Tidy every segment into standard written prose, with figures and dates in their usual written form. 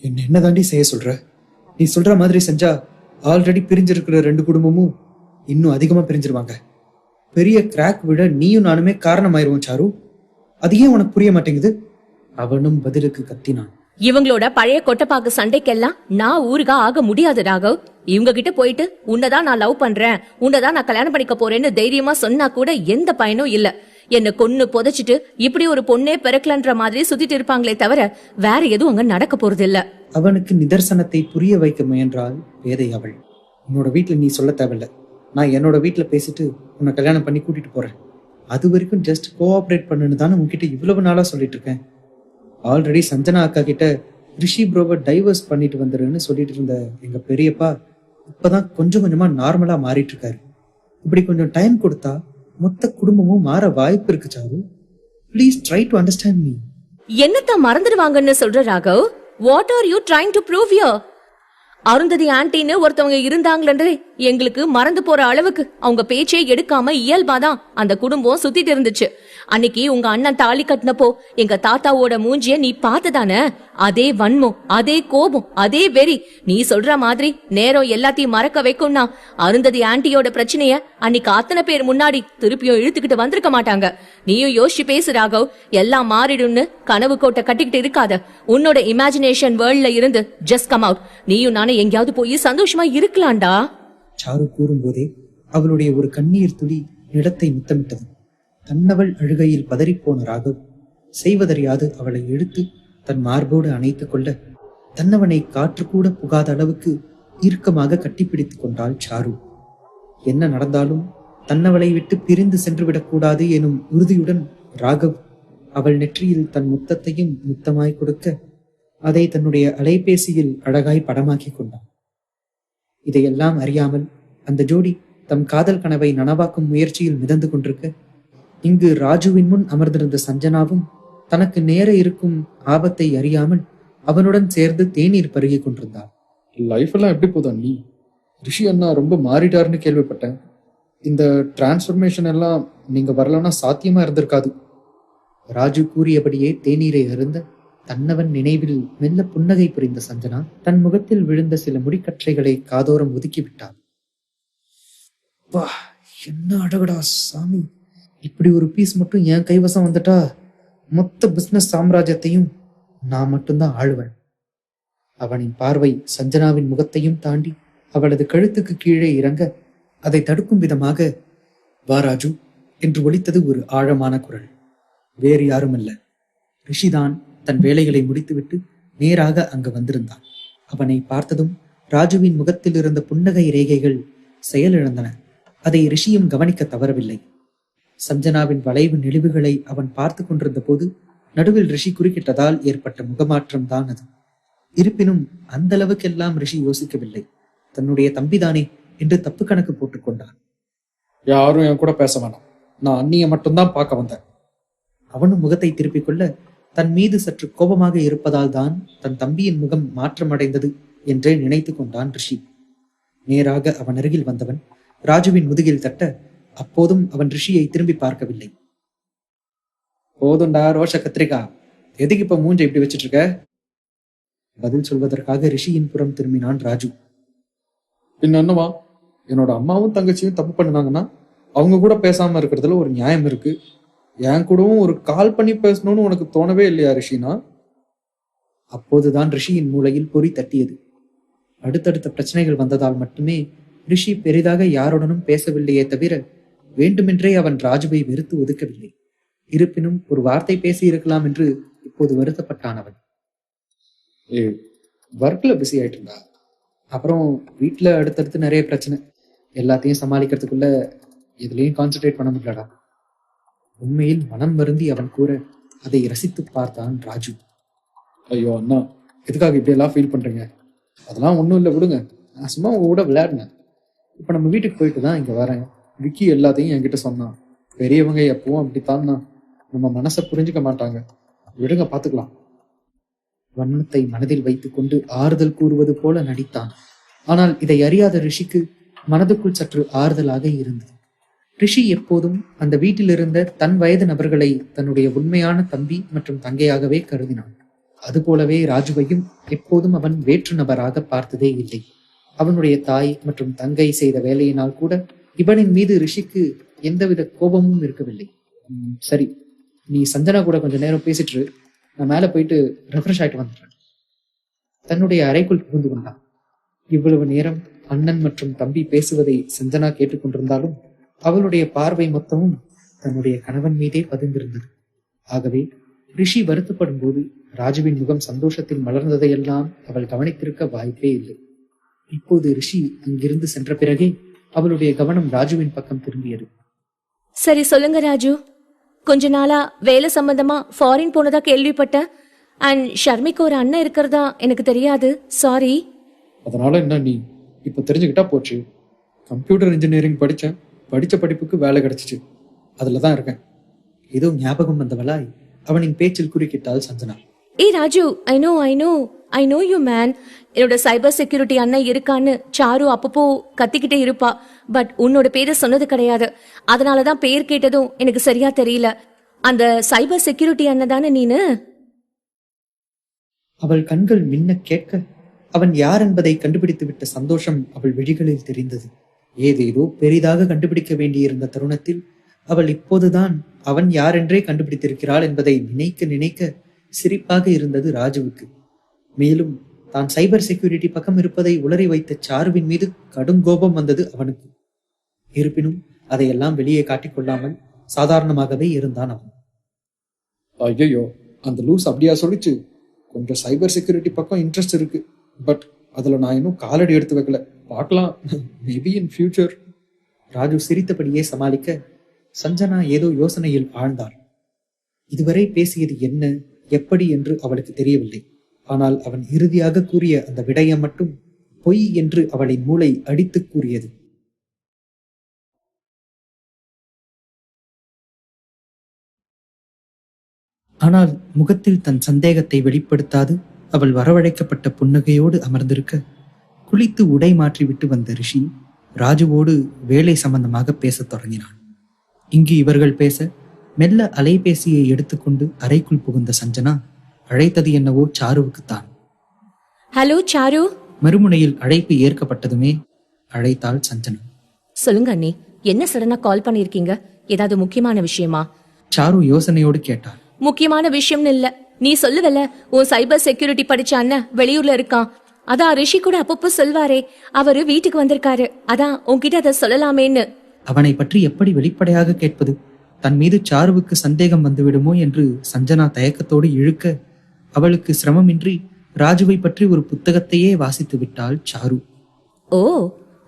என்ன தாண்டி செய்ய சொல்ற? நீ சொல்ற மாதிரி செஞ்சா ஆல்ரெடி பிரிஞ்சிருக்கிற 2 குடும்பமும் இன்னும் அதிகமா பிரிஞ்சிருவாங்க. பெரிய கிராக் விட நீயும் நானுமே காரணமாயிருவோம் சாரு. அது ஏன் உனக்கு புரிய மாட்டேங்குது? அவனும் பதிலுக்கு கத்தினான். இவங்களோட பழைய கொட்டப்பாக்கு சண்டைக்கெல்லாம் நான் ஊருகா ஆக முடியாது ராகவ். இவங்க கிட்ட போயிட்டு உன்னதான் நான் லவ் பண்றேன், உன்னதான் நான் கல்யாணம் பண்ணிக்க போறேன்னு தைரியமா சொன்னா கூட எந்த பயனும் இல்ல. என்ன கொன்னு புதைச்சிட்டு இப்படி ஒரு பொண்ணே பிறக்கலன்ற மாதிரி சுத்திட்டு இருப்பாங்களே தவிர வேற எதுவும் அங்க நடக்க போறது இல்ல. அவனுக்கு நிதர்சனத்தை புரிய வைக்க முயன்றாள் பேதை அவள். உன்னோட வீட்டுல நீ சொல்ல தேவையில்ல. நான் என்னோட வீட்டுல பேசிட்டு உன்னை கல்யாணம் பண்ணி கூட்டிட்டு போறேன். அது வரைக்கும் ஜஸ்ட் கோஆபரேட் பண்ணுன்னு தானே உன்கிட்ட இவ்வளவு நாளா சொல்லிட்டு இருக்கேன். ஆல்ரெடி சஞ்சனா அக்கா கிட்ட ரிஷி ப்ரோவை டைவர்ஸ் பண்ணிட்டு வந்துருன்னு சொல்லிட்டு இருந்த எங்க பெரியப்பா இப்பதான் கொஞ்சம் கொஞ்சமா நார்மலா மாறிட்டு இருக்காரு. இப்படி கொஞ்சம் டைம் கொடுத்தா மொத்த குடும்பமும் மாற வாய்ப்பு இருக்கு Charu. Please try to understand me. என்னத்த மறந்துடுவாங்கன்னு சொல்ற Raghav? What are you trying to prove you? Arundhati ஆன்டின்னு ஒருத்தவங்க இருந்தாங்களே எங்களுக்கு மறந்து போற அளவுக்கு அவங்க பேச்சே எடுக்காம இயல்பாதான் அந்த குடும்பம் சுத்திட்டு இருந்துச்சு. அன்னைக்கு உங்க அண்ணன் தாலி கட்டினப்போ எங்க தாத்தாவோட மூஞ்சிய நீ பார்த்ததானே? அதே வன்மம், அதே கோபம், அதே வெறி. நீ சொல்ற மாதிரி நேரம் எல்லாத்தையும் மறக்க வைக்கும்னா அருந்ததி ஆன்டியோட பிரச்சனைய அன்னைக்கு அத்தனை பேர் முன்னாடி திருப்பியும் இழுத்துக்கிட்டு வந்திருக்க மாட்டாங்க. நீயும் யோசிச்சு பேசு ராகவ். எல்லாம் மாறிடும்னு கனவு கோட்டை கட்டிக்கிட்டு இருக்காத. உன்னோட இமேஜினேஷன் வேர்ல்ட்ல இருந்து ஜஸ்ட் கம் அவுட். நீயும் நானே எங்கேயாவது போய் சந்தோஷமா இருக்கலாம்டா. சாரு கூறும்போதே அவளுடைய ஒரு கண்ணீர் துளி இடத்தை முத்தமிட்டது. தன்னவள் அழுகையில் பதறிப்போன ராகவ் செய்வதறியாது அவளை எடுத்து தன் மார்போடு அணைத்துக் கொள்ள தன்னவனை காற்று கூட புகாத அளவுக்கு இறுக்கமாக கட்டிப்பிடித்துக் கொண்டாள் சாரு. என்ன நடந்தாலும் தன்னவளை விட்டு பிரிந்து சென்று விடக்கூடாது எனும் உறுதியுடன் ராகவ் அவள் நெற்றியில் தன் முத்தத்தையும் முத்தமாய் கொடுக்க அதை தன்னுடைய அலைபேசியில் அழகாய் படமாக்கி கொண்டான். இதையெல்லாம் அறியாமல் அந்த ஜோடி தம் காதல் கனவை நனவாக்கும் முயற்சியில் மிதந்து கொண்டிருக்க இங்கு ராஜுவின் முன் அமர்ந்திருந்த சஞ்சனாவும் தனக்கு நேர இருக்கும் ஆபத்தை அறியாமல் அவனுடன் சேர்ந்து தேநீர் பருகி கொண்டிருந்தாள். லைஃப் எல்லாம் எப்படி போதா நீ? ரிஷி அண்ணா ரொம்ப மாறிட்டாருன்னு கேள்விப்பட்டேன். இந்த டிரான்ஸ்ஃபர்மேஷன் எல்லாம் நீங்க வரலன்னா சாத்தியமா இருந்திருக்காது. ராஜு கூறியபடியே தேநீரை அருந்த தன்னவன் நினைவில் மெல்ல புன்னகை புரிந்த சஞ்சனா தன் முகத்தில் விழுந்த சில முடிக்கற்றைகளை காதோரம் ஒதுக்கிவிட்டாள். வா, என்ன அடகடா சாமி! இப்படி ஒரு பீஸ் மட்டும் என் கைவசம் வந்துட்டா மொத்த பிசினஸ் சாம்ராஜ்யத்தையும் நான் மட்டும்தான் ஆளுவேன். அவனின் பார்வை சஞ்சனாவின் முகத்தையும் தாண்டி அவளது கழுத்துக்கு கீழே இறங்க அதை தடுக்கும் விதமாக வா ராஜு என்று ஒலித்தது ஒரு ஆழமான குரல். வேறு யாரும் அல்ல, ரிஷிதான் தன் வேலைகளை முடித்துவிட்டு நேராக அங்கு வந்திருந்தான். அவனை பார்த்ததும் ராஜுவின் முகத்தில் இருந்த புன்னகை ரேகைகள் செயலிழந்தன. அதை ரிஷியும் கவனிக்க தவறவில்லை. சஞ்சனாவின் வளைவு நெளிவுகளை அவன் பார்த்து கொண்டிருந்த போது நடுவில் ரிஷி குறுக்கிட்டதால் ஏற்பட்ட முகமாற்றம் தான் அது. இருப்பினும் அந்த அளவுக்கெல்லாம் ரிஷி யோசிக்கவில்லை. தன்னுடைய தம்பிதானே என்று தப்பு கணக்கு போட்டுக் கொண்டான். யாரும் என் கூட பேச வேணாம், நான் அண்ணிய மட்டும்தான் பார்க்க வந்தேன். அவனும் முகத்தை திருப்பிக் கொள்ள தன் மீது சற்று கோபமாக இருப்பதால் தான் தன் தம்பியின் முகம் மாற்றமடைந்தது என்றே நினைத்து கொண்டான் ரிஷி. நேராக அவன் அருகில் வந்தவன் ராஜுவின் முதுகில் தட்ட அப்போதும் அவன் ரிஷியை திரும்பி பார்க்கவில்லை. போதுண்டா ரோஷ கத்திரிக்கா, எதுக்கு இப்ப மூஞ்ச இப்படி வச்சிட்டு இருக்க? பதில் சொல்வதற்காக ரிஷியின் புறம் திரும்பினான் ராஜு. என்னவா, என்னோட அம்மாவும் தங்கச்சியும் தப்பு பண்ணினாங்கன்னா அவங்க கூட பேசாம இருக்கிறதுல ஒரு நியாயம் இருக்கு. என் கூடவும் ஒரு கால் பண்ணி பேசணும்னு உனக்கு தோணவே இல்லையா ரிஷினா? அப்போதுதான் ரிஷியின் மூளையில் பொறி தட்டியது. அடுத்தடுத்த பிரச்சனைகள் வந்ததால் மட்டுமே ரிஷி பெரிதாக யாருடனும் பேசவில்லையே தவிர வேண்டுமென்றே அவன் ராஜுவை வெறுத்து ஒதுக்கவில்லை. இருப்பினும் ஒரு வார்த்தை பேசி இருக்கலாம் என்று இப்போது வருத்தப்பட்டான் அவன். ஒர்க்ல பிஸி ஆயிட்டு இருந்தா, அப்புறம் வீட்டுல அடுத்தடுத்து நிறைய பிரச்சனை, எல்லாத்தையும் சமாளிக்கிறதுக்குள்ள எதுலையும் கான்சென்ட்ரேட் பண்ண முடியலடா. உண்மையில் மனம் வருந்தி அவன் கூற அதை ரசித்து பார்த்தான் ராஜு. ஐயோ அண்ணா, எதுக்காக இப்படி எல்லாம் ஃபீல் பண்றீங்க? அதெல்லாம் ஒன்றும் இல்லை, விடுங்க. நான் சும்மா உங்க கூட விளையாடினேன். இப்போ நம்ம வீட்டுக்கு போயிட்டு தான் இங்கே வரேன். விக்கி எல்லாத்தையும் என்கிட்ட சொன்னான். பெரியவங்க எப்பவும் அப்படித்தான்னா நம்ம மனசை புரிஞ்சுக்க மாட்டாங்க, விடுங்க பார்த்துக்கலாம். வன்மத்தை மனதில் வைத்துக் கொண்டு ஆறுதல் கூறுவது போல நடித்தான். ஆனால் இதை அறியாத ரிஷிக்கு மனதுக்குள் சற்று ஆறுதலாக இருந்தது. ரிஷி எப்போதும் அந்த வீட்டில் இருந்த தன் வயது நபர்களை தன்னுடைய உண்மையான தம்பி மற்றும் தங்கையாகவே கருதினான். அதுபோலவே ராஜுவையும் எப்போதும் அவன் வேற்று நபராக பார்த்ததே இல்லை. அவனுடைய தாய் மற்றும் தங்கை செய்த வேலையினால் கூட இவனின் மீது ரிஷிக்கு எந்தவித கோபமும் இருக்கவில்லை. சரி, நீ சஞ்சனா கூட கொஞ்ச நேரம் பேசிட்டு இரு. நான் மேல போயிட்டு ரெஃப்ரெஷ் ஆயிட்டு வந்துடுறேன். தன்னுடைய அறைக்குள் புகுந்து கொண்டான். இவ்வளவு நேரம் அண்ணன் மற்றும் தம்பி பேசுவதை சஞ்சனா கேட்டுக்கொண்டிருந்தாலும் அவளுடைய பார்வை மொத்தமும் தன்னுடைய கணவன் மீதே பதிந்திருந்தது. ஆகவே ரிஷி வருத்தப்படும் போது ராஜுவின் முகம் சந்தோஷத்தில் மலர்ந்ததையெல்லாம் அவள் கவனித்திருக்க வாய்ப்பே இல்லை. இப்போது ரிஷி அங்கிருந்து சென்ற பிறகே அவளுடைய கவனம் ராஜுவின் பக்கம் திரும்பியது. சரி சொல்லுங்க ராஜு, கொஞ்ச நாளா வேலை சம்பந்தமா ஃபாரின் போனதா கேள்விப்பட்டேன். அண்ட் ஷர்மிக்கு ஒரு அண்ணன் இருக்கிறதா எனக்கு தெரியாது. சாரி. அதனால என்ன, நீ இப்போ தெரிஞ்சுக்கிட்டா போச்சு. கம்ப்யூட்டர் இன்ஜினியரிங் படித்தேன். படித்த படிப்புக்கு வேலை கிடைச்சிச்சு. அதில் தான் இருக்கேன். ஏதோ ஞாபகம் வந்தவளாய் அவனின் பேச்சில் குறுக்கிட்டாள் சஞ்சனா. ஏய் Raju, I know you man. என்னோட சைபர் செக்யூரிட்டி அண்ணன் இருக்கான்னு சாரு அப்பப்போ கத்திக்கிட்டே இருப்பா. பட் உன்னோட பேரை சொன்னது கிடையாது. அதனாலதான் பேர் கேட்டதும் எனக்கு சரியா தெரியல. அந்த சைபர் செக்யூரிட்டி அண்ணன் தானே நீனு? அவள் கண்கள் மின்ன கேட்க அவன் யார் என்பதை கண்டுபிடித்து விட்ட சந்தோஷம் அவள் விழிகளில் தெரிந்தது. ஏதேதோ பெரிதாக கண்டுபிடிக்க வேண்டியிருந்த தருணத்தில் அவள் இப்போதுதான் அவன் யாரென்றே கண்டுபிடித்திருக்கிறாள் என்பதை நினைக்க நினைக்க சிரிப்பாக இருந்தது ராஜுவுக்கு. மேலும் தான் சைபர் செக்யூரிட்டி பக்கம் இருப்பதை உளறி வைத்த சாருவின் மீது கடும் கோபம் வந்தது அவனுக்கு. இருப்பினும் அதையெல்லாம் வெளியே காட்டிக்கொள்ளாமல் சாதாரணமாகவே இருந்தான் அவன். ஐயோ, அந்த லூஸ் அப்படியா சொல்லிச்சு? கொஞ்சம் சைபர் செக்யூரிட்டி பக்கம் இன்ட்ரெஸ்ட் இருக்கு. பட் அதில் நான் இன்னும் காலடி எடுத்து வைக்கல. பார்க்கலாம், மேபி இன் ஃபியூச்சர். ராஜு சிரித்தபடியே சமாளிக்க சஞ்சனா ஏதோ யோசனையில் ஆழ்ந்தாள். இதுவரை பேசியது என்ன, எப்படி என்று அவளுக்கு தெரியவில்லை. ஆனால் அவன் இறுதியாக கூறிய அந்த விடயம் மட்டும் பொய் என்று அவளின் மூளை அடித்து கூறியது. ஆனால் முகத்தில் தன் சந்தேகத்தை வெளிப்படுத்தாது அவள் வரவழைக்கப்பட்ட புன்னகையோடு அமர்ந்திருக்க, குளித்து உடை மாற்றிவிட்டு வந்த ரிஷி ராஜுவோடு வேலை சம்பந்தமாக பேசத் தொடங்கினான். இங்கு இவர்கள் பேச மெல்ல அலைபேசியை எடுத்துக்கொண்டு அறைக்குள் புகுந்த சஞ்சனா அழைத்தது என்னவோ சாருவுக்குத்தான். Hello sir. மறுமுனையில் அழைப்பு ஏற்கப்பட்டதுமே அழைத்தாள் சஞ்சனா. சொல்லுங்க அண்ணி, என்ன சடனா கால் பண்ணிருக்கீங்க? ஏதாவது முக்கியமான விஷயமா? சாரு யோசனையோடு கேட்டாள். முக்கியமான விஷயம்னு இல்ல, நீ சொல்லுவல உன் சைபர் செக்யூரிட்டி படிச்ச அண்ணன் வெளியூர்ல இருக்கான். அதான் ரிஷி கூட அப்பப்போ சொல்வாரே, அவரு வீட்டுக்கு வந்திருக்காரு. அதான் உன்கிட்ட அதை சொல்லலாமேன்னு. அவனை பற்றி எப்படி வெளிப்படையாக கேட்பது? தன் மீது சாருவுக்கு சந்தேகம் வந்துவிடுமோ என்று சஞ்சனா தயக்கத்தோடு இழுக்க, அவளுக்கு சிரமமின்றி ராஜுவை பற்றி ஒரு புத்தகத்தையே வாசித்து விட்டாள் சாரு. ஓ,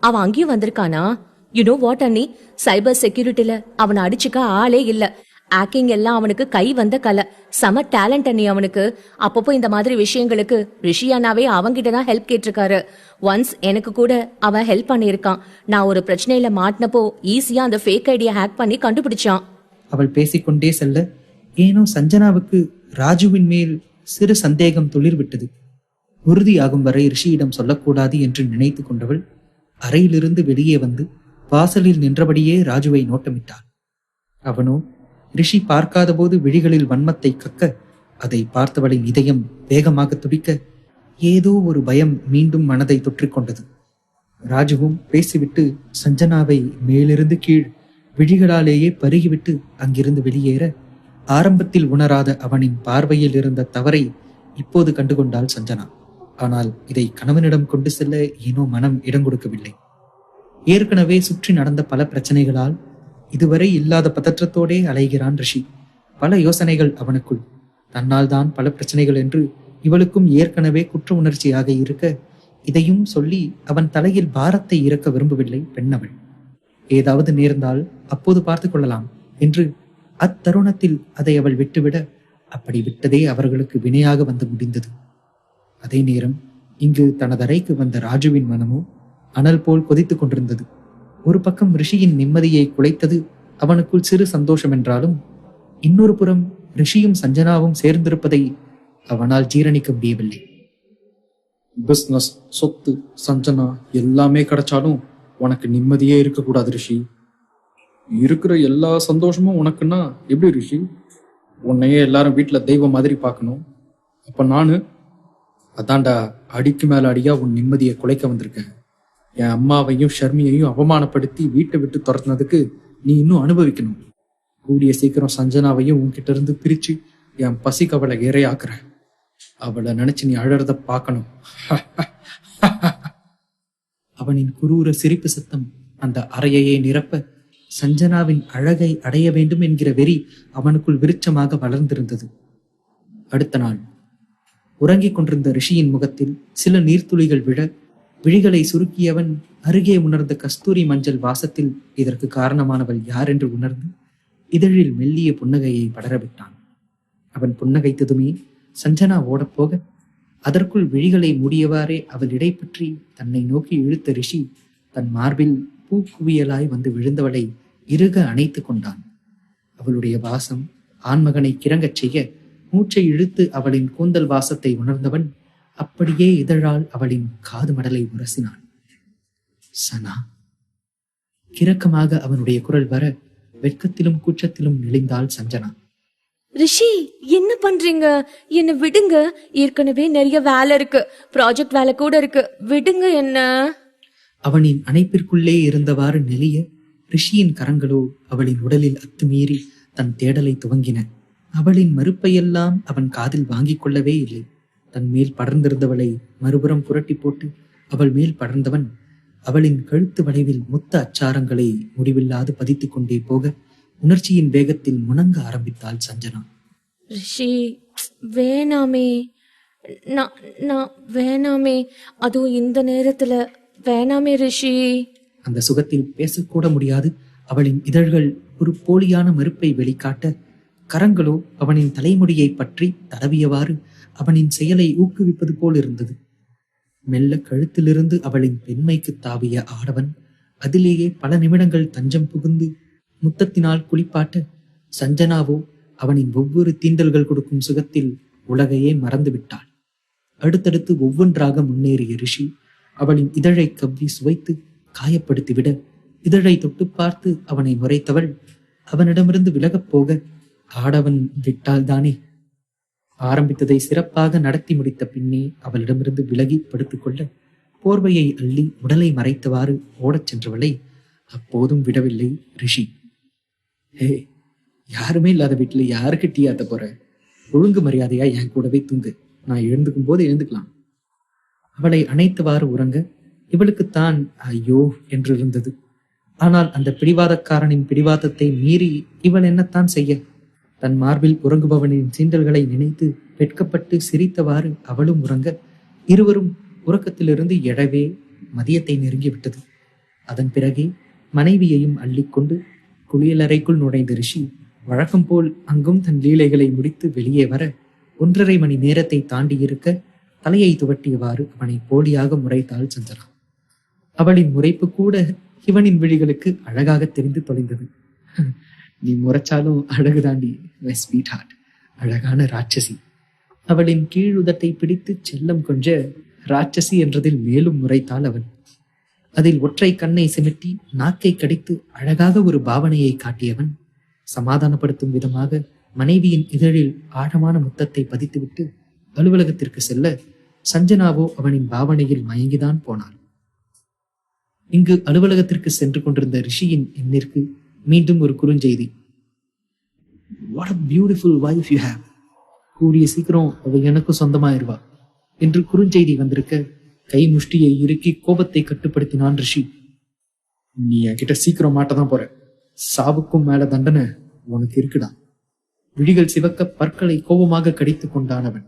அவன் அங்கேயும் வந்திருக்கானா? யூ நோ வாட் அண்ணி, சைபர் செக்யூரிட்டில அவனை அடிச்சுக்க ஆளே இல்ல. ஆக்கிங் எல்லாம் அவனுக்கு கை வந்த கலை. செம டேலண்ட் அண்ணி அவனுக்கு. அப்பப்போ இந்த மாதிரி விஷயங்களுக்கு ரிஷி அண்ணாவே அவங்கிட்ட தான் ஹெல்ப் கேட்டிருக்காரு. ஒன்ஸ் எனக்கு கூட அவன் ஹெல்ப் பண்ணியிருக்கான். நான் ஒரு பிரச்சனையில மாட்டினப்போ ஈஸியா அந்த ஃபேக் ஐடியா ஹேக் பண்ணி கண்டுபிடிச்சான். அவள் பேசிக்கொண்டே செல்ல ஏனோ சஞ்சனாவுக்கு ராஜுவின் மேல் சிறு சந்தேகம் துளிர்விட்டது. உறுதியாகும் வரை ரிஷியிடம் சொல்லக்கூடாது என்று நினைத்து கொண்டவள் அறையிலிருந்து வெளியே வந்து வாசலில் நின்றபடியே ராஜுவை நோட்டமிட்டாள். அவனோ ரிஷி பார்க்காத போது விழிகளில் வன்மத்தை கக்க, அதை பார்த்தவளின் இதயம் வேகமாக துடிக்க, ஏதோ ஒரு பயம் மீண்டும் மனதை தொற்றிக்கொண்டது. ராஜுவும் பேசிவிட்டு சஞ்சனாவை மேலிருந்து கீழ் விழிகளாலேயே பருகிவிட்டு அங்கிருந்து வெளியேற, ஆரம்பத்தில் உணராத அவனின் பார்வையில் இருந்த தவறை இப்போது கண்டுகொண்டாள் சஞ்சனா. ஆனால் இதை கணவனிடம் கொண்டு செல்ல ஏனோ மனம் இடம் கொடுக்கவில்லை. ஏற்கனவே சுற்றி நடந்த பல பிரச்சனைகளால் இதுவரை இல்லாத பதற்றத்தோடே அலைகிறான் ரிஷி. பல யோசனைகள் அவனுக்குள். தன்னால் தான் பல பிரச்சனைகள் என்று இவளுக்கும் ஏற்கனவே குற்ற உணர்ச்சியாக இருக்க, இதையும் சொல்லி அவன் தலையில் பாரத்தை இறக்க விரும்பவில்லை பெண்ணவள். ஏதாவது நேர்ந்தால் அப்போது பார்த்து கொள்ளலாம் என்று அத்தருணத்தில் அதை அவள் விட்டுவிட, அப்படி விட்டதே அவர்களுக்கு வினையாக வந்து முடிந்தது. அதே நேரம் இங்கு தனது அறைக்கு வந்த ராஜுவின் மனமோ அனல் போல் கொதித்துக் கொண்டிருந்தது. ஒரு பக்கம் ரிஷியின் நிம்மதியை குலைத்தது அவனுக்குள் சிறு சந்தோஷம் என்றாலும், இன்னொரு புறம் ரிஷியும் சஞ்சனாவும் சேர்ந்திருப்பதை அவனால் ஜீரணிக்க முடியவில்லை. பிஸ்னஸ், சொத்து, சஞ்சனா எல்லாமே கிடைச்சாலும் உனக்கு நிம்மதியே இருக்கக்கூடாது ரிஷி. இருக்கிற எல்லா சந்தோஷமும் உனக்குன்னா எப்படி ரிஷி? உன்னையே எல்லாரும் வீட்டில் தெய்வம் மாதிரி பார்க்கணும். அப்ப நானு அதான்டா அடிக்கு மேல அடியா உன் நிம்மதியை குலைக்க வந்திருக்கேன். என் அம்மாவையும் ஷர்மியையும் அவமானப்படுத்தி வீட்டை விட்டு துரத்துனதுக்கு நீ இன்னும் அனுபவிக்கணும். கூடிய சீக்கிரம் சஞ்சனாவையும் உன்கிட்ட இருந்து பிரிச்சு என் பசி கவலை இரையாக்குறேன். அவளை நினைச்சு நீ அழறத பார்க்கணும். அவனின் குரூர சிரிப்பு சத்தம் அந்த அறையையே நிரப்ப சஞ்சனாவின் அழகை அடைய வேண்டும் என்கிற வெறி அவனுக்குள் விருட்சமாக வளர்ந்திருந்தது. அடுத்த நாள் உறங்கிக் கொண்டிருந்த ரிஷியின் முகத்தில் சில நீர்த்துளிகள் விழ விழிகளை சுருக்கியவன் அருகே உணர்ந்த கஸ்தூரி மஞ்சள் வாசத்தில் இதற்கு காரணமானவள் யார் என்று உணர்ந்து இதழில் மெல்லிய புன்னகையை படரவிட்டான். அவன் புன்னகைத்ததுமே சஞ்சனா ஓடப்போக அதற்குள் விழிகளை மூடியவாறே அவள் இடை பற்றி தன்னை நோக்கி இழுத்த ரிஷி தன் மார்பில் பூக்குவியலாய் வந்து விழுந்தவளை இறுக அணைத்து கொண்டான். அவளுடைய வாசம் ஆண்மகனை கிறங்கச் செய்ய மூச்சை இழுத்து அவளின் கூந்தல் வாசத்தை உணர்ந்தவன் அப்படியே இதழால் அவளின் காது மடலை உரசினான். சனா. கிறக்கமாக அவனுடைய குரல் வர வெட்கத்திலும் கூச்சத்திலும் நெளிந்தாள் சஞ்சனா. ரிஷி, என்ன பண்றீங்க? என்ன விடுங்க. ஏற்கனவே நிறைய வேலை இருக்கு, ப்ராஜெக்ட் வேலை கூட இருக்கு. விடுங்க என்ன. அவனின் அணைப்பிற்குள்ளே இருந்தவாறு நெளிய ரிஷியின் கரங்களோ அவளின் உடலில் அத்துமீறி தன் தேடலை துவங்கின. அவளின் மறுப்பையெல்லாம் அவன் காதில் வாங்கிக் கொள்ளவே இல்லை. தன் மேல் படர்ந்திருந்தவளை மறுபுறம் புரட்டி போட்டு அவள் மேல் படர்ந்தவன் அவளின் கழுத்து வளைவில் முத்த அச்சாரங்களை முடிவில்லாது பதித்துக் கொண்டே போக உணர்ச்சியின் வேகத்தில் முணங்க ஆரம்பித்தாள் சஞ்சனா. ரிஷி, வேணாமே. நான் வேணாமே. அதுவும் இந்த நேரத்துல வேணாமே ரிஷி. அந்த சுகத்தில் பேசக்கூட முடியாது அவளின் இதழ்கள் ஒரு போலியான மறுப்பை வெளிக்காட்ட கரங்களோ அவனின் தலைமுடியை பற்றி தடவியவாறு அவனின் செயலை ஊக்குவிப்பது போல் இருந்தது. மெல்ல கழுத்திலிருந்து அவளின் பெண்மைக்கு தாவிய ஆடவன் அதிலேயே பல நிமிடங்கள் தஞ்சம் புகுந்து முத்தத்தினால் குளிப்பாட்ட சஞ்சனாவோ அவனின் ஒவ்வொரு தீண்டல்கள் கொடுக்கும் சுகத்தில் உலகையே மறந்து விட்டாள். அடுத்தடுத்து ஒவ்வொன்றாக முன்னேறிய ரிஷி அவளின் இதழை கவ்வி சுவைத்து காயப்படுத்திவிட இதழை தொட்டு பார்த்து அவனை முறைத்தவள் அவனிடமிருந்து விலகப் போக ஆடவன் விட்டால்தானே. ஆரம்பித்ததை சிறப்பாக நடத்தி முடித்த பின்னே அவளிடமிருந்து விலகி படுத்துக்கொள்ள போர்வையை அள்ளி உடலை மறைத்தவாறு ஓடச் சென்றவளை அப்போதும் விடவில்லை ரிஷி. ஹே, யாருமே இல்லாத வீட்டுல யாருக்கு டீ ஆத்த போற? ஒழுங்கு மரியாதையா என் கூடவே தூங்கு. நான் எழுந்துக்கும் போது எழுந்துக்கலாம். அவளை அணைத்தவாறு உறங்க இவளுக்குத்தான் ஐயோ என்று இருந்தது. ஆனால் அந்த பிடிவாதக்காரனின் பிடிவாதத்தை மீறி இவள் என்னத்தான் செய்ய? தன் மார்பில் உறங்குபவனின் சீண்டல்களை நினைத்து வெட்கப்பட்டு சிரித்தவாறு அவளும் உறங்க இருவரும் உறக்கத்திலிருந்து எழவே மதியத்தை நெருங்கிவிட்டது. அதன் பிறகே மனைவியையும் அள்ளிக்கொண்டு குளியலறைக்குள் நுழைந்த ரிஷி வழக்கம் போல் அங்கும் தன் லீலைகளை முடித்து வெளியே வர 1.5 மணி நேரத்தை தாண்டி இருக்க தலையை துவட்டியவாறு அவனை போலியாக முறைத்தாள் சஞ்சனா. அவளின் முறைப்பு கூட இவனின் விழிகளுக்கு அழகாக தெரிந்து தொலைந்தது. நீ முறைச்சாலும் அழகு தாண்டி ஸ்வீட் ஹார்ட், அழகான ராட்சசி. அவளின் கீழுதட்டை பிடித்து செல்லம் கொஞ்ச ராட்சசி என்றதில் மேலும் முறைத்தாள் அவள். அதில் ஒற்றை கண்ணை சிமிட்டி நாக்கை கடித்து அழகாக ஒரு பாவனையை காட்டியவன் சமாதானப்படுத்தும் விதமாக மனைவியின் இதழில் ஆழமான முத்தத்தை பதித்துவிட்டு அலுவலகத்திற்கு செல்ல சஞ்சனாவோ அவனின் பாவனையில் மயங்கிதான் போனாள். இங்கு அலுவலகத்திற்கு சென்று கொண்டிருந்த ரிஷியின் எண்ணிற்கு மீண்டும் ஒரு குறுஞ்செய்தி. What a beautiful wife you have. கூடிய சீக்கிரம் அவள் எனக்கு சொந்தமாயிருவா என்று குறுஞ்செய்தி வந்திருக்க கை முஷ்டியை இறுக்கி கோபத்தை கட்டுப்படுத்தினான் ரிஷி. நீ என்கிட்ட சீக்கிரம் மாட்டதான் போற. சாவுக்கும் மேல தண்டனை உனக்கு இருக்குடா. விழிகள் சிவக்க பற்களை கோபமாக கடித்துக் கொண்டானவன்.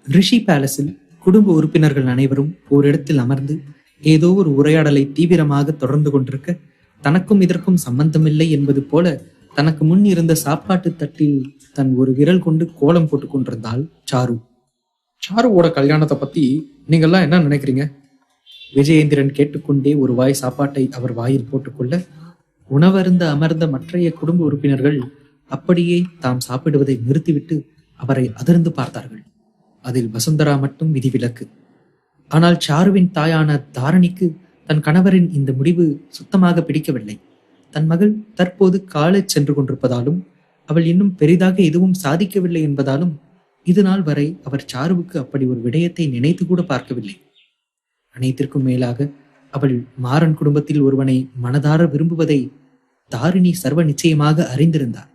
ரிஷி பேலஸில் குடும்ப உறுப்பினர்கள் அனைவரும் ஓரிடத்தில் அமர்ந்து ஏதோ ஒரு உரையாடலை தீவிரமாக தொடர்ந்து கொண்டிருக்க தனக்கும் இதற்கும் சம்பந்தமில்லை என்பது போல தனக்கு முன் இருந்த சாப்பாட்டு தட்டில் தன் ஒரு விரல் கொண்டு கோலம் போட்டுக் கொண்டிருந்தாள் சாரு. சாருவோட கல்யாணத்தை பத்தி நீங்கெல்லாம் என்ன நினைக்கிறீங்க? விஜயேந்திரன் கேட்டுக்கொண்டே ஒரு வாய் சாப்பாட்டை அவர் வாயில் போட்டுக்கொள்ள உணவருந்த அமர்ந்த மற்றைய குடும்ப உறுப்பினர்கள் அப்படியே தாம் சாப்பிடுவதை நிறுத்திவிட்டு அவரை அதிர்ந்து பார்த்தார்கள். அதில் வசுந்தரா மட்டும் விதிவிலக்கு. ஆனால் சாருவின் தாயான தாரணிக்கு தன் கணவரின் இந்த முடிவு சுத்தமாக பிடிக்கவில்லை. தன் மகள் தற்போது காலேஜ் சென்று கொண்டிருப்பதாலும் அவள் இன்னும் பெரிதாக எதுவும் சாதிக்கவில்லை என்பதாலும் இது நாள் வரை அவர் சாருவுக்கு அப்படி ஒரு விடயத்தை நினைத்து கூட பார்க்கவில்லை. அனைத்திற்கும் மேலாக அவள் மாறன் குடும்பத்தில் ஒருவனை மனதார விரும்புவதை தாரிணி சர்வ நிச்சயமாக அறிந்திருந்தார்.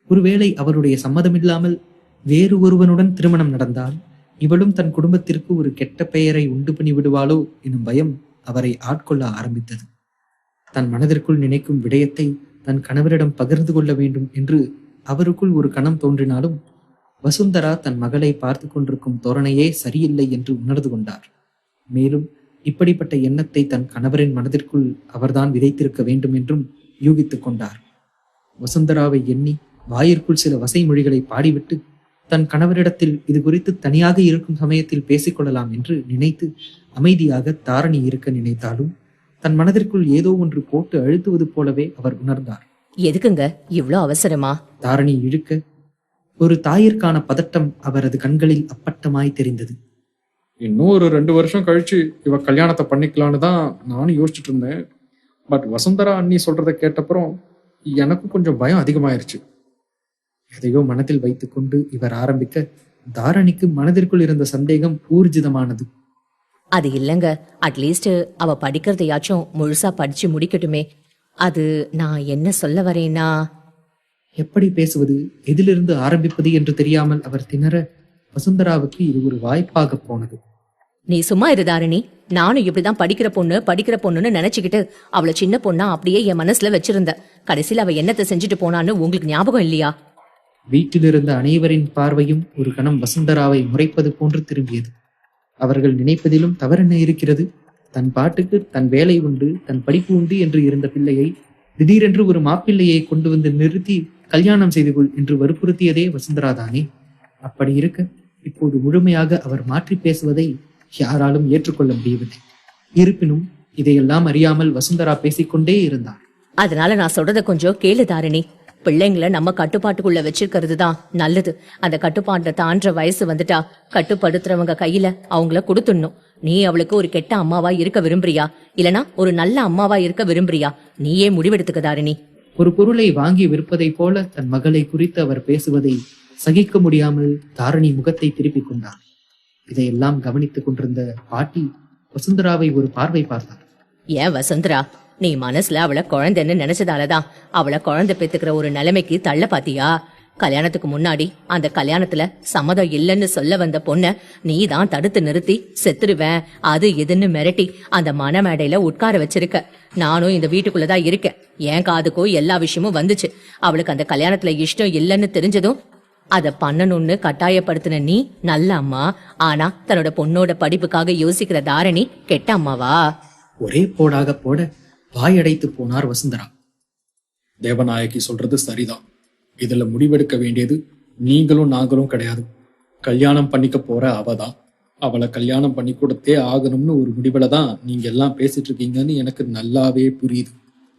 ஒருவேளை அவருடைய சம்மதமில்லாமல் வேறு ஒருவனுடன் திருமணம் நடந்தால் இவளும் தன் குடும்பத்திற்கு ஒரு கெட்ட பெயரை உண்டு பண்ணி விடுவாளோ எனும் பயம் அவரை ஆட்கொள்ள ஆரம்பித்தது. தன் மனதிற்குள் நினைக்கும் விடயத்தை தன் கணவரிடம் பகிர்ந்து கொள்ள வேண்டும் என்று அவருக்குள் ஒரு கணம் தோன்றினாலும் வசுந்தரா தன் மகளை பார்த்து கொண்டிருக்கும் தோரணையே சரியில்லை என்று உணர்ந்து கொண்டார். மேலும் இப்படிப்பட்ட எண்ணத்தை தன் கணவரின் மனதிற்குள் அவர்தான் விதைத்திருக்க வேண்டும் என்றும் யூகித்துக் கொண்டார். வசுந்தராவை எண்ணி வாயிற்குள் சில வசைமொழிகளை பாடிவிட்டு தன் கணவரிடத்தில் இது குறித்து தனியாக இருக்கும் சமயத்தில் பேசிக்கொள்ளலாம் என்று நினைத்து அமைதியாக தாரணி இருக்க நினைத்தாலும் தன் மனதிற்குள் ஏதோ ஒன்று போட்டு அழுத்துவது போலவே அவர் உணர்ந்தார். எதுக்குங்க இவ்ளோ அவசரமா? தாரணி இழுக்க ஒரு தாயிற்கான பதட்டம் அவரது கண்களில் அப்பட்டமாய் தெரிந்தது. இன்னும் ஒரு 2 வருஷம் கழிச்சு இவ கல்யாணத்தை பண்ணிக்கலான்னு தான் நானும் யோசிச்சுட்டு இருந்தேன். பட் வசுந்தரா அண்ணி சொல்றதை கேட்டப்புறம் எனக்கு கொஞ்சம் பயம் அதிகமாயிருச்சு. எதையோ மனதில் வைத்துக்கொண்டு இவர் ஆரம்பிக்க தாரணிக்கு மனதிற்குள் இருந்த சந்தேகம் ஊர்ஜிதமானது. அது இல்லங்க, அட்லீஸ்ட் அவ படிக்கிறதையாச்சும் முழுசா படிச்சு முடிக்கட்டுமே. அது நான் என்ன சொல்ல வரேன்னா, எப்படி பேசுவது, எதிலிருந்து ஆரம்பிப்பது என்று தெரியாமல் அவர் திணற வசுந்தராவுக்கு இது ஒரு வாய்ப்பாக போனது. நீ சும்மா இரு தாரிணி. நானும் இப்படிதான் படிக்கிற பொண்ணுன்னு நினைச்சுக்கிட்டு அவளை சின்ன பொண்ணா அப்படியே என் மனசுல வச்சிருந்த. கடைசியில் அவ என்னத்தை செஞ்சுட்டு போனான்னு உங்களுக்கு ஞாபகம் இல்லையா? வீட்டிலிருந்த அனைவரின் பார்வையும் ஒரு கணம் வசுந்தராவை முறைப்பது போன்று திரும்பியது. அவர்கள் நினைப்பதிலும் தவறென்ன இருக்கிறது? தன் பாட்டுக்கு தன் வேலை உண்டு, தன் படிப்பு உண்டு என்று இருந்த பிள்ளையை திடீரென்று ஒரு மாப்பிள்ளையை கொண்டு வந்து நிறுத்தி கல்யாணம் செய்து கொள் என்று வற்புறுத்தியதே வசுந்தரா தானே. அப்படி இருக்க இப்போது முழுமையாக அவர் மாற்றி பேசுவதை யாராலும் ஏற்றுக்கொள்ள முடியவில்லை. இருப்பினும் இதையெல்லாம் அறியாமல் வசுந்தரா பேசிக்கொண்டே இருந்தார். அதனால நான் சொல்றத கொஞ்சம் கேளு தாரிணி. பிள்ளைங்களை நம்ம கட்டுப்பாட்டுக்குள்ள வச்சிருக்கிறது தான் நல்லது. அந்த கட்டுப்பாட்டை தாண்ட வயசு வந்துட்டா கட்டுப்படுத்துறவங்க கையில அவங்கள கொடுத்துடணும். நீ அவளுக்கு ஒரு கெட்ட அம்மாவா இருக்க விரும்புறியா, இல்லனா ஒரு நல்ல அம்மாவா இருக்க விரும்புறியா? நீயே முடிவெடுத்துக்க தாரிணி. ஒரு பொருளை வாங்கி விற்பதை போல தன் மகளை குறித்து அவர் பேசுவதை சகிக்க முடியாமல் தாரணி முகத்தை திருப்பிக் கொண்டார். இதையெல்லாம் கவனித்துக் கொண்டிருந்த பாட்டி வசுந்தராவை ஒரு பார்வை பார்த்தார். ஏன் வசுந்தரா, நீ மனசுல அவளை குழந்தைன்னு நினைச்சதாலதான் அவளை குழந்தை பெத்துக்கிற ஒரு நிலைமைக்கு தள்ள பாத்தியா? கல்யாணத்துக்கு முன்னாடி அந்த கல்யாணத்துல சம்மதம் இல்லைன்னு சொல்ல வந்த பொண்ண நீ தான் தடுத்து நிறுத்தி செத்துருவேன் அது எதுன்னு மிரட்டி அந்த மனமேடையில உட்கார வச்சிருக்க. நானும் இந்த வீட்டுக்குள்ளதான் இருக்கேன். என் காதுக்கோ எல்லா விஷயமும் வந்துச்சு. அவளுக்கு அந்த கல்யாணத்துல இஷ்டம் இல்லைன்னு தெரிஞ்சதும் அத பண்ணணும்னு கட்டாயப்படுத்தின நீ நல்ல அம்மா. ஆனா தன்னோட பொண்ணோட படிப்புக்காக யோசிக்கிற தாரணி கெட்ட அம்மாவா? ஒரே போடாக போட வாயடைத்து போனார் வசுந்தரா. தேவநாயகி சொல்றது சரிதான். இதுல முடிவெடுக்க வேண்டியது நீங்களும் நாங்களும் கிடையாது. கல்யாணம் பண்ணிக்க போற அவதான். அவளை கல்யாணம் பண்ணி கொடுத்தே ஆகணும்னு ஒரு முடிவுல தான் நீங்க எல்லாம் பேசிட்டு இருக்கீங்கன்னு எனக்கு நல்லாவே புரியுது.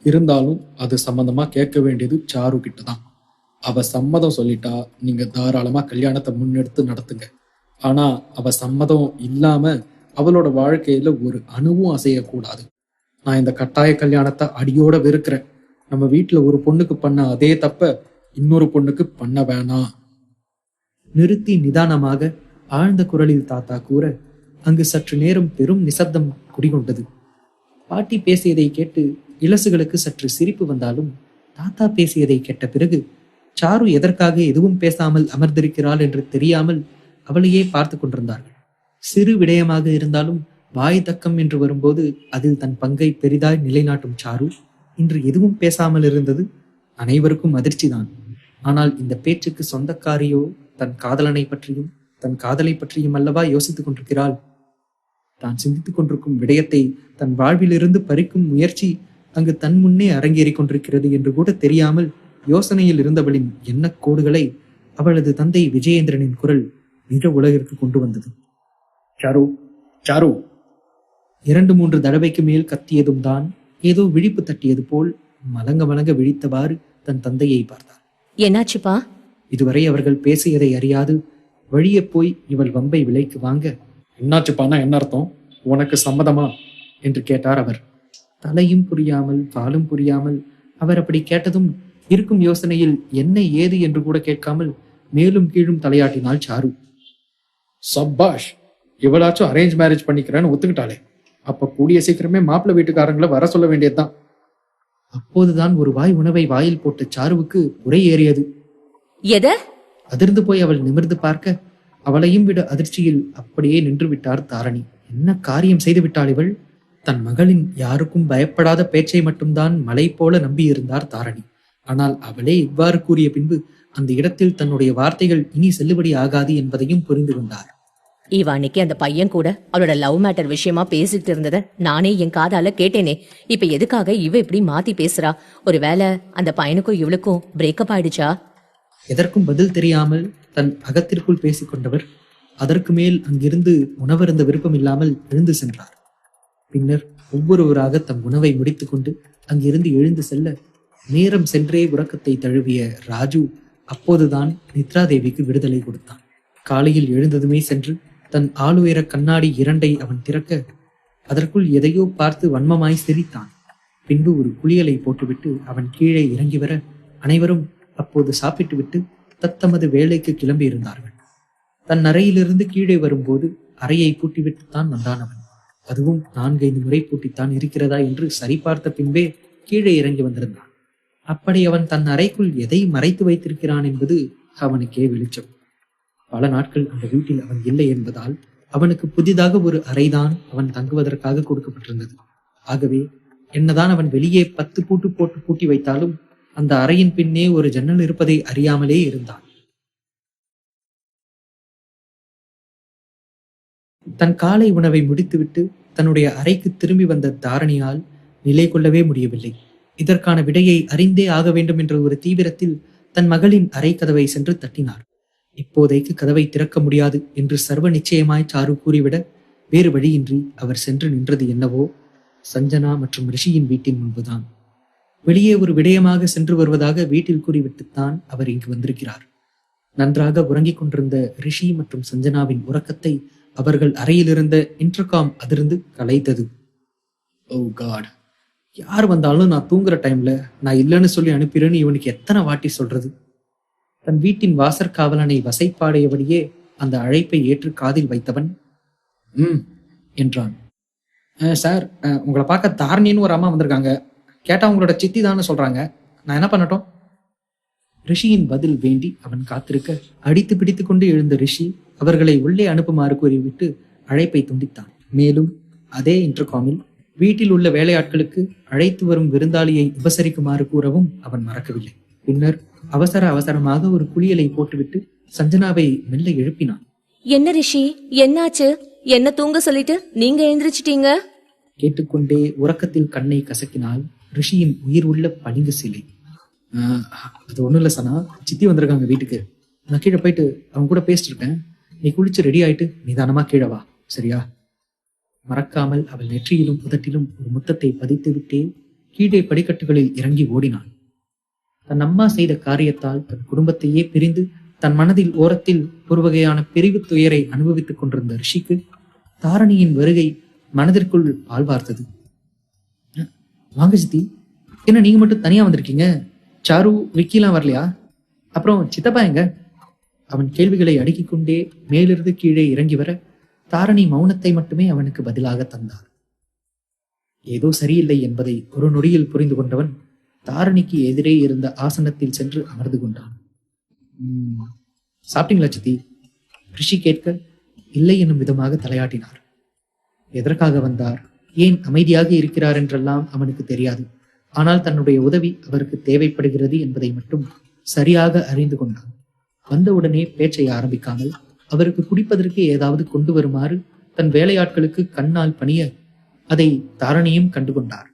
இருந்தாலும் அது சம்பந்தமா கேட்க வேண்டியது சாரு கிட்டதான். அவ சம்மதம் சொல்லிட்டா நீங்க தாராளமா கல்யாணத்தை முன்னெடுத்து நடத்துங்க. ஆனா அவ சம்மதம் இல்லாம அவளோட வாழ்க்கையில ஒரு அணுவும் அசையக்கூடாது. நான் இந்த கட்டாய கல்யாணத்தை அடியோட வெறுக்கிறேன். நம்ம வீட்டுல ஒரு பொண்ணுக்கு பண்ண அதே தப்ப இன்னொரு பொண்ணுக்கு பண்ண வேணாம். நிறுத்தி நிதானமாக ஆழ்ந்த குரலில் தாத்தா கூற அங்கு சற்று நேரம் பெரும் நிசப்தம் குடிகொண்டது. பாட்டி பேசியதை கேட்டு இளசுகளுக்கு சற்று சிரிப்பு வந்தாலும் தாத்தா பேசியதை கேட்ட பிறகு சாரு எதற்காக எதுவும் பேசாமல் அமர்ந்திருக்கிறாள் என்று தெரியாமல் அவளையே பார்த்து கொண்டிருந்தார்கள். சிறு விடயமாக இருந்தாலும் வாய் தக்கம் என்று வரும்போது அதில் தன் பங்கை பெரிதாய் நிலைநாட்டும் சாரு இன்று எதுவும் பேசாமல் இருந்தது அனைவருக்கும் அதிர்ச்சிதான். ஆனால் இந்த பேச்சுக்கு சொந்தக்காரியோ தன் காதலனை பற்றியும் தன் காதலை பற்றியும் அல்லவா யோசித்துக் கொண்டிருக்கிறாள். தான் சிந்தித்துக் கொண்டிருக்கும் விடயத்தை தன் வாழ்விலிருந்து பறிக்கும் முயற்சி அங்கு தன் முன்னே அரங்கேறிக் கொண்டிருக்கிறது என்று கூட தெரியாமல் யோசனையில் இருந்தவளின் எண்ணக் கோடுகளை அவளது தந்தை விஜயேந்திரனின் குரல் நிஜ உலகிற்கு கொண்டு வந்தது. சாரு, சாரு 2-3 தடவைக்கு மேல் கத்தியதும் தான் ஏதோ விழிப்பு தட்டியது போல் மலங்க மலங்க விழித்தவாறு தன் தந்தையை பார்த்தார். என்னாச்சுப்பா? இதுவரை அவர்கள் பேசியதை அறியாது வழியே போய் இவள் வம்பை விலைக்கு வாங்க, என்னாச்சுப்பானா என்ன அர்த்தம்? உனக்கு சம்மதமா என்று கேட்டார் அவர். தலையும் புரியாமல் காலும் புரியாமல் அவர் அப்படி கேட்டதும் இருக்கும் யோசனையில் என்ன ஏது என்று கூட கேட்காமல் மேலும் கீழும் தலையாட்டினாள் சாரு. சப்பாஷ், இவளாச்சும் அரேஞ்ச் மேரேஜ் பண்ணிக்கிறேன்னு ஒத்துக்கிட்டாளே. அப்ப கூடிய சீக்கிரமே மாப்பிள்ளை வீட்டுக்காரங்களை வர சொல்ல வேண்டியதுதான். அப்போதுதான் ஒரு வாய் உணவை வாயில் போட்ட சாருவுக்கு உரை ஏறியது. எத? அதிர்ந்து போய் அவள் நிமிர்ந்து பார்க்க அவளையும் விட அதிர்ச்சியில் அப்படியே நின்று விட்டார் தாரணி. என்ன காரியம் செய்து விட்டாள் இவள்? தன் மகளின் யாருக்கும் பயப்படாத பேச்சை மட்டும்தான் மலை போல நம்பியிருந்தார் தாரணி. ஆனால் அவளே இவ்வாறு கூறிய பின்பு அந்த இடத்தில் தன்னுடைய வார்த்தைகள் இனி செல்லுபடி ஆகாது என்பதையும் புரிந்து கொண்டார். இவ அன்னைக்கு அந்த பையன் கூட அவளோட லவ் மேட்டர் விஷயமா பேசிட்டு இருந்தத நானே என் காதால கேட்டேனே. இப்ப எதுக்காக இவ இப்படி மாத்தி பேசுறா? ஒருவேளை அந்த பையனுக்கும் இவளுக்கும் பிரேக்கப் ஆயிடுச்சா? எதற்கும் பதில் தெரியாமல் தன் அகத்திற்குள் பேசிக் கொண்டவர் அதற்கு மேல் அங்கிருந்து உணவருந்த விருப்பம் இல்லாமல் எழுந்து சென்றார். பின்னர் ஒவ்வொருவராக தம் உணவை முடித்துக் கொண்டு அங்கிருந்து எழுந்து செல்ல நேரம் சென்றே உறக்கத்தை தழுவிய ராஜு அப்போதுதான் நித்ரா தேவிக்கு விடுதலை கொடுத்தான். காலையில் எழுந்ததுமே சென்று தன் ஆளுயர கண்ணாடி 2 அவன் திறக்க அதற்குள் எதையோ பார்த்து வன்மமாய் சிரித்தான். பின்பு ஒரு குளியலை போட்டுவிட்டு அவன் கீழே இறங்கி வர அனைவரும் அப்போது சாப்பிட்டு விட்டு தத்தமது வேலைக்கு கிளம்பி இருந்தார்கள். தன் அறையிலிருந்து கீழே வரும்போது அறையை பூட்டிவிட்டுத்தான் வந்தான் அவன். அதுவும் 4-5 முறை பூட்டித்தான் இருக்கிறதா என்று சரிபார்த்த பின்பே கீழே இறங்கி வந்திருந்தான். அப்படி அவன் தன் அறைக்குள் எதை மறைத்து வைத்திருக்கிறான் என்பது அவனுக்கே வெளிச்சம். பல நாட்கள் அந்த வீட்டில் அவன் இல்லை என்பதால் அவனுக்கு புதிதாக ஒரு அறைதான் அவன் தங்குவதற்காக கொடுக்கப்பட்டிருந்தது. ஆகவே என்னதான் அவன் வெளியே 10 பூட்டு போட்டு பூட்டி வைத்தாலும் அந்த அறையின் பின்னே ஒரு ஜன்னல் இருப்பதை அறியாமலே இருந்தான். தன் காலை உணவை முடித்துவிட்டு தன்னுடைய அறைக்கு திரும்பி வந்த தாரணியால் நிலை கொள்ளவே முடியவில்லை. இதற்கான விடையை அறிந்தே ஆக வேண்டும் என்ற ஒரு தீவிரத்தில் தன் மகளின் அறை கதவை சென்று தட்டினார். இப்போதைக்கு கதவை திறக்க முடியாது என்று சர்வ நிச்சயமாய் சாரு கூறிவிட வேறு வழியின்றி அவர் சென்று நின்றது என்னவோ சஞ்சனா மற்றும் ரிஷியின் வீட்டின் முன்புதான். வெளியே ஒரு விடயமாக சென்று வருவதாக வீட்டில் கூறிவிட்டுத்தான் அவர் இங்கு வந்திருக்கிறார். நன்றாக உறங்கிக் கொண்டிருந்த ரிஷி மற்றும் சஞ்சனாவின் உறக்கத்தை அவர்கள் அறையிலிருந்த இன்டர்காம் அதிர்ந்து கலைத்தது. ஓ காட், யார் வந்தாலும் நான் தூங்குற டைம்ல நான் இல்லைன்னு சொல்லி அனுப்பிறேன்னு இவனுக்கு எத்தனை வாட்டி சொல்றது? தன் வீட்டின் வாசற்காவலனை வசைப்பாடையபடியே அந்த அழைப்பை ஏற்று காதில் வைத்தவன் என்றான். சார், உங்களை பார்க்க தாரணின்னு ஒரு அம்மா வந்திருக்காங்க. கேட்டா உங்களோட சித்தி தான்னு சொல்றாங்க. நான் என்ன பண்ணட்டும்? ரிஷியின் பதில் வேண்டி அவன் காத்திருக்க அடித்து பிடித்து கொண்டு எழுந்த ரிஷி அவர்களை உள்ளே அனுப்புமாறு கூறிவிட்டு அழைப்பை துண்டித்தான். மேலும் அதே இன்டர்காமில் வீட்டில் உள்ள வேலையாட்களுக்கு அழைத்து வரும் விருந்தாளியை உபசரிக்குமாறு கூறவும் அவன் மறக்கவில்லை. பின்னர் அவசரமாக ஒரு குளியலை போட்டுவிட்டு சஞ்சனாவை மெல்ல எழுப்பினான். என்ன ரிஷி, என்னாச்சு? என்ன தூங்க சொல்லிட்டு நீங்க எழுந்திரிச்சிட்டீங்க? கேட்டுக்கொண்டே உறக்கத்தில் கண்ணை கசக்கினால் ரிஷியின் உயிர் உள்ள பளிங்கு சிலை. அது ஒண்ணும் இல்ல சனா, சித்தி வந்திருக்காங்க வீட்டுக்கு. நான் கீழே போயிட்டு அவங்க கூட பேசிட்டு இருக்கேன். நீ குளிச்சு ரெடி ஆயிட்டு நிதானமா கீழே வா, சரியா? மறக்காமல் அவள் நெற்றியிலும் உதட்டிலும் ஒரு முத்தத்தை பதித்து விட்டே கீழே படிக்கட்டுகளில் இறங்கி ஓடினான். தன் அம்மா செய்த காரியத்தால் தன் குடும்பத்தையே பிரிந்து தன் மனதில் ஓரத்தில் ஒரு வகையான பிரிவு துயரை அனுபவித்துக் கொண்டிருந்த ரிஷிக்கு தாரணியின் வருகை மனதிற்குள் ஆழ்வார்த்தது. வாங்க சித்தி, என்ன நீங்க மட்டும் தனியா வந்திருக்கீங்க? சாரு, விக்கிலாம் வரலையா? அப்புறம் சித்தப்பா எங்க? அவன் கேள்விகளை அடுக்கிக் கொண்டே மேலிருந்து கீழே இறங்கி வர தாரணி மௌனத்தை மட்டுமே அவனுக்கு பதிலாக தந்தார். ஏதோ சரியில்லை என்பதை ஒரு நொடியில் புரிந்து கொண்டவன் தாரணிக்கு எதிரே இருந்த ஆசனத்தில் சென்று அமர்ந்து கொண்டான். சாப்பிட்டீங்களா சித்தி? ரிஷி கேட்க இல்லை என்னும் விதமாக தலையாட்டினார். எதற்காக வந்தார், ஏன் அமைதியாக இருக்கிறார் என்றெல்லாம் அவனுக்கு தெரியாது. ஆனால் தன்னுடைய உதவி அவருக்கு தேவைப்படுகிறது என்பதை மட்டும் சரியாக அறிந்து கொண்டான். வந்தவுடனே பேச்சை ஆரம்பிக்காமல் அவருக்கு குடிப்பதற்கு ஏதாவது கொண்டு வருமாறு தன் வேலையாட்களுக்கு கண்ணால் பணிய அதை தாரணியும் கண்டுகொண்டார்.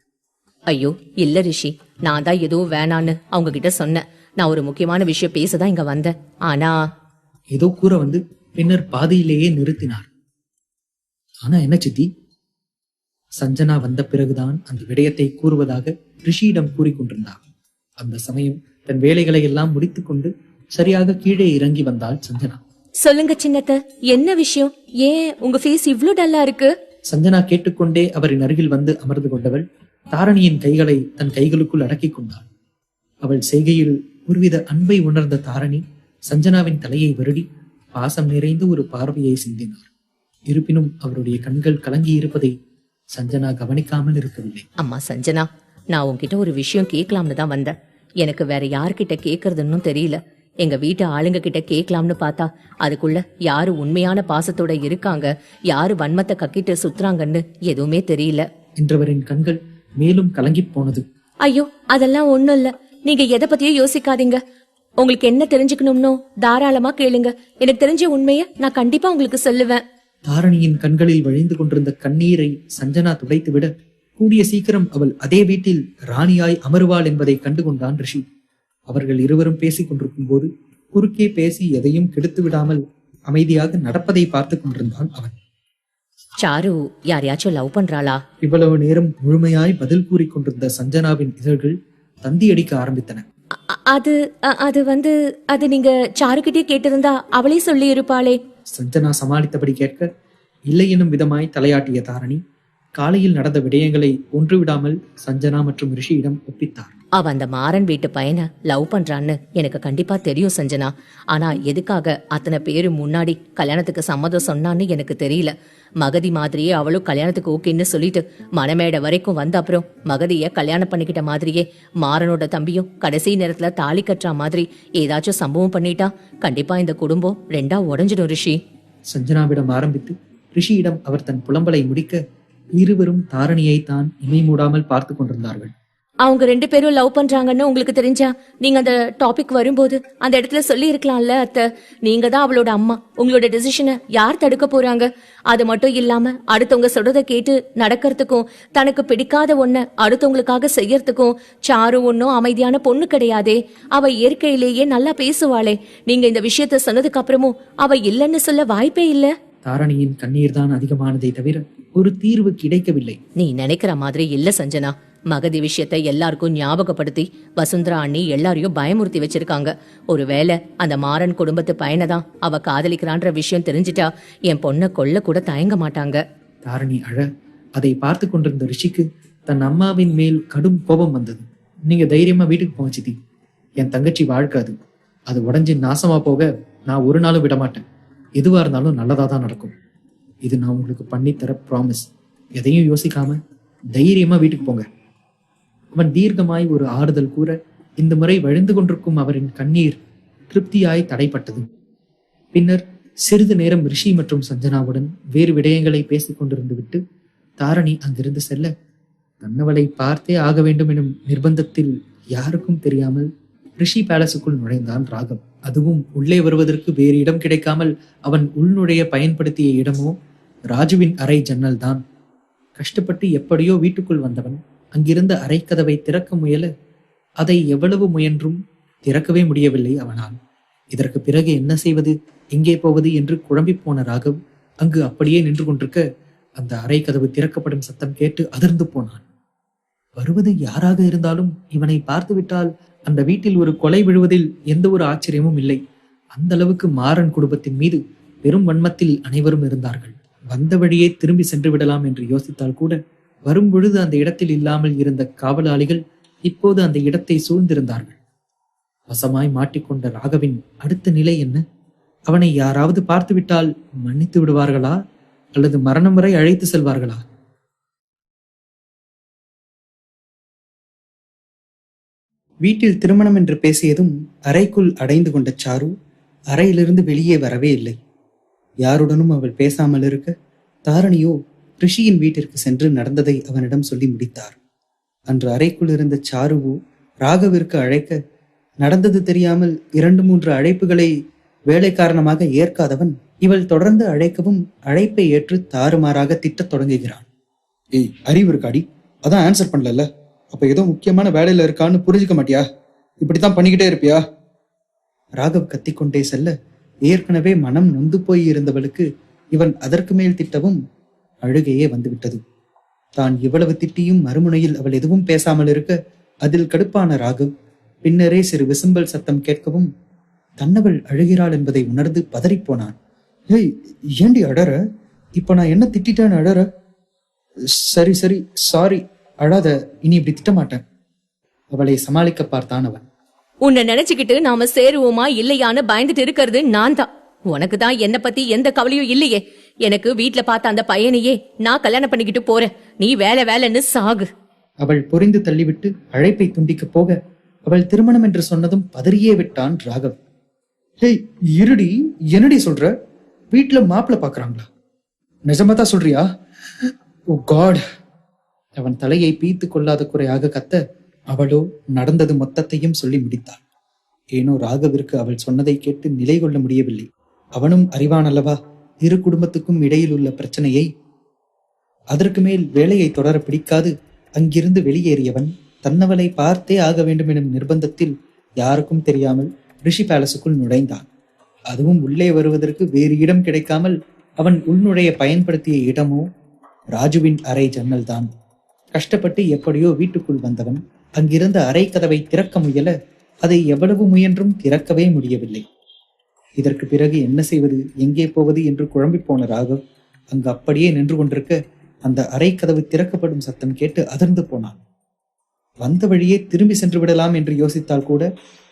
ஐயோ இல்ல ரிஷி, நான் தான் எதுவும் வேணான்னு அவங்க கிட்ட சொன்னேன். நான் ஒரு முக்கியமான விஷயம் பேசதான் இங்க வந்தேன். ஆனா ஏதோ கூற வந்து பின்னர் பாதியிலேயே நிறுத்தினார். ஆனா என்ன சித்தி? சஞ்சனா வந்த பிறகுதான் அந்த விடயத்தை கூறுவதாக ரிஷியிடம் கூறிக்கொண்டிருந்தார். அந்த சமயம் தன் வேலைகளை எல்லாம் முடித்துக் கொண்டு சரியாக கீழே இறங்கி வந்தாள் சஞ்சனா. சொல்லுங்க சின்னத்த, என்ன விஷயம்? ஏன் உங்க ஃபேஸ் இவ்ளோ டல்லா இருக்கு? சஞ்சனா கேட்டுக்கொண்டே அவரின் அருகில் வந்து அமர்ந்து கொண்டவள் தாரணியின் கைகளை தன் கைகளுக்குள் அடக்கிக் கொண்டாள். அவள் செய்கையில் ஒருவித அன்பை உணர்ந்த தாரணி சஞ்சனாவின் தலையை வருடி பாசம் நிறைந்த ஒரு பார்வையை சிந்தினார். இருப்பினும் அவருடைய கண்கள் கலங்கி இருப்பதை சஞ்சனா கவனிக்காமல் இருக்கவில்லை. அம்மா சஞ்சனா, நான் உன்கிட்ட ஒரு விஷயம் கேட்கலாம்னு தான் வந்தேன். எனக்கு வேற யார்கிட்ட கேட்கறதுன்னு தெரியல. எங்க வீட்டு ஆளுங்க கிட்ட கேட்கலாம்னு பார்த்தா அதுக்குள்ள யாரு உண்மையான பாசத்தோட இருக்காங்க, யாரு வன்மத்தை கக்கிட்டு சுத்துறாங்கன்னு எதுவுமே தெரியல என்றவரின் கண்கள் மேலும் கலங்கி போனது. ஐயோ, அதெல்லாம் ஒண்ணும் இல்ல. நீங்க எதை பத்தியும் யோசிக்காதீங்க. உங்களுக்கு என்ன தெரிஞ்சுக்கணும்னோ தாராளமா கேளுங்க. எனக்கு தெரிஞ்ச உண்மைய நான் கண்டிப்பா உங்களுக்கு சொல்லுவேன். தாரணியின் கண்களில் வழிந்து கொண்டிருந்த கண்ணீரை சஞ்சனா துடைத்துவிட கூடிய சீக்கிரம் அவள் அதே வீட்டில் ராணியாய் அமருவாள் என்பதை கண்டுகொண்டான் ரிஷி. அவர்கள் இருவரும் பேசிக் கொண்டிருக்கும் போது குறுக்கே பேசி எதையும் கெடுத்து விடாமல் அமைதியாக நடப்பதை பார்த்து கொண்டிருந்தான் அவன். சாரு யாரையாச்சும் லவ் பண்றாளா? இவ்வளவு நேரம் முழுமையாய் பதில் கூறிக்கொண்டிருந்த சஞ்சனாவின் இதழ்கள் தந்தி அடிக்க ஆரம்பித்தன. அது நீங்க சாருக்கிட்டே கேட்டிருந்தா அவளே சொல்லி இருப்பாளே. சஞ்சனா சமாளித்தபடி கேட்க இல்லை எனும் விதமாய் தலையாட்டிய தாரணி காலையில் நடந்த விடயங்களை ஒன்று விடாமல் சஞ்சனா மற்றும் ரிஷியிடம் ஒப்பித்தார். அவ அந்த மாறன் வீட்டு பையனை லவ் பண்றான்னு எனக்கு கண்டிப்பா தெரியும் சஞ்சனா. ஆனா எதுக்காக அத்தனை பேரு முன்னாடி கல்யாணத்துக்கு சம்மதம் சொன்னான்னு எனக்கு தெரியல. மகதி மாதிரியே அவளும் கல்யாணத்துக்கு ஓகேன்னு சொல்லிட்டு மணமேடை வரைக்கும் வந்த அப்புறம் மகதிய கல்யாணம் பண்ணிக்கிட்ட மாதிரியே மாறனோட தம்பியும் கடைசி நேரத்துல தாலி கட்டுற மாதிரி ஏதாச்சும் சம்பவம் பண்ணிட்டா கண்டிப்பா இந்த குடும்பம் ரெண்டா உடைஞ்சிடும் ரிஷி. சஞ்சனாவிடம் ஆரம்பித்து ரிஷியிடம் அவர் தன் புலம்பலை முடிக்க இருவரும் தாரணியை தான் இமை மூடாமல் பார்த்து கொண்டிருந்தார்கள். அவங்க 2 பேரும் லவ் பண்றாங்கன்னு உங்களுக்கு தெரிஞ்சா நீங்க அந்த டாபிக் வரும்போது அந்த இடத்துல சொல்லி இருக்கலாம்ல அத்தை. நீங்க தான் அவளோட அம்மா. உங்களோட டெசிஷனை யார் தடுக்க போறாங்க? அது மட்டும் இல்லாம அடுத்தவங்க சொல்றதை கேட்டு நடக்கிறதுக்கும் தனக்கு பிடிக்காத ஒன்ன அடுத்தவங்களுக்காக செய்யறதுக்கும் சாரு ஒன்னும் அமைதியான பொண்ணு கிடையாதே. அவ இயற்கையிலேயே நல்லா பேசுவாளே. நீங்க இந்த விஷயத்த சொன்னதுக்கு அப்புறமும் அவ இல்லைன்னு சொல்ல வாய்ப்பே இல்ல. தாரணியின் கண்ணீர் தான் அதிகமானதை தவிர ஒரு தீர்வு கிடைக்கவில்லை. நீ நினைக்கிற மாதிரி இல்ல சஞ்சனா. மகதி விஷயத்தை எல்லாருக்கும் ஞாபகப்படுத்தி வசுந்தரா அண்ணி எல்லாரையும் பயமுறுத்தி வச்சிருக்காங்க. ஒருவேளை அந்த மாறன் குடும்பத்து பையனை தான் அவ காதலிக்கிறான்ற விஷயம் தெரிஞ்சிட்டா என் பொண்ணை கொல்ல கூட தயங்க மாட்டாங்க. தாரணி அழ அதை பார்த்து கொண்டிருந்த ரிஷிக்கு தன் அம்மாவின் மேல் கடும் கோபம் வந்தது. நீங்க தைரியமா வீட்டுக்கு போங்க சித்தி. என் தங்கச்சி வாழ்க்காது. அது உடஞ்சி நாசமா போக நான் ஒரு நாளும் விட மாட்டேன். எதுவா இருந்தாலும் நல்லதா தான் நடக்கும். இது நான் உங்களுக்கு பண்ணித்தர ப்ராமிஸ். எதையும் யோசிக்காம தைரியமா வீட்டுக்கு போங்க. அவன் தீர்க்கமாய் ஒரு ஆறுதல் கூற இந்த முறை வழிந்து கொண்டிருக்கும் அவரின் கண்ணீர் திருப்தியாய் தடைப்பட்டது. பின்னர் சிறிது நேரம் ரிஷி மற்றும் சஞ்சனாவுடன் வேறு விடயங்களை பேசிக் கொண்டிருந்து விட்டு தாரணி அங்கிருந்து செல்ல தன்னவளை பார்த்தே ஆக வேண்டும் எனும் நிர்பந்தத்தில் யாருக்கும் தெரியாமல் ரிஷி பேலஸுக்குள் நுழைந்தான் ராகவ். அதுவும் உள்ளே வருவதற்கு வேறு இடம் கிடைக்காமல் அவன் உள்நுழைய பயன்படுத்திய இடமோ ராஜுவின் அறை ஜன்னல் தான். கஷ்டப்பட்டு எப்படியோ வீட்டுக்குள் வந்தவன் அங்கிருந்த அறைக்கதவை திறக்க முயல அதை எவ்வளவு முயன்றும் திறக்கவே முடியவில்லை அவனால். இதற்கு பிறகு என்ன செய்வது, எங்கே போவது என்று குழம்பி போன ராகவ் அங்கு அப்படியே நின்று கொண்டிருக்க அந்த அறை கதவு திறக்கப்படும் சத்தம் கேட்டு அதிர்ந்து போனான். வருவது யாராக இருந்தாலும் இவனை பார்த்துவிட்டால் அந்த வீட்டில் ஒரு கொலை விழுவதில் எந்த ஒரு ஆச்சரியமும் இல்லை. அந்த அளவுக்கு மாறன் குடும்பத்தின் மீது பெரும் வன்மத்தில் அனைவரும் இருந்தார்கள். வந்த வழியே திரும்பி சென்று விடலாம் என்று யோசித்தால் கூட வரும் பொழுது அந்த இடத்தில் இல்லாமல் இருந்த காவலாளிகள் இப்போது அந்த இடத்தை சூழ்ந்திருந்தார்கள். வசமாய் மாட்டிக்கொண்ட ராகவின் அடுத்த நிலை என்ன? அவனை யாராவது பார்த்துவிட்டால் மன்னித்து விடுவார்களா அல்லது மரணம் வரை அழைத்து செல்வார்களா? வீட்டில் திருமணம் என்று பேசியதும் அறைக்குள் அடைந்து கொண்ட சாரு அறையிலிருந்து வெளியே வரவே இல்லை. யாருடனும் அவள் பேசாமல் இருக்க தாரணியோ ரிஷியின் வீட்டிற்கு சென்று நடந்ததை அவனிடம் சொல்லி முடித்தார். அன்று அறைக்குள் இருந்த சாருவோ ராகவிற்கு அழைக்க நடந்தது தெரியாமல் 2-3 அழைப்புகளை வேலை காரணமாக ஏற்காதவன் இவள் தொடர்ந்து அழைக்கவும் அழைப்பை ஏற்று தாறுமாறாக திட்டத் தொடங்குகிறான். ஏய், அறிவு இருக்காடி? அதான் ஆன்சர் பண்ணல. அப்ப ஏதோ முக்கியமான வேலையில இருக்கான்னு புரிஞ்சுக்க மாட்டியா? இப்படித்தான் பண்ணிக்கிட்டே இருப்பியா? ராகவ் கத்திக்கொண்டே செல்ல ஏற்கனவே மனம் நொந்து போய் இருந்தவளுக்கு இவன் அதற்கு மேல் திட்டவும் அழுகையே வந்துவிட்டது. தான் இவ்வளவு திட்டியும் மறுமுனையில் அவள் எதுவும் பேசாமல் இருக்க அதில் கடுப்பான ராகவ் பின்னரே சிறு விசும்பல் சத்தம் கேட்கவும் தன்னவள் அழுகிறாள் என்பதை உணர்ந்து பதறிப்போனான். ஏய், ஏண்டி அழற? இப்ப நான் என்ன திட்டேன்னு அழற? சரி சரி, சாரி, அழாத, இனி இப்படி திட்டமாட்டேன். அவளை சமாளிக்க பார்த்தான் அவன். உன்னை நினைச்சுக்கிட்டு நாம சேருவோமா இல்லையான்னு பயந்துட்டு இருக்கிறது நான் தான். உனக்கு தான் என்ன பத்தி எந்த கவலையும் இல்லையே. எனக்கு வீட்ல பார்த்த அந்த பையனையே நான் கல்யாணம் பண்ணிக்கிட்டு போறேன். நீ வேலைன்னு சாகு. அவள் பொறிந்து தள்ளிவிட்டு அழைப்பை துண்டிக்க போக அவள் திருமணம் என்று சொன்னதும் பதறியே விட்டான் ராகவ். ஹேய் இருடி, என்னடி சொல்ற? வீட்டுல மாப்பிள்ள பாக்குறாங்களா? நிஜமாதான் சொல்றியா? ஓ காட்! அவன் தலையை பீத்து கொள்ளாத குறையாக கத்த அவளோ நடந்தது மொத்தத்தையும் சொல்லி முடித்தாள். ஏனோ ராகவிற்கு அவள் சொன்னதை கேட்டு நிலை கொள்ள முடியவில்லை. அவனும் அறிவான் அல்லவா இரு குடும்பத்துக்கும் இடையில் உள்ள பிரச்சனையை. அதற்கு மேல் வேலையை தொடர பிடிக்காது அங்கிருந்து வெளியேறியவன் தன்னவளை பார்த்தே ஆக வேண்டும் எனும் நிர்பந்தத்தில் யாருக்கும் தெரியாமல் ரிஷி பேலஸுக்குள் நுழைந்தான். அதுவும் உள்ளே வருவதற்கு வேறு இடம் கிடைக்காமல் அவன் உள்நுழைய பயன்படுத்திய இடமோ ராஜுவின் அறை ஜன்னல் தான். கஷ்டப்பட்டு எப்படியோ வீட்டுக்குள் வந்தவன் அங்கிருந்த அறை கதவை திறக்க முயல அதை எவ்வளவு முயன்றும் திறக்கவே முடியவில்லை. இதற்கு பிறகு என்ன செய்வது, எங்கே போவது என்று குழம்பி போன ராகவ் அங்கு அப்படியே நின்று கொண்டிருக்க அந்த அறை கதவு திறக்கப்படும் சத்தம் கேட்டு அதிர்ந்து போனான். வந்த வழியே திரும்பி சென்று விடலாம் என்று யோசித்தால் கூட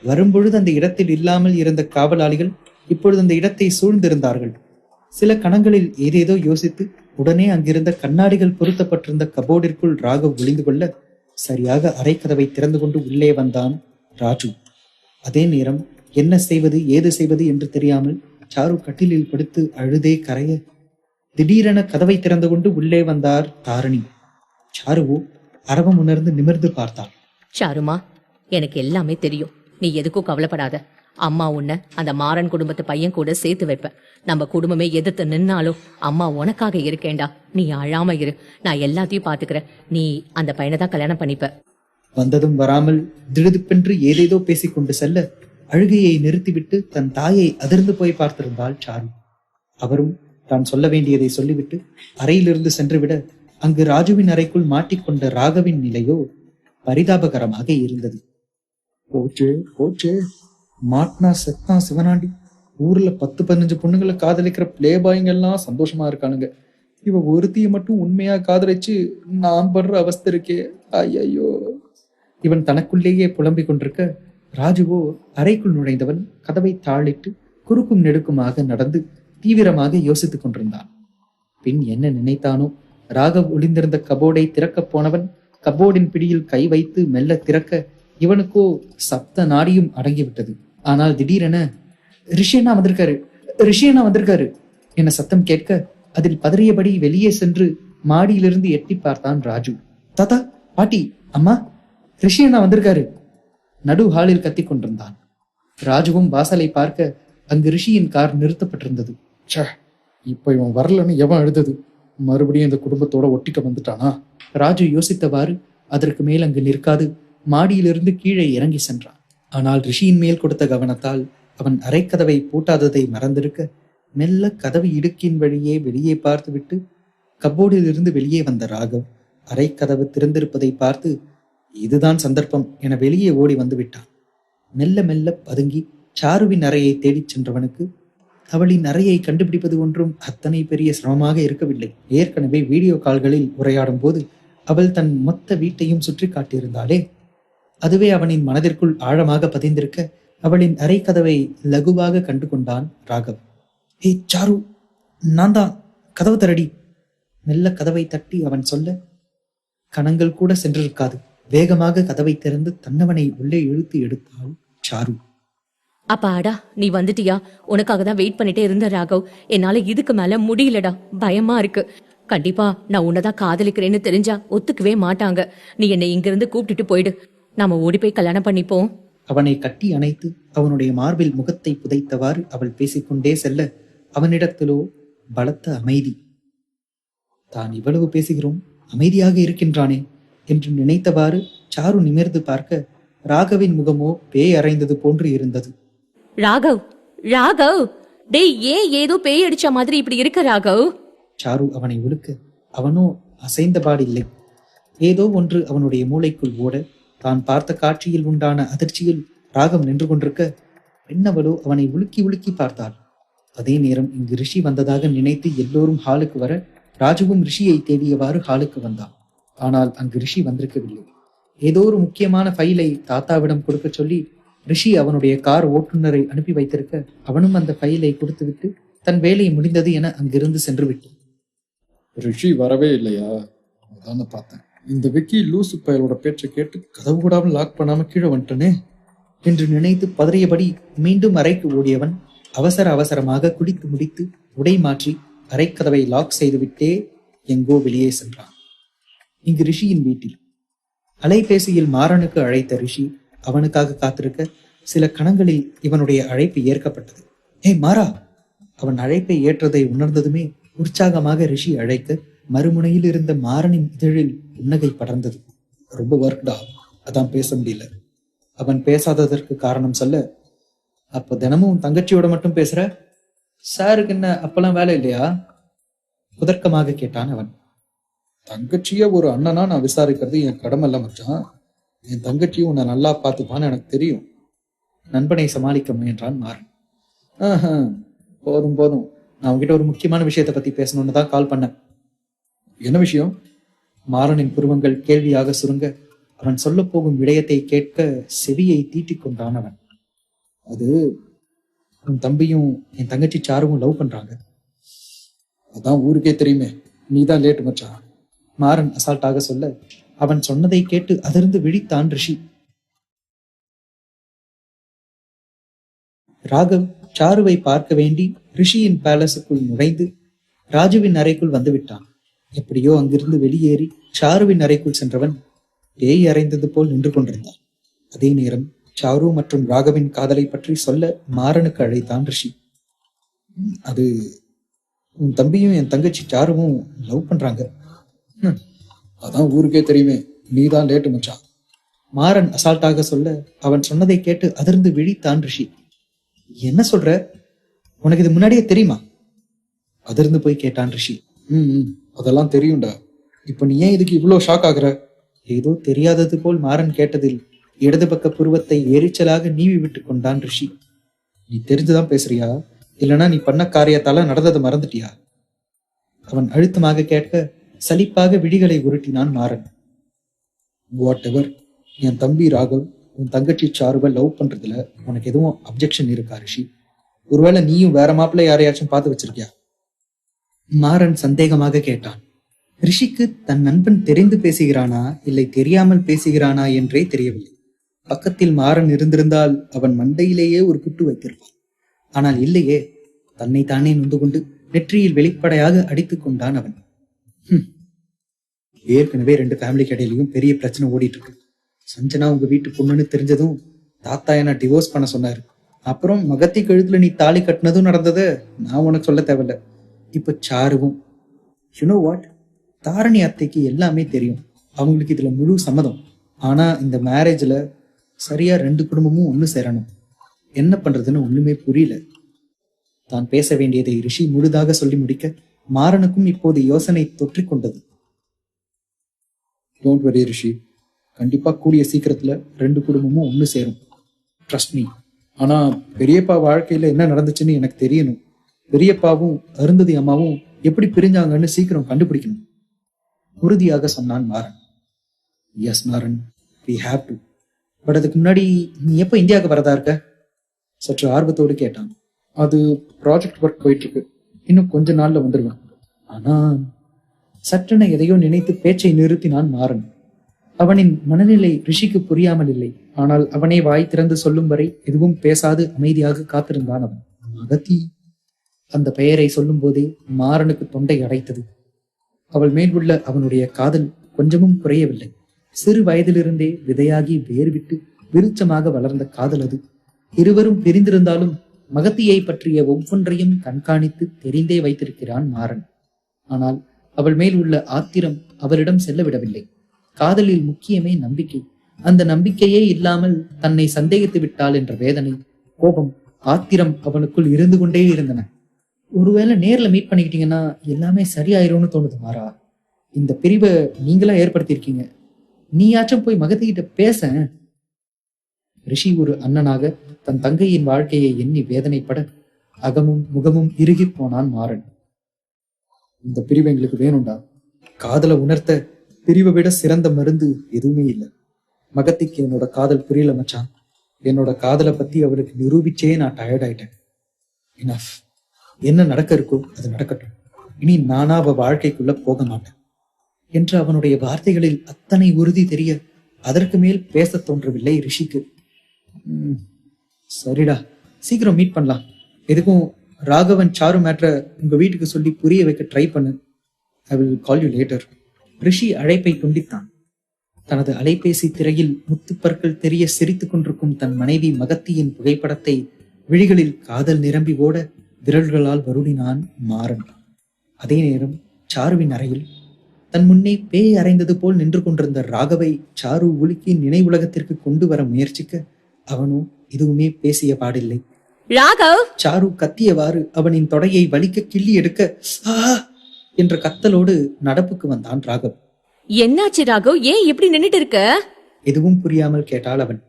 வரும்பொழுது அந்த இடத்தில் இல்லாமல் இருந்த காவலாளிகள் இப்பொழுது அந்த இடத்தை சூழ்ந்திருந்தார்கள். சில கணங்களில் ஏதேதோ யோசித்து உடனே அங்கிருந்த கண்ணாடிகள் பொருத்தப்பட்டிருந்த கபோர்டிற்குள் ராகவ் ஒளிந்து கொள்ள சரியாக அறை கதவை திறந்து கொண்டு உள்ளே வந்தான் ராஜு. அதே நேரம் என்ன செய்வது ஏது செய்வது என்று தெரியாமல் சாரு கட்டிலில் படுத்து அழுதே கரைய திடீரென கதவை திறந்து கொண்டு உள்ளே வந்தார் தாரணி. சாருவோ அரவம் உணர்ந்து நிமிர்ந்து பார்த்தாள். சாருமா, எனக்கு எல்லாமே தெரியும். நீ எதுக்கும் கவலைப்படாத. அம்மா உன்னை அந்த மாறன் குடும்பத்து பையன் கூட சேர்த்து வைப்பேன். நம்ம குடும்பமே எதிர்த்து நின்னாலும் அம்மா உனக்காக இருக்கேண்டா. நீ அழாம இரு, நான் எல்லாத்தையும் பாத்துக்கிறேன். நீ அந்த பையனை தான் கல்யாணம் பண்ணிப்ப. வந்ததும் வராமல் திடுதிப்பென்று ஏதேதோ பேசிக்கொண்டு செல்ல அழுகையை நிறுத்திவிட்டு தன் தாயை அதிர்ந்து போய் பார்த்திருந்தாள் சாரு. அவரும் தான் சொல்ல வேண்டியதை சொல்லிவிட்டு அறையிலிருந்து சென்றுவிட அங்கு ராஜுவின் அறைக்குள் மாட்டிக்கொண்ட ராகவின் நிலையோ பரிதாபகரமாக இருந்தது. போச்சு போச்சு, மாட்னா செத்தா சிவனாண்டி. ஊர்ல 10-15 பொண்ணுங்களை காதலிக்கிற பிளே பாய்ங்கெல்லாம் சந்தோஷமா இருக்கானுங்க. இவ ஒருத்திய மட்டும் உண்மையா காதலிச்சு நான் படுற அவஸ்தை இருக்கே, ஐயோ. இவன் தனக்குள்ளேயே புலம்பிக் கொண்டிருக்க ராஜுவோ அறைக்குள் நுழைந்தவன் கதவை தாளிட்டு குறுக்கும் நெடுக்குமாக நடந்து தீவிரமாக யோசித்துக் கொண்டிருந்தான். பின் என்ன நினைத்தானோ, ராகவ் ஒளிந்திருந்த கபோர்டை திறக்கப் போனவன் கபோர்டின் பிடியில் கை வைத்து மெல்ல திறக்க இவனுக்கோ சப்த நாடியும் அடங்கிவிட்டது. ஆனால் திடீரென ரிஷியண்ணா வந்திருக்காரு என சத்தம் கேட்க அதில் பதறியபடி வெளியே சென்று மாடியிலிருந்து எட்டி பார்த்தான் ராஜு. தாத்தா, பாட்டி, அம்மா, ரிஷியண்ணா வந்திருக்காரு நடு ஹாலில் கத்திக் கொண்டிருந்தான். ராஜுவும் வாசலை பார்க்க அங்கு ரிஷியின் கார் நிறுத்தப்பட்டிருந்தது. இப்ப இவன் வரலன்னு எவன் எழுதது? மறுபடியும் இந்த குடும்பத்தோட ஒட்டிக்க வந்துட்டானா? ராஜு யோசித்தவாறு அதற்கு மேல் அங்கு நிற்காது மாடியிலிருந்து கீழே இறங்கி சென்றான். ஆனால் ரிஷியின் மேல் கொடுத்த கவனத்தால் அவன் அரைக்கதவை பூட்டாததை மறந்திருக்க மெல்ல கதவு இடுக்கின் வழியே வெளியே பார்த்துவிட்டு கபோர்டில் இருந்து வெளியே வந்த ராகவ் அரைக்கதவு திறந்திருப்பதை பார்த்து இதுதான் சந்தர்ப்பம் என வெளியே ஓடி வந்து விட்டான். மெல்ல மெல்ல பதுங்கி சாருவின் அறையை தேடிச் சென்றவனுக்கு அவளின் அறையை கண்டுபிடிப்பது ஒன்றும் அத்தனை பெரிய சிரமமாக இருக்கவில்லை. ஏற்கனவே வீடியோ கால்களில் உரையாடும் போது அவள் தன் மொத்த வீட்டையும் சுற்றி காட்டியிருந்தாளே, அதுவே அவனின் மனதிற்குள் ஆழமாக பதிந்திருக்க அவளின் அறை கதவை லகுவாக கண்டு கொண்டான் ராகவ். ஏய் சாரு, நான் தான், கதவு தரடி. மெல்ல கதவை தட்டி அவன் சொல்ல கணங்கள் கூட சென்றிருக்காது வேகமாக கதவை திறந்து தன்னவனை உள்ளே இழுத்து எடுத்தாள் சாரு. அப்பாடா, நீ வந்துட்டியா? உனக்காக தான் வெயிட் பண்ணிட்டே இருந்த ராகவ். என்னால இதுக்கு மேல முடியலடா, பயமா இருக்கு. கண்டிப்பா நான் உன்னதான் காதலிக்கிறேன்னு தெரிஞ்சா ஒத்துக்கவே மாட்டாங்க. நீ என்னை இங்கிருந்து கூப்பிட்டுட்டு போயிடு, நாம ஓடி போய் கல்யாணம் பண்ணிப்போம். அவனை கட்டி அணைத்து அவனுடைய மார்பில் முகத்தை புதைத்தவாறு அவள் பேசிக்கொண்டே செல்ல அவனிடத்திலோ பலத்த அமைதி. தான் இவ்வளவு பேசுகிறோம், அமைதியாக இருக்கின்றானே என்று நினைத்தவாறு சாரு நிமிர்ந்து பார்க்க ராகவின் முகமோ பேய் அறைந்தது போன்று இருந்தது. ராகவ், ராகவ், டேய், ஏன் ஏதோ பேய் அடிச்ச மாதிரி இப்படி இருக்க ராகவ்? சாரு அவனை உழுக்க அவனோ அசைந்தபாடில்லை. ஏதோ ஒன்று அவனுடைய மூளைக்குள் ஓட தான் பார்த்த காட்சியில் உண்டான அதிர்ச்சியில் ராகம் நின்று கொண்டிருக்க பெண்ணவளோ அவனை உலுக்கி உலுக்கி பார்த்தாள். அதே நேரம் இங்கு ரிஷி வந்ததாக நினைத்து எல்லோரும் ஹாலுக்கு வர ராஜுவும் ரிஷியை தேடியவாறு ஹாலுக்கு வந்தான். ஆனால் அங்கு ரிஷி வந்திருக்கவில்லை. ஏதோ ஒரு முக்கியமான ஃபைலை தாத்தாவிடம் கொடுக்க சொல்லி ரிஷி அவனுடைய கார் ஓட்டுநரை அனுப்பி வைத்திருக்க அவனும் அந்த ஃபைலை கொடுத்துவிட்டு தன் வேலை முடிந்தது என அங்கிருந்து சென்று விட்டான். ரிஷி வரவே இல்லையா? அதான பார்த்தேன். இந்த விக்கி லூசு பயலோட பேச்சை கேட்டு கதவு கூடாமல் லாக் பண்ணாம கீழே வந்துட்டனே என்று நினைத்து பதறியபடி மீண்டும் அறைக்கு ஓடியவன் அவசர அவசரமாக குடித்து முடித்து உடை மாற்றி அறைக்கதவை லாக் செய்துவிட்டே எங்கோ வெளியே சென்றான். இங்கு ரிஷியின் வீட்டில் அலைபேசியில் மாறனுக்கு அழைத்த ரிஷி அவனுக்காக காத்திருக்க சில கணங்களில் இவனுடைய அழைப்பு ஏற்கப்பட்டது. ஏய் மாறா! அவன் அழைப்பை ஏற்றதை உணர்ந்ததுமே உற்சாகமாக ரிஷி அழைக்க மறுமுனையில் இருந்த மாறனின் இதழில் புன்னகை படர்ந்தது. ரொம்ப ஒர்க்டா, அதான் பேச முடியல. அவன் பேசாததற்கு காரணம் சொல்ல, அப்ப தினமும் உன் தங்கச்சியோட மட்டும் பேசுற? சாருக்கு என்ன அப்பெல்லாம் வேலை இல்லையா? புதர்க்கமாக கேட்டான் அவன். தங்கச்சிய ஒரு அண்ணனா நான் விசாரிக்கிறது என் கடமை இல்ல மச்சான். என் தங்கச்சியும் உன்னை நல்லா பார்த்துப்பான்னு எனக்கு தெரியும். நண்பனை சமாளிக்க முயன்றான் மாறன். போதும் போதும், நான் உங்ககிட்ட ஒரு முக்கியமான விஷயத்தை பத்தி பேசணும்னு தான் கால் பண்ணேன். என்ன விஷயம்? மாறனின் புருவங்கள் கேள்வியாக சுருங்க அவன் சொல்ல போகும் விடயத்தை கேட்க செவியை தீட்டிக் கொண்டான் அவன். அது உன் தம்பியும் என் தங்கச்சி சாருவும் லவ் பண்றாங்க. அதான் ஊருக்கே தெரியுமே, நீதான் லேட்டு மச்சான். மாறன் அசால்ட்டாக சொல்ல அவன் சொன்னதை கேட்டு அதிர்ந்து விழித்தான் ரிஷி. ராகவ் சாருவை பார்க்க வேண்டி ரிஷியின் பேலஸுக்குள் நுழைந்து ராஜுவின் அறைக்குள் வந்து விட்டான். எப்படியோ அங்கிருந்து வெளியேறி சாருவின் அறைக்குள் சென்றவன் பேய் அறைந்தது போல் நின்று கொண்டிருந்தான். அதே நேரம் சாரு மற்றும் ராகவின் காதலை பற்றி சொல்ல மாறனுக்கு அழைத்தான் ரிஷி. அது உன் தம்பியும் என் தங்கச்சி சாருவும் லவ் பண்றாங்க. அதான் ஊருக்கே தெரியுமே, நீதான் லேட்டு மச்சான். மாறன் அசால்ட்டாக சொல்ல அவன் சொன்னதை கேட்டு அதிர்ந்து விழித்தான் ரிஷி. என்ன சொல்ற? உனக்கு இது முன்னாடியே தெரியுமா? அதிர்ந்து போய் கேட்டான் ரிஷி. அதெல்லாம் தெரியும்டா. இப்ப நீ ஏன் இதுக்கு இவ்வளவு ஷாக் ஆகுற? ஏதோ தெரியாதது போல் மாறன் கேட்டதில் இடது பக்க புருவத்தை எரிச்சலாக நீவி விட்டு கொண்டான் ரிஷி. நீ தெரிஞ்சுதான் பேசுறியா, இல்லைன்னா நீ பண்ண காரியத்தால நடந்ததை மறந்துட்டியா? அவன் அழுத்தமாக கேட்க சலிப்பாக விழிகளை உருட்டினான் மாறன். வாட் எவர், என் தம்பி ராகவ் உன் தங்கச்சி சாருவை லவ் பண்றதுல உனக்கு எதுவும் அப்ஜெக்ஷன் இருக்கா ரிஷி? ஒருவேளை நீயும் வேற மாப்பிள்ளை யாரையாச்சும் பார்த்து வச்சிருக்கியா? மாறன் சந்தேகமாக கேட்டான். ரிஷிக்கு தன் நண்பன் தெரிந்து பேசுகிறானா இல்லை தெரியாமல் பேசுகிறானா என்றே தெரியவில்லை. பக்கத்தில் மாறன் இருந்திருந்தால் அவன் மண்டையிலேயே ஒரு குட்டு வைத்திருப்பான். ஆனால் இல்லையே, தன்னை தானே நொந்து கொண்டு நெற்றியில் வெளிப்படையாக அடித்துக் கொண்டான் அவன். ஏற்கனவே 2 ஃபேமிலிக்கு இடையிலையும் பெரிய பிரச்சனை ஓடிட்டு இருக்கு. சஞ்சனா உங்க வீட்டு பொண்ணுன்னு தெரிஞ்சதும் தாத்தா என்ன டிவோர்ஸ் பண்ண சொன்னாரு. அப்புறம் மகத்தி கழுத்துல நீ தாலி கட்டினதும் நடந்தது நான் உனக்கு சொல்ல தேவையில்ல. இப்ப சாருவும். யூனோ வாட், தாரணி அத்தைக்கு எல்லாமே தெரியும். அவங்களுக்கு இதுல முழு சம்மதம். ஆனா இந்த மேரேஜ்ல சரியா 2 குடும்பமும் ஒண்ணு சேரணும். என்ன பண்றதுன்னு ஒண்ணுமே புரியல. தான் பேச வேண்டியதை ரிஷி முழுதாக சொல்லி முடிக்க மாறனுக்கும் இப்போது யோசனை தொற்றிக் கொண்டது. டோன்ட் வரி ரிஷி, கண்டிப்பா கூடிய சீக்கிரத்துல 2 குடும்பமும் ஒண்ணு சேரும். Trust me. ஆனா பெரியப்பா வாழ்க்கையில என்ன நடந்துச்சுன்னு எனக்கு தெரியணும். பெரியப்பாவும் அருந்ததி அம்மாவும் எப்படி பிரிஞ்சாங்கன்னு சீக்கிரம் கண்டுபிடிக்கணும். உறுதியாக சொன்னான் Maran. Yes Maran, we have to. But அதுக்கு முன்னாடி நீ எப்ப இந்தியாவுக்கு வரதா இருக்க? சற்று ஆர்வத்தோடு கேட்டான். அது ப்ராஜெக்ட் ஒர்க் போயிட்டு இருக்கு, இன்னும் கொஞ்ச நாள்ல வந்துடுவேன். ஆனா சற்றென எதையோ நினைத்து பேச்சை நிறுத்தினான் மாறன். அவனின் மனநிலை ரிஷிக்கு புரியாமல் இல்லை. ஆனால் அவனே வாய் திறந்து சொல்லும் வரை எதுவும் பேசாது அமைதியாக காத்திருந்தான் அவன். மகதி, அந்த பெயரை சொல்லும் போதே மாறனுக்கு தொண்டை அடைத்தது. அவள் மேல் உள்ள அவனுடைய காதல் கொஞ்சமும் குறையவில்லை. சிறு வயதிலிருந்தே விதையாகி வேர்விட்டு விருட்சமாக வளர்ந்த காதல் அது. இருவரும் பிரிந்திருந்தாலும் மகத்தியை பற்றிய ஒவ்வொன்றையும் கண்காணித்து தெரிந்தே வைத்திருக்கிறான் மாறன். ஆனால் அவள் மேல் உள்ள ஆத்திரம் அவரிடம் செல்ல விடவில்லை. காதலில் முக்கியமே நம்பிக்கை. அந்த நம்பிக்கையே இல்லாமல் தன்னை சந்தேகித்து விட்டாள் என்ற வேதனை, கோபம், ஆத்திரம் அவனுக்குள் இருந்து கொண்டே இருந்தன. ஒருவேளை நேர்ல மீட் பண்ணிக்கிட்டீங்கன்னா எல்லாமே சரியாயிரும்னு தோணுது மாறா. இந்த பிரிவை நீங்களா ஏற்படுத்தியிருக்கீங்க. நீயாச்சும் போய் மகத்திக்கிட்ட பேச. ரிஷி ஒரு அண்ணனாக தன் தங்கையின் வாழ்க்கையை எண்ணி வேதனைப்பட அகமும் முகமும் இறுகி போனான் மாறன். இந்த பிரிவு எங்களுக்கு வேணும்டா. காதலை உணர்த்த பிரிவை விட சிறந்த மருந்து எதுவுமே இல்லை. மகத்திக்கு என்னோட காதல் புரியல மச்சான். என்னோட காதலை பத்தி அவளுக்கு நிரூபிச்சே நான் டயர்ட் ஆயிட்டேன். இனஃப். என்ன நடக்க இருக்கோ அது நடக்கட்டும். இனி நானா அவ வாழ்க்கைக்குள்ள போக மாட்டேன் என்று அவனுடைய வார்த்தைகளில் அத்தனை உறுதி தெரிய அதற்கு மேல் பேச தோன்றவில்லை ரிஷிக்கு. சரிடா, சீக்கிரம் மீட் பண்ணலாம். எதுக்கும் ராகவன் சாரு மேட்ரை உங்க வீட்டுக்கு சொல்லி புரிய வைக்க ட்ரை பண்ணு. I will call you later. Rishi அழைப்பை துண்டித்தான். தனது அலைபேசி திரையில் முத்துப்பற்கள் தெரிய சிரித்துக் கொண்டிருக்கும் தன் மனைவி மகத்தியின் புகைப்படத்தை விழிகளில் காதல் நிரம்பி ஓட விரல்களால் வருடினான் மாறன். அதே நேரம் சாருவின் அறையில் தன் முன்னே பேய் அறைந்தது போல் நின்று கொண்டிருந்த ராகவை சாரு உலுக்கி நினைவுலகத்திற்கு கொண்டு வர முயற்சிக்க அவனோ எதுவுமே பேசிய பாடில்லை. ராகவ்! சாரு கத்தியவாறு அவனின் தொடையை வலிக்க கிள்ளி எடுக்க ஆ என்ற கத்தலோடு நடப்புக்கு வந்தான் ராகவ். என்னாச்சு ராகவ்? ஏன் இப்படி நின்னுட்டு இருக்க? எதுவும் புரியாமல் கேட்டாள் அவன்.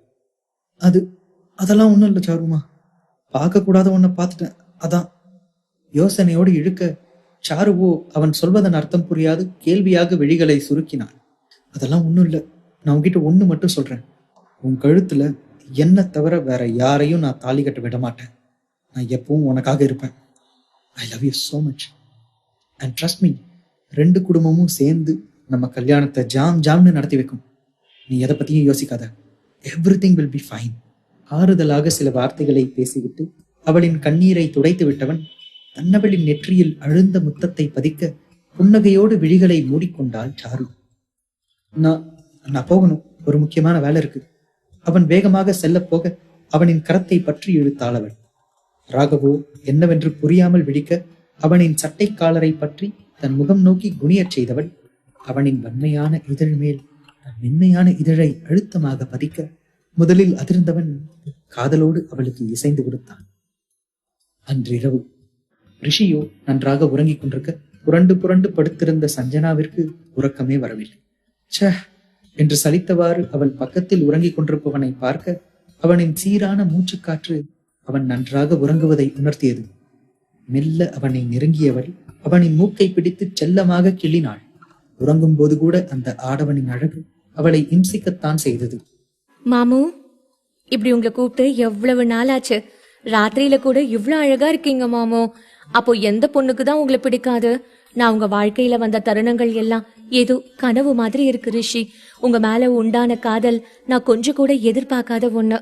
அதெல்லாம் ஒண்ணும் இல்ல சாருமா, பார்க்க கூடாத ஒன்ன பார்த்துட்டேன், அதான். யோசனையோடு இழுக்க சாருவோ அவன் சொல்வதன் அர்த்தம் புரியாது கேள்வியாக விழிகளை சுருக்கினான். அதெல்லாம் ஒண்ணும் இல்ல, நான் உன்கிட்ட ஒண்ணு மட்டும் சொல்றேன். உன் கழுத்துல என்ன தவிர வேற யாரையும் நான் தாலி கட்ட விட மாட்டேன். நான் எப்பவும் உனக்காக இருப்பேன். I love you so much and trust me. 2 குடும்பமும் சேர்ந்து நம்ம கல்யாணத்தை ஜாம்னு நடத்தி வைக்கும். நீ எதை பத்தியும் யோசிக்காத. Everything will be fine. ஆறுதலாக சில வார்த்தைகளை பேசிவிட்டு அவளின் கண்ணீரை துடைத்து விட்டவன் தன்னவளின் நெற்றியில் அழுந்த முத்தத்தை பதிக்க புன்னகையோடு விழிகளை மூடிக்கொண்டாள் சாரு. நான் போகணும், ஒரு முக்கியமான வேலை இருக்கு. அவன் வேகமாக செல்ல போக அவனின் கரத்தை பற்றி இழுத்தாள் அவள். ராகவோ என்னவென்று புரியாமல் விழிக்க அவனின் சட்டை காலரை பற்றி தன் முகம் நோக்கி குனியச் செய்தவள் அவனின் வன்மையான இதழ் மேல் தன் மென்மையான இதழை அழுத்தமாக பதிக்க முதலில் அதிர்ந்தவன் காதலோடு அவளுக்கு இசைந்து கொடுத்தான். அன்றிரவு ரிஷியோ நன்றாக உறங்கிக் கொண்டிருக்க புரண்டு புரண்டு படுத்திருந்த சஞ்சனாவிற்கு உறக்கமே வரவில்லை. ச என்று சலித்தவாறு அவள் பக்கத்தில் உறங்கிக் கொண்டிருப்பவனை பார்க்க அவனின் சீரான மூச்சுக்காற்று அவன் நன்றாக உறங்குவதை உணர்த்தியது. மெல்ல அவனை நெருங்கியவள் அவனின் மூக்கை பிடித்து செல்லமாக கிள்ளினாள். உறங்கும் போது கூட அந்த ஆடவனின் அழகு அவளை இம்சிக்கத்தான் செய்தது. மாமு, இப்படி உங்களை கூப்பிட்டு எவ்வளவு நாளாச்சு. ராத்திரியில கூட இவ்வளவு அழகா இருக்கீங்க மாமு. அப்போ எந்த பொண்ணுக்கு தான் உங்களை பிடிக்காது? நான் உங்க வாழ்க்கையில வந்த தருணங்கள் எல்லாம் ஏதோ கனவு மாதிரி இருக்கு ரிஷி. உங்க மேல உண்டான காதல் நான் கொஞ்சம் கூட எதிர்பார்க்காத ஒண்ணு.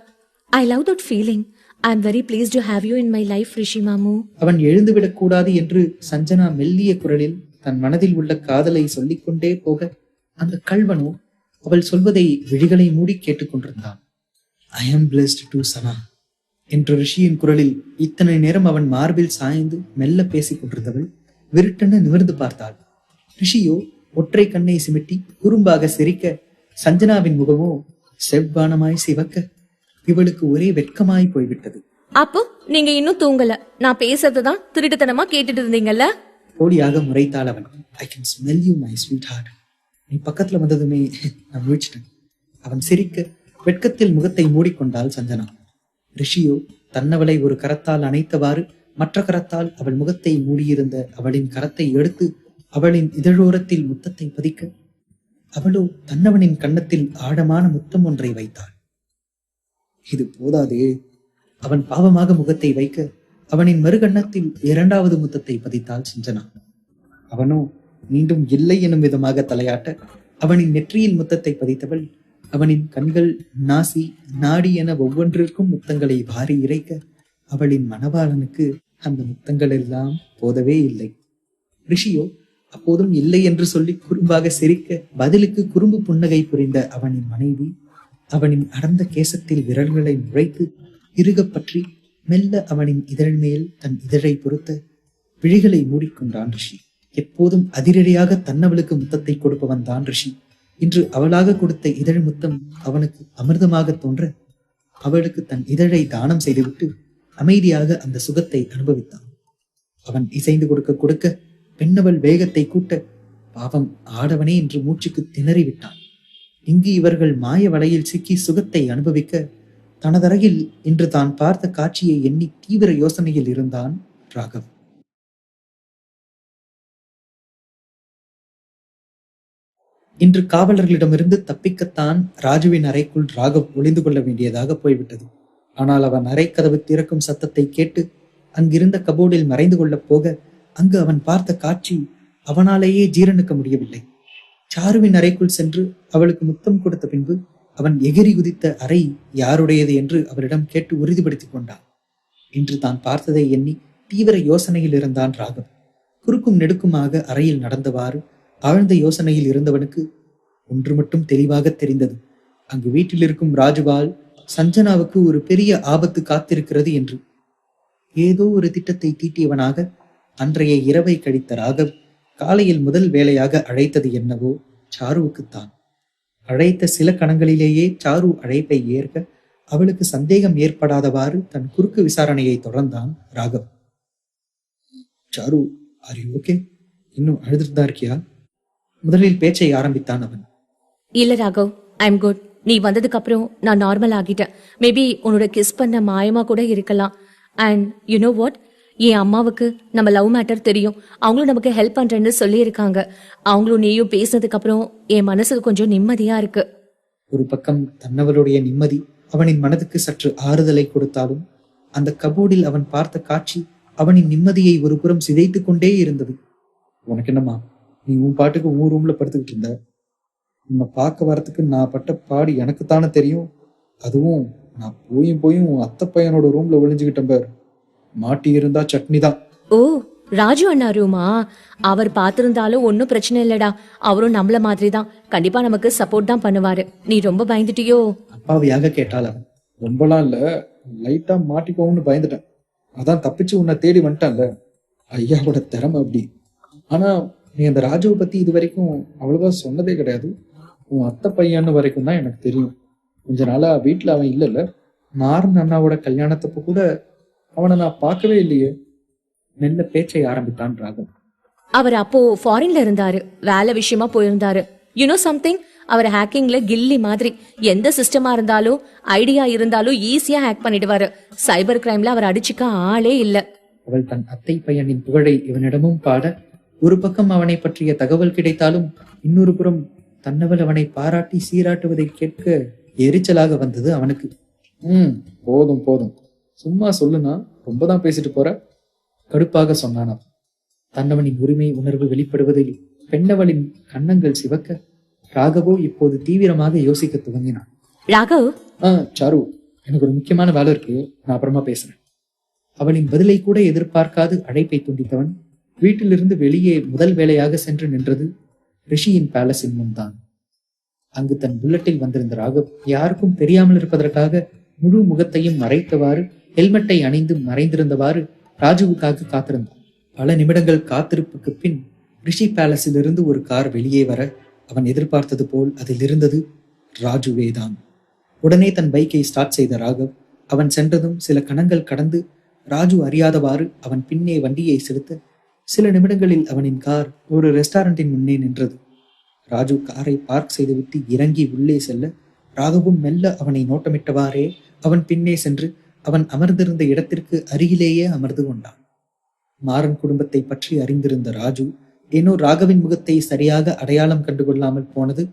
I love that feeling. I am very pleased to have you in my life Rishi மாமு. அவன் எழுந்துவிடக் கூடாது என்று சஞ்சனா மெல்லிய குரலில் தன் மனதில் உள்ள காதலை சொல்லிக்கொண்டே போக அந்த கள்வனோ அவள் சொல்வதை விழிகளை மூடி கேட்டுக்கொண்டிருந்தான். ஐ எம் பிளெஸ்ட் டு சனா என்ற ரிஷியின் குரலில் இத்தனை நேரம் அவன் மார்பில் சாய்ந்து மெல்ல பேசிக் கொண்டிருந்தவள் விருட்டென நிமிர்ந்து பார்த்தாள். ரிஷியோ ஒற்றை கண்ணை சிமிட்டி குறும்பாக சிரிக்க சஞ்சனாவின் முகமோ செவ்வானமாய் சிவக்க இவளுக்கு ஒரே வெட்கமாய் போய்விட்டது. அப்போ நீங்க இன்னும் தூங்கல? நான் பேசுறதுதான் திருட்டுத்தனமா கேட்டுட்டு இருந்தீங்கல்ல? போலியாக முறைத்தாள் அவன். I can smell you my sweetheart. நீ பக்கத்துல வந்ததுமே நான் முழிச்சிட்டேன். அவன் சிரிக்க வெட்கத்தில் முகத்தை மூடிக்கொண்டாள் சஞ்சனா. ரிஷியோ தன்னவளை ஒரு கரத்தால் அணைத்தவாறு மற்ற கரத்தால் அவள் முகத்தை மூடியிருந்த அவளின் கரத்தை எடுத்து அவளின் இதழோரத்தில் முத்தத்தை பதிக்க அவளோ தன்னவனின் கன்னத்தில் ஆழமான முத்தம் ஒன்றை வைத்தாள். இது போதாதே. அவன் பாவமாக முகத்தை வைக்க அவனின் மறுகண்ணத்தில் 2வது முத்தத்தை பதித்தாள் சஞ்சனா. அவனோ மீண்டும் இல்லை எனும் விதமாக தலையாட்ட அவனின் நெற்றியில் முத்தத்தை பதித்தவள் அவனின் கண்கள், நாசி, நாடி என ஒவ்வொன்றிற்கும் முத்தங்களை வாரி இறைக்க அவளின் மணவாளனுக்கு அந்த முத்தங்கள் எல்லாம் போதவே இல்லை. ரிஷியோ அப்போதும் இல்லை என்று சொல்லி குறும்பாக சிரிக்க பதிலுக்கு குறும்பு புன்னகை புரிந்த அவனின் மனைவி அவனின் அடர்ந்த கேசத்தில் விரல்களை நுழைத்து இறுகப் பற்றி மெல்ல அவனின் இதழ் மேல் தன் இதழை பொருத்த விழிகளை மூடிக்கொண்டான் ரிஷி. எப்போதும் அதிரடியாக தன்னவளுக்கு முத்தத்தை கொடுப்பவன் தான் ரிஷி. இன்று அவளாக கொடுத்த இதழ் முத்தம் அவனுக்கு அமிர்தமாக தோன்ற அவளுக்கு தன் இதழை தானம் செய்துவிட்டு அமைதியாக அந்த சுகத்தை அனுபவித்தான். அவன் இசைந்து கொடுக்க கொடுக்க பெண்ணவள் வேகத்தை கூட்ட பாவம் ஆடவனே என்று மூச்சுக்கு திணறிவிட்டான். இங்கு இவர்கள் மாய வலையில் சிக்கி சுகத்தை அனுபவிக்க தனதருகில் இன்று தான் பார்த்த காட்சியை எண்ணி தீவிர யோசனையில் இருந்தான் ராகவ். இன்று காவலர்களிடமிருந்து தப்பிக்கத்தான் ராஜுவின் அறைக்குள் ராகவ் ஒளிந்து கொள்ள வேண்டியதாக போய்விட்டது. ஆனால் அவன் அறைக்கதவு திறக்கும் சத்தத்தை கேட்டு அங்கிருந்த கபோர்டில் மறைந்து கொள்ளப் போக அங்கு அவன் பார்த்த காட்சி அவனாலேயே ஜீரணிக்க முடியவில்லை. சாருவின் அறைக்குள் சென்று அவளுக்கு முத்தம் கொடுத்த பின்பு அவன் எகிரி குதித்த அறை யாருடையது என்று அவளிடம் கேட்டு உறுதிப்படுத்திக் கொண்டான். இன்று தான் பார்த்ததை எண்ணி தீவிர யோசனையில் இருந்தான் ராகவ். குறுக்கும் நெடுக்குமாக அறையில் நடந்தவாறு ஆழ்ந்த யோசனையில் இருந்தவனுக்கு ஒன்று மட்டும் தெளிவாக தெரிந்தது. அங்கு வீட்டில் இருக்கும் ராஜுவால் சஞ்சனாவுக்கு ஒரு பெரிய ஆபத்து காத்திருக்கிறது என்று. ஏதோ ஒரு திட்டத்தை தீட்டியவனாக அன்றைய இரவை கழித்த ராகவ் காலையில் முதல் வேளையாக அழைத்தது என்னவோ சாருவுக்குத்தான். அழைத்த சில கணங்களிலேயே சாரு அழைப்பை ஏற்க அவளுக்கு சந்தேகம் ஏற்படாதவாறு தன் குறுக்கு விசாரணையை தொடர்ந்தான் Raghav. Charu, are you okay? இன்னும் அழுதுட்டு தான் இருக்கியா? முதலில் பேச்சை ஆரம்பித்தான் அவன். இல்ல ராகவ், ஐ எம் குட். நீ வந்ததுக்கு அப்புறம் நான் நார்மல் ஆகிட்டேன். மேபி உன்னோட கிஸ் பண்ண மாயமா கூட இருக்கலாம். அண்ட் யூ நோ வாட், என் அம்மாவுக்கு நம்ம லவ் மேட்டர் தெரியும். அவங்களும் நமக்கு ஹெல்ப் பண்றேன்னு சொல்லி இருக்காங்க. அவங்களும் நீயும் பேசினதுக்கு அப்புறம் என் மனசுக்கு கொஞ்சம் நிம்மதியா இருக்கு. ஒரு பக்கம் தன்னவளுடைய நிம்மதி அவனின் மனதுக்கு சற்று ஆறுதலை கொடுத்தாலும் அந்த கபோர்டில் அவன் பார்த்த காட்சி அவனின் நிம்மதியை ஒரு புறம் சிதைத்து கொண்டே இருந்தது. உனக்கு என்னம்மா, நீ உன் பாட்டுக்கு உன் ரூம்ல படுத்துக்கிட்டு இருந்த. உன்னை பார்க்க வரத்துக்கு நான் பட்ட பாடு எனக்குத்தானே தெரியும். அதுவும் நான் போயும் உன் அத்தை பையனோட ரூம்ல ஒளிஞ்சுக்கிட்டேன் பார். மாட்டி இருந்தா சட்னி தான். ஓ, ராஜு அண்ணா ரூமா? அவர் பார்த்திருந்தாலும் ஒன்னும் பிரச்சனை இல்லடா. அவரும் நம்மள மாதிரி தான். கண்டிப்பா நமக்கு சப்போர்ட் தான் பண்ணுவாரு. நீ ரொம்ப பயந்துட்டியோ? அப்பாவியாக கேட்டாள் அவன். ரொம்பலாம் இல்ல, லைட்டா மாட்டிக்கோன்னு பயந்துட்டேன். அதான் தப்பிச்சு உன்னை தேடி வந்துட்டான்ல. ஐயாவோட திறமை அப்படி. ஆனா நீ அந்த ராஜுவை பத்தி இது வரைக்கும் அவ்வளவா சொன்னதே கிடையாது. உன் அத்தை பையன்னு வரைக்கும் தான் எனக்கு தெரியும். கொஞ்ச நாளா வீட்டுல அவன் இல்லைல்ல. நாரன் அண்ணாவோட கல்யாணத்தப்ப கூட அவனை நான் பார்க்கவே இல்லையே. மெல்ல பேச்சை ஆரம்பித்தான் ராகவ். அவர் அப்போ ஃபாரின்ல இருந்தாரு, வேலை விஷயமா போயிருந்தாரு. யூனோ சம்திங், அவர் ஹேக்கிங்ல கில்லி மாதிரி. எந்த சிஸ்டமா இருந்தாலும் ஐடியா இருந்தாலும் ஈஸியா ஹேக் பண்ணிடுவாரு. சைபர் கிரைம்ல அவர் அடிச்சுக்க ஆளே இல்ல. அவள் தன் அத்தை பையனின் புகழை இவனிடமும் பாட, ஒரு பக்கம் அவனை பற்றிய தகவல் கிடைத்தாலும் இன்னொரு புறம் தன்னவள் அவனை பாராட்டி சீராட்டுவதை கேட்க எரிச்சலாக வந்தது அவனுக்கு. போதும் போதும், சும்மா சொல்லுனா ரொம்பதான் பேசிட்டு போற. கடுப்பாக சொன்னான். தன்னவனின் உரிமை உணர்வு வெளிப்படுவதில் பெண்ணவளின் கன்னங்கள் சிவக்க ராகவோ இப்போது தீவிரமாக யோசிக்க துவங்கினான். ராகவ், சாரு, எனக்கு ஒரு முக்கியமான வேலை இருக்கு, நான் அப்புறமா பேசுறேன். அவளின் பதிலை கூட எதிர்பார்க்காது அழைப்பை துண்டித்தவன் வீட்டிலிருந்து வெளியே முதல் வேலையாக சென்று நின்றது ரிஷியின் பேலஸின் முன்தான். அங்கு தன் புல்லட்டில் வந்திருந்த ராகவ் யாருக்கும் தெரியாமல் இருப்பதற்காக முழு முகத்தையும் மறைத்தவாறு ஹெல்மெட்டை அணிந்து மறைந்திருந்தவாறு ராஜுவுக்காக காத்திருந்தான். பல நிமிடங்கள் காத்திருப்புக்கு பின் ரிஷி பேலஸில் இருந்து ஒரு கார் வெளியே வர அவன் எதிர்பார்த்தது போல் அதில் இருந்தது ராஜுவேதான். உடனே தன் பைக்கை ஸ்டார்ட் செய்த ராகவ் அவன் சென்றதும் சில கணங்கள் கடந்து ராஜு அறியாதவாறு அவன் பின்னே வண்டியை செலுத்த சில நிமிடங்களில் அவனின் கார் ஒரு ரெஸ்டாரண்டின் முன்னே நின்றது. ராஜு காரை பார்க் செய்துவிட்டு இறங்கி உள்ளே செல்ல ராகவும் மெல்ல அவனை நோட்டமிட்டவாறே அவன் பின்னே சென்று அவன் அமர்ந்திருந்த இடத்திற்கு அருகிலேயே அமர்ந்து கொண்டான். மாறன் குடும்பத்தை பற்றி அறிந்திருந்த ராஜு ஏனோ ராகவின் முகத்தை சரியாக அடையாளம் கண்டுகொள்ளாமல் போனது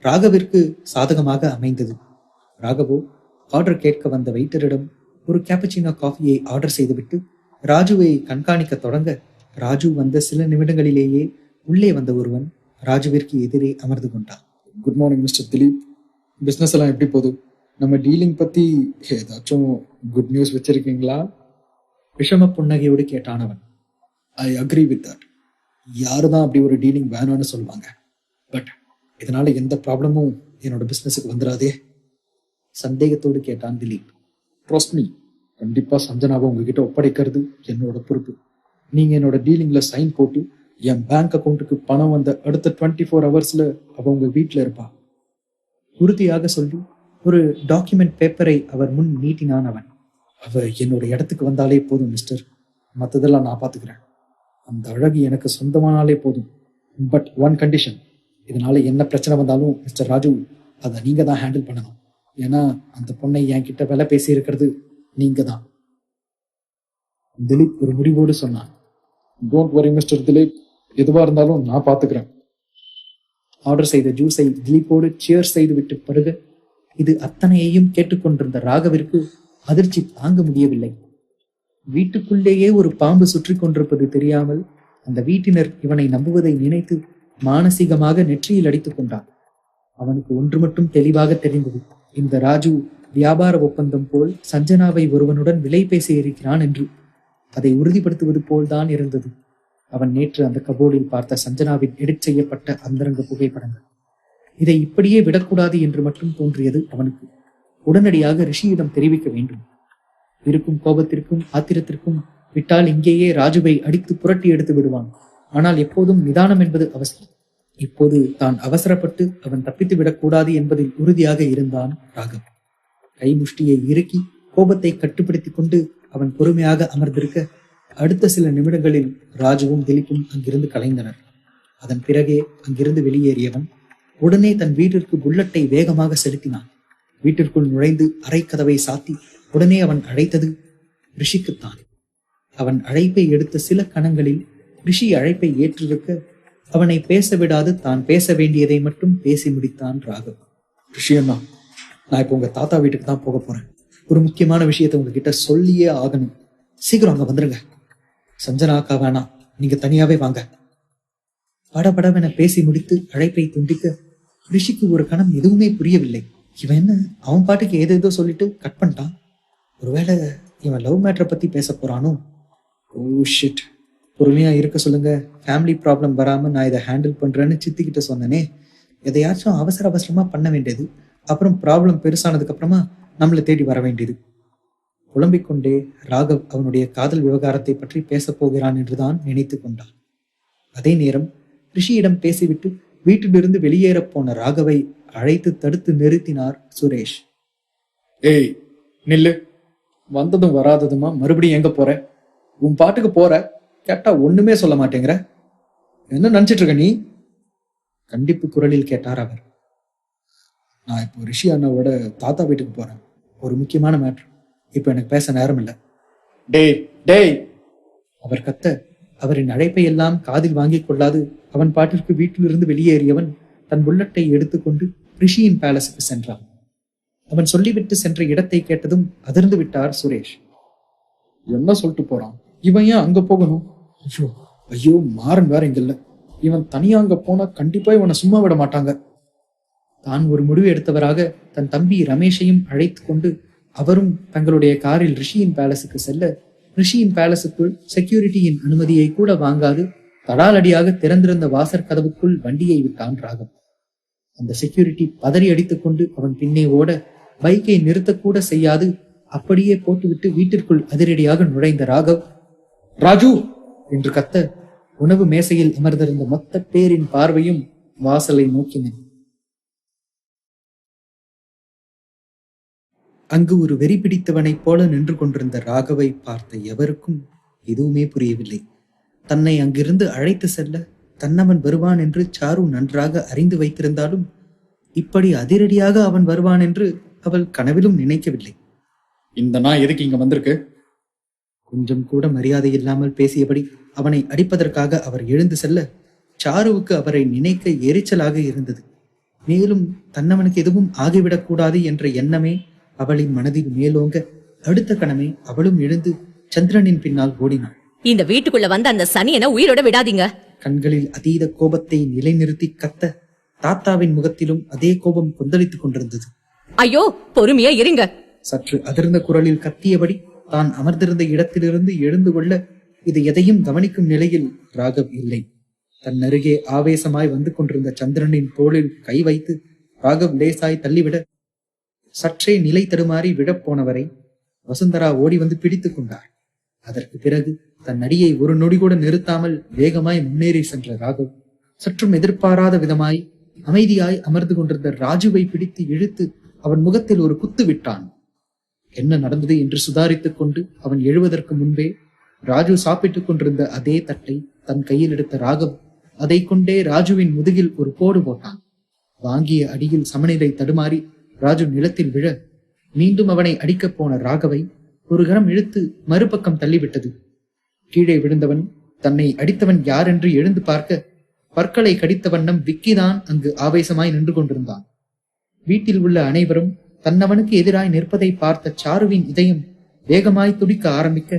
ராகவிற்கு சாதகமாக அமைந்தது. ராகவோ ஆர்டர் கேட்க வந்த வெயிட்டரிடம் ஒரு கேப்பச்சினோ காஃபியை ஆர்டர் செய்துவிட்டு ராஜுவை கண்காணிக்க தொடங்க, ராஜு வந்த சில நிமிடங்களிலேயே உள்ளே வந்த ஒருவன் ராஜுவிற்கு எதிரே அமர்ந்து கொண்டான். Good morning mister Dileep. Business எல்லாம் எப்படி போகுது? நம்ம டீலிங் பத்தி ஏதாச்சும் குட் நியூஸ் வச்சிருக்கீங்களா? விஷம புன்னகையோடு கேட்டான் அவன். I agree with that. யாருதான் அப்படி ஒரு டீலிங் வேணும்னு சொல்லுவாங்க. பட் இதனால எந்த ப்ராப்ளமும் என்னோட பிசினஸுக்கு வந்துடாதே. சந்தேகத்தோடு கேட்டான் திலீப். ட்ரஸ்ட் மீ, கண்டிப்பா சஞ்சனாவை உங்ககிட்ட ஒப்படைக்கிறது என்னோட பொறுப்பு. நீங்க என்னோட டீலிங்ல சைன் போட்டு என் பேங்க் அக்கௌண்ட்டுக்கு பணம் வந்த அடுத்த 24 ஹவர்ஸ்ல அவ உங்க வீட்டுல இருப்பா. உறுதியாக சொல்லி ஒரு டாக்குமெண்ட் பேப்பரை அவர் முன் நீட்டினான் அவன். அவ என்னோட இடத்துக்கு வந்தாலே போதும் மிஸ்டர், மற்றதெல்லாம் நான் பாத்துக்கிறேன். அந்த அழகு எனக்கு சொந்தமானாலே போதும். பட் ஒன் கண்டிஷன், இதனால என்ன பிரச்சனை வந்தாலும் மிஸ்டர் ராஜு அதை நீங்க தான் ஹேண்டில் பண்ணணும். ஏன்னா அந்த பொண்ணை என்கிட்ட விலை பேசி இருக்கிறது நீங்க தான். திலீப் ஒரு முடிவோடு சொன்னான். டோன்ட் வரி மிஸ்டர் திலீப், எதுவா இருந்தாலும் நான் பாத்துக்கிறேன். ஆர்டர் செய்த ஜூஸை திலீப்போடு சியர் செய்து விட்டு பருக இது அத்தனையையும் கேட்டுக்கொண்டிருந்த ராகவிற்கு அதிர்ச்சி தாங்க முடியவில்லை. வீட்டுக்குள்ளேயே ஒரு பாம்பு சுற்றி கொண்டிருப்பது தெரியாமல் அந்த வீட்டினர் இவனை நம்புவதை நினைத்து மானசீகமாக நெற்றியில் அடித்துக் கொண்டான். அவனுக்கு ஒன்று மட்டும் தெளிவாக தெரிந்தது. இந்த ராஜு வியாபார ஒப்பந்தம் போல் சஞ்சனாவை ஒருவனுடன் விலை பேச இருக்கிறான் என்று. அதை உறுதிப்படுத்துவது போல்தான் இருந்தது அவன் நேற்று அந்த கபோர்டில் பார்த்த சஞ்சனாவின் எடிட் செய்யப்பட்ட அந்தரங்க புகைப்படங்கள். இதை இப்படியே விடக்கூடாது என்று மட்டும் தோன்றியது அவனுக்கு. உடனடியாக ரிஷியிடம் தெரிவிக்க வேண்டும். இருக்கும் கோபத்திற்கும் ஆத்திரத்திற்கும் விட்டால் இங்கேயே ராஜுவை அடித்து புரட்டி எடுத்து விடுவான். ஆனால் எப்போதும் நிதானம் என்பது அவசியம். இப்போது தான் அவசரப்பட்டு அவன் தப்பித்து விடக்கூடாது என்பதில் உறுதியாக இருந்தான் ராகவ். கை முஷ்டியை இறுக்கி கோபத்தை கட்டுப்படுத்திக் கொண்டு அவன் பொறுமையாக அமர்ந்திருக்க அடுத்த சில நிமிடங்களில் ராஜுவும் திலீப்பும் அங்கிருந்து கலைந்தனர். அதன் பிறகே அங்கிருந்து வெளியேறியவன் உடனே தன் வீட்டிற்கு புல்லட்டை வேகமாக செலுத்தினான். வீட்டிற்குள் நுழைந்து அறை கதவை சாத்தி உடனே அவன் அழைத்தது ரிஷிக்குத்தான். அவன் அழைப்பை எடுத்த சில கணங்களில் ரிஷி அழைப்பை ஏற்றிருக்க அவனை பேச விடாது தான் பேச வேண்டியதை மட்டும் பேசி முடித்தான் ராகவ். ரிஷி அண்ணா, நான் இப்போ உங்க தாத்தா வீட்டுக்கு தான் போக போறேன். ஒரு முக்கியமான விஷயத்த உங்ககிட்ட சொல்லியே ஆகணும். சீக்கிரம் அங்க வந்துருங்க. சஞ்சனாக்கா வேணாம், நீங்க தனியாவே வாங்க. படபடவென பேசி முடித்து அழைப்பை துண்டிக்க ரிஷிக்கு ஒரு கணம் எதுவுமே புரியவில்லை. இவன் என்ன அவன் பாட்டுக்கு ஏதேதோ சொல்லிட்டு கட் பண்ணிட்டான். ஒருவேளை இவன் லவ் மேட்டரை பத்தி பேச போறானோ? Oh shit. பொறுமையா இருக்க சொல்லுங்க, ஃபேமிலி ப்ராப்ளம் வராம நான் இதை ஹேண்டில் பண்றேன்னு சித்திக்கிட்ட சொன்னனே. எதையாச்சும் அவசர அவசரமா பண்ண வேண்டியது, அப்புறம் ப்ராப்ளம் பெருசானதுக்கு அப்புறமா நம்மளை தேடி வர வேண்டியது. புலம்பிக் கொண்டே ராகவ் அவனுடைய காதல் விவகாரத்தை பற்றி பேசப் போகிறான் என்றுதான் நினைத்து கொண்டான். அதே நேரம் ரிஷியிடம் பேசிவிட்டு வீட்டிலிருந்து வெளியேறப் போன ராகவை அழைத்து தடுத்து நிறுத்தினார் சுரேஷ். ஏய் நில்லு, வந்ததும் வராததுமா மறுபடியும் எங்க போற? உன் பாட்டுக்கு போற, கேட்டா ஒண்ணுமே சொல்ல மாட்டேங்கிற. என்ன நினைச்சிட்டு இருக்க நீ? கண்டிப்பு குரலில் கேட்டார் அவர். நான் இப்போ ரிஷி அண்ணாவோட தாத்தா வீட்டுக்கு போறேன். ஒரு முக்கியமான மேட்ரு. இப்ப எனக்கு பேச நேரம் இல்லை. டேய் டேய் அவர் கத்த அவரின் அழைப்பை எல்லாம் காதில் வாங்கிக் கொள்ளாது அவன் பாட்டிற்கு வீட்டிலிருந்து வெளியேறியவன் தன் புல்லட்டை எடுத்துக்கொண்டு ரிஷியின் பேலஸுக்கு சென்றான். அவன் சொல்லிவிட்டு சென்ற இடத்தை கேட்டதும் அதிர்ந்து விட்டார் சுரேஷ். என்ன சொல்லிட்டு போறான் இவன்? ஏன் அங்க போகணும்? ஐயோ ஐயோ, மாறன் வேற இங்க இல்ல. இவன் தனியா அங்க போனா கண்டிப்பா இவனை சும்மா விட மாட்டாங்க. தான் ஒரு முடிவு எடுத்தவராக தன் தம்பி ரமேஷையும் அழைத்து கொண்டு அவரும் தங்களுடைய காரில் ரிஷியின் பேலஸுக்கு செல்ல, ரிஷியின் பேலஸுக்குள் செக்யூரிட்டியின் அனுமதியை கூட வாங்காது தடாலடியாக திறந்திருந்த வாசற் கதவுக்குள் வண்டியை விட்டான் ராகவ். அந்த செக்யூரிட்டி பதறி அடித்துக் கொண்டு அவன் பின்னே ஓட பைக்கை நிறுத்தக்கூட செய்யாது அப்படியே போட்டுவிட்டு வீட்டிற்குள் அதிரடியாக நுழைந்த ராகவ் ராஜு என்று கத்த உணவு மேசையில் அமர்ந்திருந்த மொத்த பேரின் பார்வையும் வாசலை நோக்கின. அங்கு ஒரு வெறி பிடித்தவனைப் போல நின்று கொண்டிருந்த ராகவை பார்த்த எவருக்கும் எதுவுமே புரியவில்லை. தன்னை அங்கிருந்து அழைத்து செல்ல தன்னவன் வருவான் என்று சாரு நன்றாக அறிந்து வைத்திருந்தாலும் இப்படி அதிரடியாக அவன் வருவான் என்று அவள் கனவிலும் நினைக்கவில்லை. இந்த நாய் எதுக்கு இங்க வந்திருக்கு? கொஞ்சம் கூட மரியாதை இல்லாமல் பேசியபடி அவனை அடிப்பதற்காக அவர் எழுந்து செல்ல சாருவுக்கு அவரை நினைக்க எரிச்சலாக இருந்தது. மேலும் தன்னவனுக்கு எதுவும் ஆகிவிடக்கூடாது என்ற எண்ணமே அவளின் மனதில் மேலோங்க அடுத்த கணமே அவளும் எழுந்து சந்திரனின் பின்னால் ஓடினாள். இந்த வீட்டுக்குள்ள வந்த அந்த சனியனை உயிரோட விடாதீங்க. கண்களில் அதீத கோபத்தை நிலைநிறுத்தி கத்த தாத்தாவின் முகத்திலும் அதே கோபம் கொந்தளித்துக் கொண்டிருந்தது. ஐயோ பொறுமையா இருங்க. சற்று அதிர்ந்த குரலில் கத்தியபடி தான் அமர்ந்திருந்த இடத்திலிருந்து எழுந்து கொள்ள இது எதையும் கவனிக்கும் நிலையில் ராகவ் இல்லை. தன் அருகே ஆவேசமாய் வந்து கொண்டிருந்த சந்திரனின் தோளில் கை வைத்து ராகவ் லேசாய் தள்ளிவிட சற்றே நிலை தடுமாறி விழப்போனவரை வசுந்தரா ஓடி வந்து பிடித்துக் கொண்டார். அதற்கு பிறகு தன் அடியை ஒரு நொடி கூட நிறுத்தாமல் வேகமாய் முன்னேறி சென்ற ராகவ் சற்றும் எதிர்பாராத விதமாய் அமைதியாய் அமர்ந்து கொண்டிருந்த ராஜுவை பிடித்து இழுத்து அவன் முகத்தில் ஒரு குத்து விட்டான். என்ன நடந்தது என்று சுதாரித்துக் கொண்டு அவன் எழுவதற்கு முன்பே ராஜு சாப்பிட்டுக் கொண்டிருந்த அதே தட்டை தன் கையில் எடுத்த ராகவ் அதை கொண்டே ராஜுவின் முதுகில் ஒரு போடு போட்டான். வாங்கிய அடியில் சமநிலை தடுமாறி ராஜு நிலத்தில் விழ மீண்டும் அவனை அடிக்கப் போன ராகவை ஒரு கணம் இழுத்து மறுபக்கம் தள்ளிவிட்டது. கீழே விழுந்தவன் தன்னை அடித்தவன் யார் என்று எழுந்து பார்க்க பற்களை கடித்த வண்ணம் விக்கிதான் அங்கு ஆவேசமாய் நின்று கொண்டிருந்தான். வீட்டில் உள்ள அனைவரும் தன்னவனுக்கு எதிராய் நிற்பதை பார்த்த சாருவின் இதயம் வேகமாய் துடிக்க ஆரம்பிக்க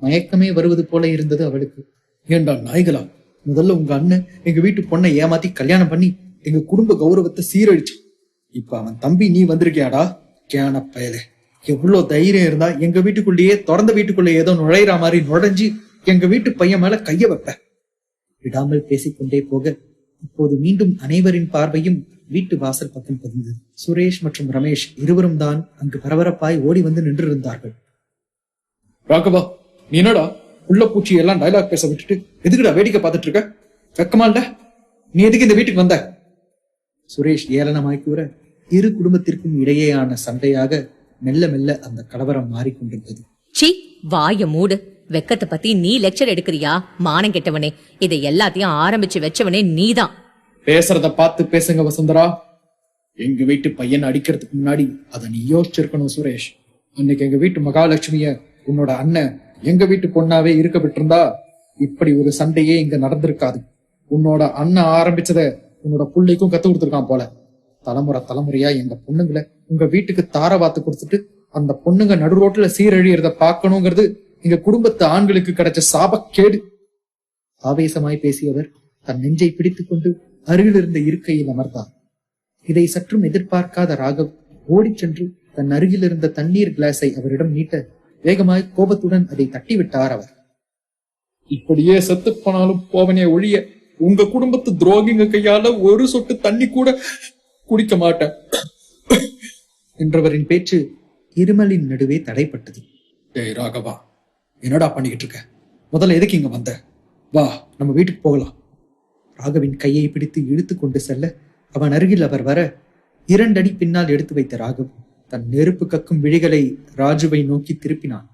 மயக்கமே வருவது போல இருந்தது அவளுக்கு. ஏண்டா நாய்களா, முதல்ல உங்க அண்ணன் எங்க வீட்டு பொண்ணை ஏமாத்தி கல்யாணம் பண்ணி எங்க குடும்ப கௌரவத்தை சீரழிச்சு, இப்ப அவன் தம்பி நீ வந்திருக்கியாடா கேன பயலே. எவ்வளவு தைரியம் இருந்தா எங்க வீட்டுக்குள்ளேயே திறந்த வீட்டுக்குள்ள ஏதோ நுழையிற மாதிரி நுழைஞ்சு எங்க வீட்டு பையன் மேல கைய வைப்ப. விடாமல் பேசிக்கொண்டே போக இப்போது மீண்டும் அனைவரின் பார்வையும் வீட்டு வாசல் பக்கம் பதிந்தது. சுரேஷ் மற்றும் ரமேஷ் இருவரும் தான் அங்கு பரபரப்பாய் ஓடி வந்து நின்றிருந்தார்கள். ராகவா, நீ என்னடா உள்ள பூச்சி எல்லாம் டைலாக் பேச விட்டுட்டு எதுக்குடா வேடிக்கை பார்த்துட்டு இருக்க? வெக்கமா இல்ல? நீ எதுக்கு இந்த வீட்டுக்கு வந்த? சுரேஷ் ஏளனமாய் கூற இரு குடும்பத்திற்கும் இடையேயான சண்டையாக மெல்ல மெல்ல அந்த கலவரம் மாறிக்கொண்டிருந்தது. சி, வாய மூடு. வெக்கத்தை பத்தி நீ லெக்சர் எடுக்கிறியா? மானம் கெட்டவனே, இதை எல்லாத்தையும் ஆரம்பிச்சு வச்சவனே நீதான். பேசுறத பார்த்து பேசுங்க வசுந்தரா. எங்க வீட்டு பையனை அடிக்கிறதுக்கு முன்னாடி அதை நீ யோசிச்சிருக்கணும் சுரேஷ். அன்னைக்கு எங்க வீட்டு மகாலட்சுமிய உன்னோட அண்ணன் எங்க வீட்டு பொண்ணாவே இருக்க விட்டுருந்தா இப்படி ஒரு சண்டையே இங்க நடந்திருக்காது. உன்னோட அண்ணன் ஆரம்பிச்சத உன்னோட பிள்ளைக்கும் கத்து கொடுத்துருக்கான் போல. தலைமுறை தலைமுறையா எங்க பொண்ணுங்களை உங்க வீட்டுக்கு தாரவாத்து கொடுத்துட்டு அந்த பொண்ணுங்க நடு ரோட்ல சீரழியறத பாக்கணுங்கிறது எங்க குடும்பத்து ஆண்களுக்கு கிடைச்ச சாபக்கேடு. ஆவேசமாய் பேசியவர் தன் நெஞ்சை பிடித்துக் கொண்டு அருகில் இருந்த இருக்கையில் அமர்ந்தார். இதை சற்றும் எதிர்பார்க்காத ராகவ் ஓடிச் சென்று தன் அருகில் இருந்த தண்ணீர் கிளாஸை அவரிடம் நீட்ட வேகமாய் கோபத்துடன் அதை தட்டிவிட்டார் அவர். இப்படியே செத்து போனாலும் போவனே ஒழிய உங்க குடும்பத்து துரோகிங்க கையால ஒரு சொட்டு தண்ணி கூட குடிக்க மாட்டேன் என்றவரின் பேச்சு இருமலின் நடுவே தடைப்பட்டது. டேய் ராகவா, என்னடா பண்ணிக்கிட்டு இருக்க? முதல்ல எதுக்கு இங்க வந்த? வா, நம்ம வீட்டுக்கு போகலாம். ராகவின் கையை பிடித்து இழுத்து கொண்டு செல்ல அவன் அருகில் அவர் வர 2 அடி பின்னால் எடுத்து வைத்த ராகவ் தன் நெருப்பு கக்கும் விழிகளை ராஜுவை நோக்கி திருப்பினான்.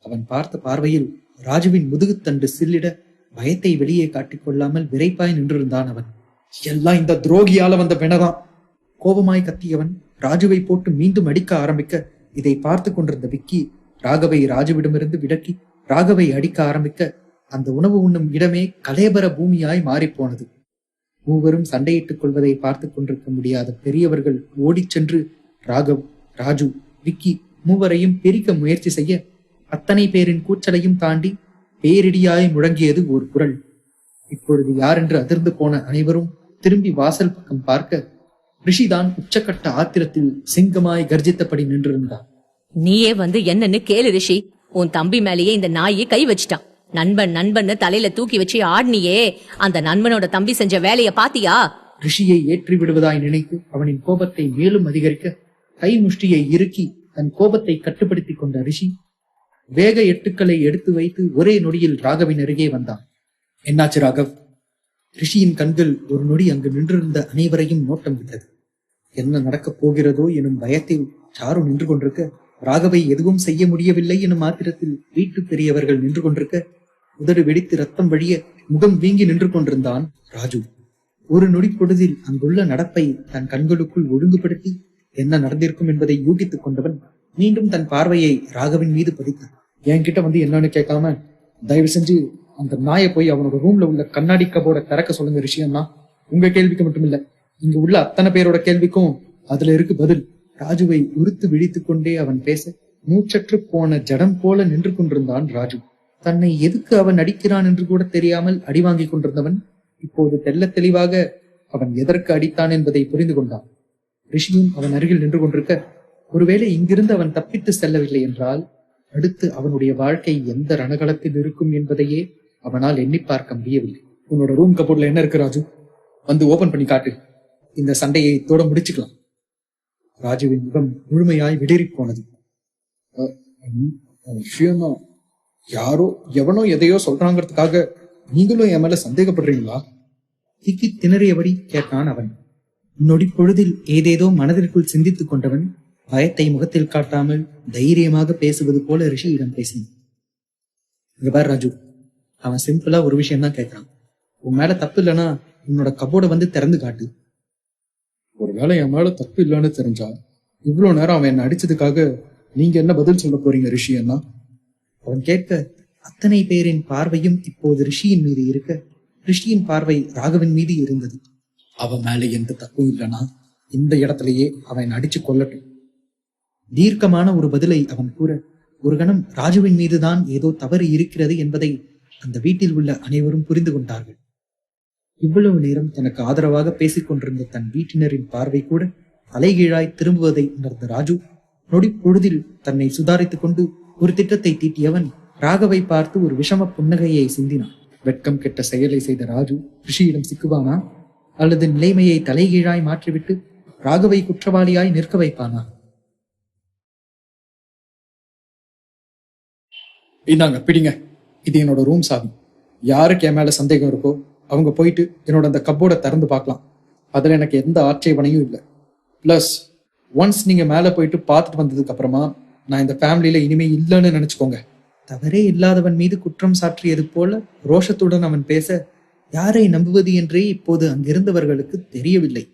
அவன் பார்த்த பார்வையில் ராஜுவின் முதுகுத்தண்டு சில்லிட பயத்தை வெளியே காட்டிக்கொள்ளாமல் விரைப்பாய் நின்றிருந்தான் அவன். எல்லாம் இந்த துரோகியால வந்த பெணதான். கோபமாய் கத்தியவன் ராஜுவை போட்டு மீண்டும் அடிக்க ஆரம்பிக்க இதை பார்த்து கொண்டிருந்த விக்கி ராகவை ராஜுவிடமிருந்து விலக்கி ராகவை அடிக்க ஆரம்பிக்க அந்த உணவு உண்ணும் இடமே கலேபர பூமியாய் மாறிப்போனது. மூவரும் சண்டையிட்டுக் கொள்வதை பார்த்து கொண்டிருக்க முடியாத பெரியவர்கள் ஓடிச் சென்று ராகவ், ராஜு, விக்கி மூவரையும் பிரிக்க முயற்சி செய்ய அத்தனை பேரின் கூச்சலையும் தாண்டி பேரிடியாய் முழங்கியது ஒரு குரல். இப்பொழுது யாரென்று அதிர்ந்து போன அனைவரும் திரும்பி வாசல் பக்கம் பார்க்க ரிஷிதான் உச்சக்கட்ட ஆத்திரத்தில் சிங்கமாய் கர்ஜித்தபடி நின்றிருந்தார். நீயே வந்து என்னன்னு கேளு ரிஷி. உன் தம்பி மேலேயே இந்த நாயை கை வச்சிட்டான். நண்பன் நண்பன்னு தலையில தூக்கி வச்சு ஆடினியே, அந்த நண்பனோட தம்பி செஞ்ச வேலைய பாத்தியா? ரிஷியை ஏற்றி விடுவதாய் நினைத்து அவனின் கோபத்தை மேலும் அதிகரிக்க கை முஷ்டியை இறுக்கி தன் கோபத்தை கட்டுப்படுத்தி கொண்ட ரிஷி வேக எட்டுக்களை எடுத்து வைத்து ஒரே நொடியில் ராகவின் அருகே வந்தான். என்னாச்சு ராகவ்? ரிஷியின் கண்கள் ஒரு நொடி அங்கு நின்றிருந்த அனைவரையும் நோட்டம் விட்டது. என்ன நடக்கப் போகிறதோ எனும் பயத்தில் சாரு நின்று கொண்டிருக்க, ராகவை எதுவும் செய்ய முடியவில்லை எனும் ஆத்திரத்தில் வீட்டு பெரியவர்கள் நின்று கொண்டிருக்க, உதடு வெடித்து ரத்தம் வழிய முகம் வீங்கி நின்று கொண்டிருந்தான் ராஜு. ஒரு நொடி பொழுதில் அங்குள்ள நடப்பை தன் கண்களுக்குள் ஒழுங்குபடுத்தி என்ன நடந்திருக்கும் என்பதை யூகித்துக் கொண்டவன் மீண்டும் தன் பார்வையை ராகவின் மீது பதித்தான். என்கிட்ட வந்து என்னன்னு கேட்காம தயவு செஞ்சு அந்த நாயை போய் அவனோட ரூம்ல உள்ள கண்ணாடி கபோர்டை திறக்க சொல்லுங்க ரிஷியன்னா. உங்க கேள்விக்கு மட்டும் இல்ல, இங்க உள்ள அத்தனை பேரோட கேள்விக்கும் அதுல இருக்கு பதில். ராஜுவை உறுத்து விழித்துக் கொண்டே அவன் பேச மூச்சற்று போன ஜடம் போல நின்று கொண்டிருந்தான் ராஜு. தன்னை எதுக்கு அவன் அடிக்கிறான் என்று கூட தெரியாமல் அடி வாங்கி கொண்டிருந்தவன் இப்போது தெல்ல தெளிவாக அவன் எதற்கு அடித்தான் என்பதை புரிந்து கொண்டான். ரிஷியும் அவன் அருகில் நின்று கொண்டிருக்க, ஒருவேளை இங்கிருந்து அவன் தப்பித்து செல்லவில்லை என்றால் அடுத்து அவனுடைய வாழ்க்கை எந்த ரணகளத்தில் இருக்கும் என்பதையே அவனால் எண்ணி பார்க்க முடியவில்லை. உன்னோட ரூம் கபோர்ட்ல என்ன இருக்கு ராஜு? வந்து ஓபன் பண்ணி காட்டு. இந்த சண்டையை இதோட முடிச்சுக்கலாம். ராஜுவின் முகம் முழுமையாய் விடறி போனது. விஷயம்தான், யாரோ எவனோ எதையோ சொல்றாங்கிறதுக்காக நீங்களும் என் மேல சந்தேகப்படுறீங்களா? திக்கி திணறியபடி கேட்டான் அவன். நொடி பொழுதில் ஏதேதோ மனதிற்குள் சிந்தித்துக் கொண்டவன் பயத்தை முகத்தில் காட்டாமல் தைரியமாக பேசுவது போல ரிஷியிடம் பேசினான். இங்க பாரு ராஜு, அவன் சிம்பிளா ஒரு விஷயம் தான் கேட்கிறான். உன் மேல தப்பு இல்லைன்னா உன்னோட கபோர்டை வந்து திறந்து காட்டு. ஒருவேளை என் மேல தப்பு இல்லைன்னு தெரிஞ்சா இவ்வளவு நேரம் அவன் என்ன அடிச்சதுக்காக நீங்க என்ன பதில் சொல்ல போறீங்க ரிஷி அண்ணா? அவன் கேட்க அத்தனை பேரின் பார்வையும் இப்போது ரிஷியின் மீது இருக்க, ரிஷியின் பார்வை ராகவின் மீது இருந்தது. அவன் மேல எந்த தப்பும் இல்லைன்னா இந்த இடத்துலயே அவன் அடிச்சு கொல்லட்டும். தீர்க்கமான ஒரு பதிலை அவன் கூற ஒரு கணம் ராஜுவின் மீதுதான் ஏதோ தவறு இருக்கிறது என்பதை அந்த வீட்டில் உள்ள அனைவரும் புரிந்து கொண்டார்கள். இவ்வளவு நேரம் தனக்கு ஆதரவாக பேசிக் கொண்டிருந்த தன் வீட்டினரின் பார்வை கூட தலைகீழாய் திரும்புவதை உணர்ந்த ராஜு நொடி பொழுதில் தன்னை சுதாரித்துக் கொண்டு ஒரு திட்டத்தை தீட்டியவன் ராகவை பார்த்து ஒரு விஷம புன்னகையை சிந்தினான். வெட்கம் கெட்ட செயலை செய்த ராஜு ரிஷியிடம் சிக்குவானா, அல்லது நிலைமையை தலைகீழாய் மாற்றிவிட்டு ராகவை குற்றவாளியாய் நிற்க வைப்பானா? இந்தாங்க பிடிங்க, இது என்னோட ரூம் சாவி. யாருக்கு என் மேல சந்தேகம் இருக்கோ அவங்க போயிட்டு என்னோட அந்த கப்போர்டை திறந்து பார்க்கலாம். அதுல எனக்கு எந்த ஆட்சேபனையும் இல்லை. பிளஸ் ஒன்ஸ் நீங்க மேல போயிட்டு பார்த்துட்டு வந்ததுக்கு அப்புறமா நான் இந்த ஃபேமிலியில இனிமே இல்லைன்னு நினைச்சுக்கோங்க. தவறே இல்லாதவன் மீது குற்றம் சாற்றியது போல ரோஷத்துடன் அவன் பேச யாரை நம்புவது என்றே இப்போது அங்கிருந்தவர்களுக்கு தெரியவில்லை.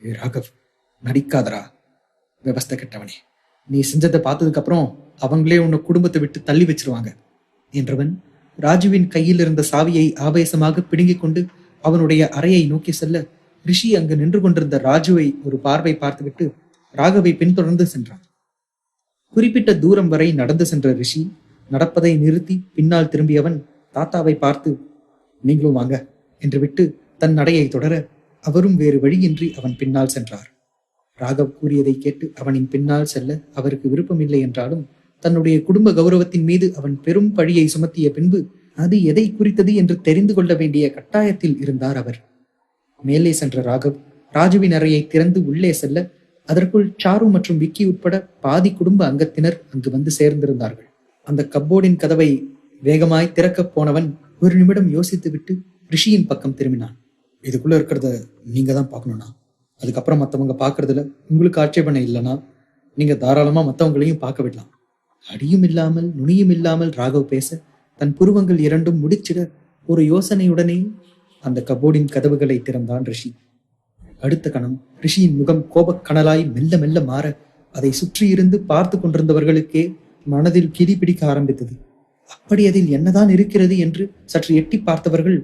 ராகவ், நடிக்காதரா, விவஸ்தை கெட்டவனே. நீ செஞ்சதை பார்த்ததுக்கு அப்புறம் அவங்களே உன்னை குடும்பத்தை விட்டு தள்ளி வச்சிருவாங்க என்றவன் ராஜுவின் கையில் இருந்த சாவியை ஆவேசமாக பிடுங்கிக் கொண்டு அவனுடைய அறையை நோக்கி செல்ல ரிஷி அங்கு நின்று கொண்டிருந்த ராஜுவை ஒரு பார்வை பார்த்துவிட்டு ராகவை பின்தொடர்ந்து சென்றான். குறிப்பிட்ட தூரம் வரை நடந்து சென்ற ரிஷி நடப்பதை நிறுத்தி பின்னால் திரும்பியவன் தாத்தாவை பார்த்து நீங்களும் வாங்க என்று விட்டு தன் நடையை தொடர அவரும் வேறு வழியின்றி அவன் பின்னால் சென்றார். ராகவ் கூறியதை கேட்டு அவனின் பின்னால் செல்ல அவருக்கு விருப்பமில்லை என்றாலும் தன்னுடைய குடும்ப கௌரவத்தின் மீது அவன் பெரும் பழியை சுமத்திய பின்பு அது எதை குறித்தது என்று தெரிந்து கொள்ள வேண்டிய கட்டாயத்தில் இருந்தார் அவர். மேலே சென்ற ராகவ் ராஜுவின் அறையை திறந்து உள்ளே செல்ல அதற்குள் சாரு மற்றும் விக்கி உட்பட பாதி குடும்ப அங்கத்தினர் அங்கு வந்து சேர்ந்திருந்தார்கள். அந்த கப்போர்டின் கதவை வேகமாய் திறக்கப் போனவன் ஒரு நிமிடம் யோசித்து விட்டு ரிஷியின் பக்கம் திரும்பினான். இதுக்குள்ள இருக்கிறத நீங்க தான் பார்க்கணும்னா, அதுக்கப்புறம் மற்றவங்க பார்க்கறதுல உங்களுக்கு ஆட்சேபனை இல்லைன்னா நீங்க தாராளமா மற்றவங்களையும் பார்க்க விடலாம். அடியும் இல்லாமல் நுனியும் இல்லாமல் ராகவ் பேச தன் புருவங்கள் இரண்டும் முடிச்சிட ஒரு யோசனையுடனே அந்த கபோர்டின் கதவுகளை திறந்தான் ரிஷி. அடுத்த கணம் ரிஷியின் முகம் கோபக்கனலாய் மெல்ல மெல்ல மாற அதை சுற்றியிருந்து பார்த்து கொண்டிருந்தவர்களுக்கே மனதில் கிளி பிடிக்க ஆரம்பித்தது. அப்படி அதில் என்னதான் இருக்கிறது என்று சற்று எட்டி பார்த்தவர்கள்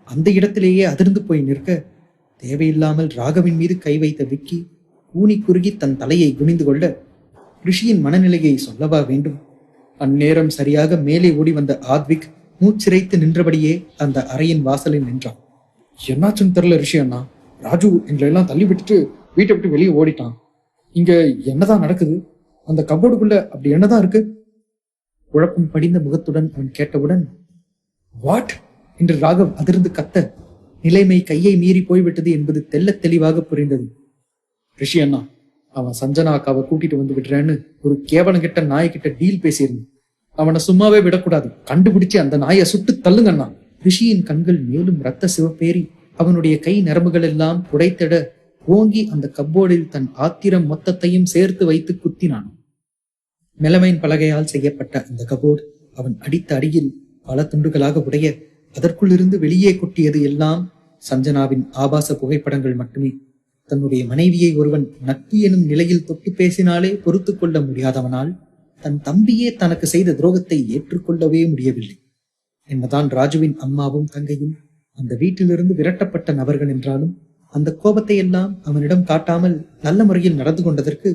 அந்த இடத்திலேயே அதிர்ந்து போய் நிற்க தேவையில்லாமல் ராகவின் மீது கை வைத்த விக்கி கூனி குறுகி தன் தலையை குனிந்து கொள்ள ரிஷியின் மனநிலையை சொல்லவா வேண்டும். அந்நேரம் சரியாக மேலே ஓடி வந்த ஆத்விக் மூச்சிறைத்து நின்றபடியே அந்த அறையின் வாசலில் நின்றான். என்னாச்சுன்னு தெரியல ரிஷி அண்ணா, ராஜு எங்களை எல்லாம் தள்ளி விட்டுட்டு வீட்டை விட்டு வெளியே ஓடிட்டான். இங்க என்னதான் நடக்குது? அந்த கபோர்டுக்குள்ள அப்படி என்னதான் இருக்கு? குழப்பம் படிந்த முகத்துடன் அவன் கேட்டவுடன் வாட் என்று ராகவ் அதிர்ந்து கத்த நிலைமை கையை மீறி போய்விட்டது என்பது தெல்ல தெளிவாக புரிந்தது. ரிஷி அண்ணா, அவன் சஞ்சனா அக்காவை கூட்டிட்டு வந்து விடுறேன்னு ஒரு கேவலங்கிட்ட நாய்கிட்ட டீல் பேசியிருந்தான். அவனை சும்மாவே விடக்கூடாது, கண்டுபிடிச்சு அந்த நாயை சுட்டு தள்ளுங்கண்ணா. ரிஷியின் கண்கள் மேலும் இரத்த சிவப்பேறி அவனுடைய கை நரம்புகள் எல்லாம் புடைத்திட ஓங்கி அந்த கப்போர்டில் தன் ஆத்திரம் மொத்தத்தையும் சேர்த்து வைத்து குத்தினான். மெலமைன் பலகையால் செய்யப்பட்ட அந்த கபோர்டு அவன் அடித்த அடியில் பல துண்டுகளாக உடைய அதற்குள் இருந்து வெளியே கொட்டியது எல்லாம் சஞ்சனாவின் ஆபாச புகைப்படங்கள் மட்டுமே. தன்னுடைய மனைவியை ஒருவன் நட்பு எனும் நிலையில் தொட்டு பேசினாலே பொறுத்து கொள்ள முடியாதவனால் தன் தம்பியே தனக்கு செய்த துரோகத்தை ஏற்றுக்கொள்ளவே முடியவில்லை. என்னதான் ராஜுவின் அம்மாவும் தங்கையும் அந்த வீட்டிலிருந்து விரட்டப்பட்ட நபர்கள் என்றாலும் அந்த கோபத்தை எல்லாம் அவனிடம் காட்டாமல் நல்ல முறையில் நடந்து கொண்டதற்கு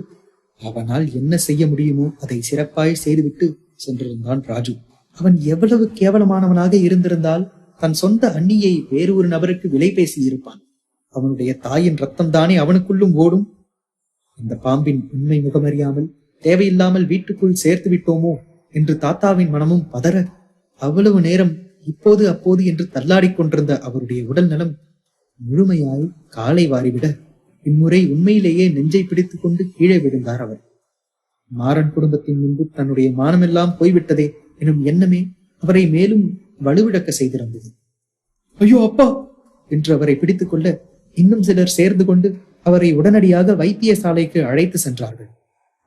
அவனால் என்ன செய்ய முடியுமோ அதை சிறப்பாய் செய்துவிட்டு சென்றிருந்தான் ராஜு. அவன் எவ்வளவு கேவலமானவனாக இருந்திருந்தால் தன் சொந்த அண்ணியை வேறு ஒரு நபருக்கு விலை பேசி இருப்பான். அவனுடைய தாயின் ரத்தம் தானே அவனுக்குள்ளும் ஓடும். இந்த பாம்பின் உண்மை முகமறியாமல் தேவையில்லாமல் வீட்டுக்குள் சேர்த்து விட்டோமோ என்று தாத்தாவின் மனமும் பதற அவ்வளவு நேரம் இப்போது அப்போது என்று தள்ளாடிக் கொண்டிருந்த அவருடைய உடல் நலம் முழுமையாய் காலை வாரிவிட இம்முறை உண்மையிலேயே நெஞ்சை பிடித்துக் கொண்டு கீழே விழுந்தார் அவர். மாறன் குடும்பத்தின் முன்பு தன்னுடைய மானமெல்லாம் போய்விட்டதே எனும் எண்ணமே அவரை மேலும் வலுவிழக்க செய்திருந்தது. ஐயோ அப்பா என்று அவரை பிடித்துக் கொள்ள இன்னும் சிலர் சேர்ந்து கொண்டு அவரை உடனடியாக வைத்தியசாலைக்கு அழைத்து சென்றார்கள்.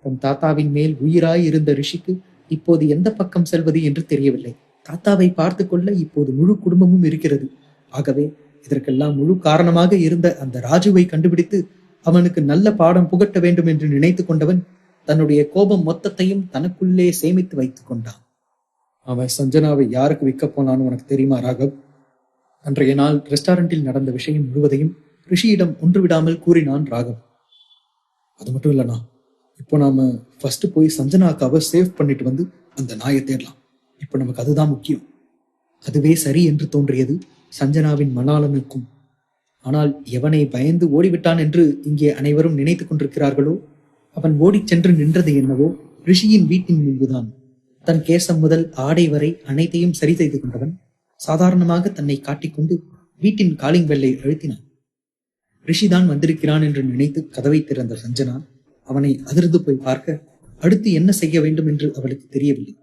தன் தாத்தாவின் மேல் உயிராய் இருந்த ரிஷிக்கு இப்போது எந்த பக்கம் செல்வது என்று தெரியவில்லை. தாத்தாவை பார்த்து கொள்ள இப்போது முழு குடும்பமும் இருக்கிறது. ஆகவே இதற்கெல்லாம் முழு காரணமாக இருந்த அந்த ராஜுவை கண்டுபிடித்து அவனுக்கு நல்ல பாடம் புகட்ட வேண்டும் என்று நினைத்து கொண்டவன் தன்னுடைய கோபம் மொத்தத்தையும் தனக்குள்ளே சேமித்து வைத்துக் கொண்டான். அவன் சஞ்சனாவை யாருக்கு விற்க போனான்னு உனக்கு தெரியுமா ராகவ்? அன்றைய நாள் ரெஸ்டாரண்டில் நடந்த விஷயம் முழுவதையும் ரிஷியிடம் ஒன்று விடாமல் கூறினான் ராகவ். அது மட்டும் இல்லைண்ணா, இப்போ நாம ஃபர்ஸ்ட் போய் சஞ்சனா அக்காவை சேவ் பண்ணிட்டு வந்து அந்த நாயை தேடலாம். இப்போ நமக்கு அதுதான் முக்கியம். அதுவே சரி என்று தோன்றியது சஞ்சனாவின் மணாளனுக்கும். ஆனால் எவனை பயந்து ஓடிவிட்டான் என்று இங்கே அனைவரும் நினைத்துக் கொண்டிருக்கிறார்களோ அவன் ஓடிச் சென்று நின்றது என்னவோ ரிஷியின் வீட்டின் முன்புதான். தன் கேசம் முதல் ஆடை வரை அனைத்தையும் சரி செய்து கொண்டவன் சாதாரணமாக தன்னை காட்டிக்கொண்டு வீட்டின் காலிங் பெல்லை அழுத்தினான். ரிஷிதான் வந்திருக்கிறான் என்று நினைத்து கதவை திறந்த சஞ்சனா அவனை அதிர்ந்து போய் பார்க்க அடுத்து என்ன செய்ய வேண்டும் என்று அவளுக்கு தெரியவில்லை.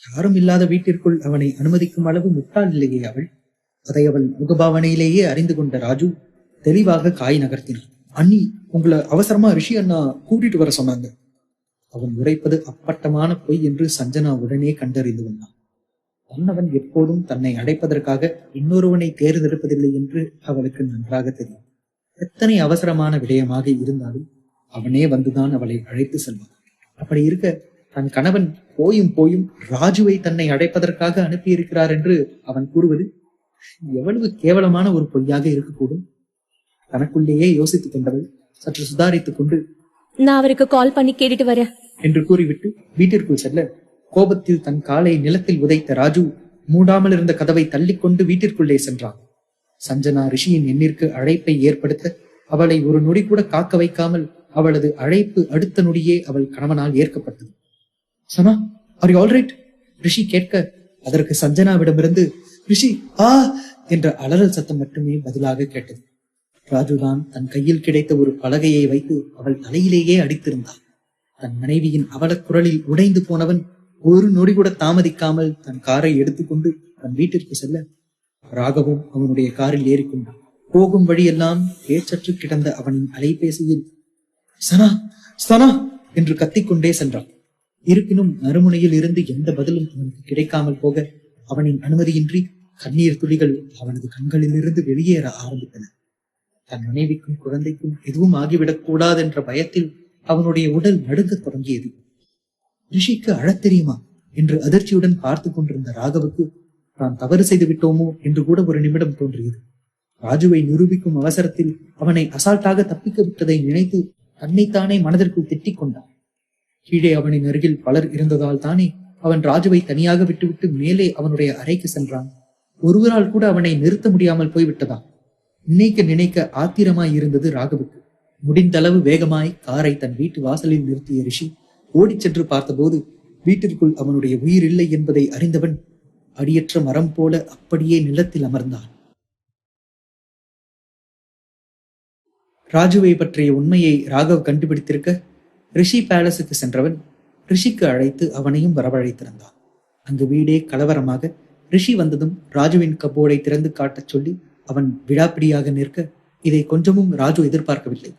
யாரும் இல்லாத வீட்டிற்குள் அவனை அனுமதிக்கும் அளவு முட்டாள் இல்லையே அவள். அதை அவள் முகபாவனையிலேயே அறிந்து கொண்ட ராஜு தெளிவாக காய் நகர்த்தினான். அண்ணி, உங்களை அவசரமா ரிஷி அண்ணா கூட்டிட்டு வர சொன்னாங்க. அவன் உரைப்பது அப்பட்டமான பொய் என்று சஞ்சனா உடனே கண்டறிந்து கொண்டான். தன்னவன் எப்போதும் தன்னை அடைப்பதற்காக இன்னொருவனை தேர்ந்தெடுப்பதில்லை என்று அவளுக்கு நன்றாக தெரியும். எத்தனை அவசரமான விடயமாக இருந்தாலும் அவனே வந்துதான் அவளை அழைத்து செல்வான். அப்படி இருக்க தன் கணவன் போயும் போயும் ராஜுவை தன்னை அடைப்பதற்காக அனுப்பியிருக்கிறார் என்று அவன் கூறுவது எவ்வளவு கேவலமான ஒரு பொய்யாக இருக்கக்கூடும். தனக்குள்ளேயே யோசித்துக் கொண்டவள் சற்று சுதாரித்துக் கொண்டு, நான் அவருக்கு கால் பண்ணி கேட்டுட்டு வரேன் என்று கூறிவிட்டு வீட்டிற்குள் செல்ல கோபத்தில் தன் காலை நிலத்தில் உதைத்த ராஜு மூடாமல் இருந்த கதவை தள்ளிக்கொண்டு வீட்டிற்குள்ளே சென்றான். சஞ்சனா ரிஷியின் எண்ணிற்கு அழைப்பை ஏற்படுத்த அவளை ஒரு நொடி கூட காக்க வைக்காமல் அவளது அழைப்பு அடுத்த நொடியே அவள் கணவனால் ஏற்கப்பட்டது. சனா, ஆர் யூ ஆல்ரைட்? ரிஷி கேட்க அதற்கு சஞ்சனாவிடமிருந்து ரிஷி ஆ என்ற அலறல் சத்தம் மட்டுமே பதிலாக கேட்டது. ராஜுதான் தன் கையில் கிடைத்த ஒரு பலகையை வைத்து அவள் தலையிலேயே அடித்திருந்தான். தன் மனைவியின் அவலக் குரலில் உடைந்து போனவன் ஒரு நொடி கூட தாமதிக்காமல் தன் காரை எடுத்துக்கொண்டு தன் வீட்டிற்கு செல்ல ராகவும் அவனுடைய காரில் ஏறிக்கொண்டான். போகும் வழியெல்லாம் பேச்சற்று கிடந்த அவனின் அலைபேசியில் சனா சனா என்று கத்திக்கொண்டே சென்றான். இருப்பினும் நறுமுனையில் இருந்து எந்த பதிலும் அவனுக்கு கிடைக்காமல் போக அவனின் அனுமதியின்றி கண்ணீர் துளிகள் அவனது கண்களிலிருந்து வெளியேற ஆரம்பித்தன. தன் மனைவிக்கும் குழந்தைக்கும் எதுவும் ஆகிவிடக் கூடாதென்ற பயத்தில் அவனுடைய உடல் நடுங்கத் தொடங்கியது. ரிஷிக்கு அழத் தெரியுமா என்று அதிர்ச்சியுடன் பார்த்து கொண்டிருந்த ராகவுக்கு தான் தவறு செய்து விட்டோமோ என்று கூட ஒரு நிமிடம் தோன்றியது. ராஜுவை நிரூபிக்கும் அவசரத்தில் அவனை அசால்ட்டாக தப்பிக்க விட்டதை நினைத்து தன்னைத்தானே மனதிற்குள் திட்டிக் கொண்டான். கீழே அவனின் அருகில் பலர் இருந்ததால் தானே அவன் ராஜுவை தனியாக விட்டுவிட்டு மேலே அவனுடைய அறைக்கு சென்றான். ஒருவரால் கூட அவனை நிறுத்த முடியாமல் போய்விட்டதா? நினைக்க நினைக்க ஆத்திரமாய் இருந்தது ராகவுக்கு. முடிந்தளவு வேகமாய் காரை தன் வீட்டு வாசலில் நிறுத்திய ரிஷி ஓடிச் சென்று பார்த்தபோது வீட்டிற்குள் அவனுடைய உயிர் இல்லை என்பதை அறிந்தவன் அடியற்ற மரம் போல அப்படியே நிலத்தில் அமர்ந்தான். ராஜுவை பற்றிய உண்மையை ராகவ் கண்டுபிடித்திருக்க ரிஷி பேலஸுக்கு சென்றவன் ரிஷிக்கு அழைத்து அவனையும் வரவழைத்திருந்தான். அங்கு வீடே கலவரமாக ரிஷி வந்ததும் ராஜுவின் கபோர்டை திறந்து காட்டச் சொல்லி அவன் விடாப்பிடியாக நிற்க இதை கொஞ்சமும் ராஜு எதிர்பார்க்கவில்லை.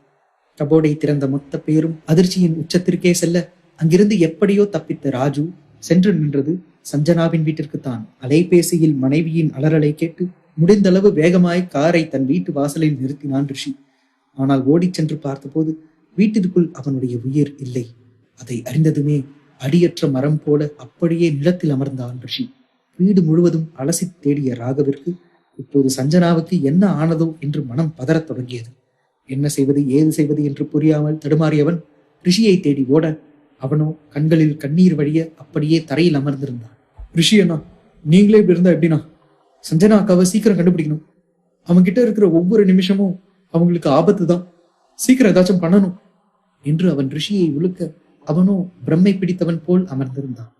கபோர்டை திறந்த மொத்த பேரும் அதிர்ச்சியின் உச்சத்திற்கே செல்ல அங்கிருந்து எப்படியோ தப்பித்த ராஜு சென்று நின்றது சஞ்சனாவின் வீட்டிற்குத்தான். அலைபேசியில் மனைவியின் அலறலை கேட்டு முடிந்தளவு வேகமாய் காரை தன் வீட்டு வாசலில் நிறுத்தினான் ரிஷி. ஆனால் ஓடிச் சென்று பார்த்தபோது வீட்டிற்குள் அவனுடைய உயிர் இல்லை. அதை அறிந்ததுமே அடியற்ற மரம் போல அப்படியே நிலத்தில் அமர்ந்தான் ரிஷி. வீடு முழுவதும் அலசி தேடிய ராகவிற்கு இப்போது சஞ்சனாவுக்கு என்ன ஆனதோ என்று மனம் பதறத் தொடங்கியது. என்ன செய்வது ஏது செய்வது என்று புரியாமல் தடுமாறியவன் ரிஷியை தேடி ஓட அவனோ கண்களில் கண்ணீர் வழிய அப்படியே தரையில் அமர்ந்திருந்தான். ரிஷி அண்ணா, நீங்களே இப்படி இருந்தா எப்படின்னா? சஞ்சனா அக்காவை சீக்கிரம் கண்டுபிடிக்கணும். அவங்க கிட்ட இருக்கிற ஒவ்வொரு நிமிஷமும் அவங்களுக்கு ஆபத்து தான். சீக்கிரம் ஏதாச்சும் பண்ணணும் என்று அவன் ரிஷியை உழுக்க அவனோ பிரம்மை பிடித்தவன் போல் அமர்ந்திருந்தான்.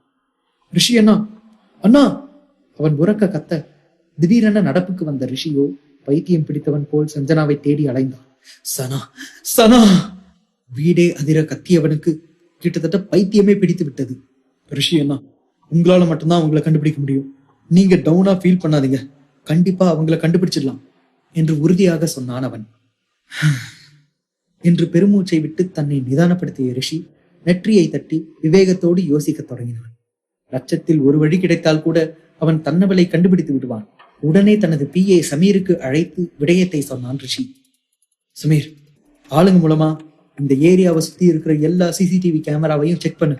ரிஷி அண்ணா, அண்ணா! அவன் உறக்க கத்த திடீரென நடப்புக்கு வந்த ரிஷியோ பைத்தியம் பிடித்தவன் போல் சஞ்சனாவை தேடி அலைந்தான். சனா சனா! வீடே அதிர கத்தியவனுக்கு கிட்டத்தட்ட பைத்தியமே பிடித்து விட்டது. ரிஷி அண்ணா, உங்களால மட்டும்தான் அவங்களை கண்டுபிடிக்க முடியும். நீங்க டவுனா ஃபீல் பண்ணாதீங்க. கண்டிப்பா அவங்கள கண்டுபிடிச்சிடலாம் என்று உறுதியாக சொன்னான் அவன். என்று பெருமூச்சை விட்டு தன்னை நிதானப்படுத்திய ரிஷி நெற்றியை தட்டி விவேகத்தோடு யோசிக்க தொடங்கினான். லட்சத்தில் ஒரு வழி கிடைத்தால் கூட அவன் தன்னவளை கண்டுபிடித்து விடுவான். உடனே தனது பிஏ சமீருக்கு அழைத்து விடயத்தை சொன்னான் ரிஷி. சமீர், ஆளுங்க மூலமா இந்த ஏரியாவை சுத்தி இருக்கிற எல்லா சிசிடிவி கேமராவையும் செக் பண்ணு.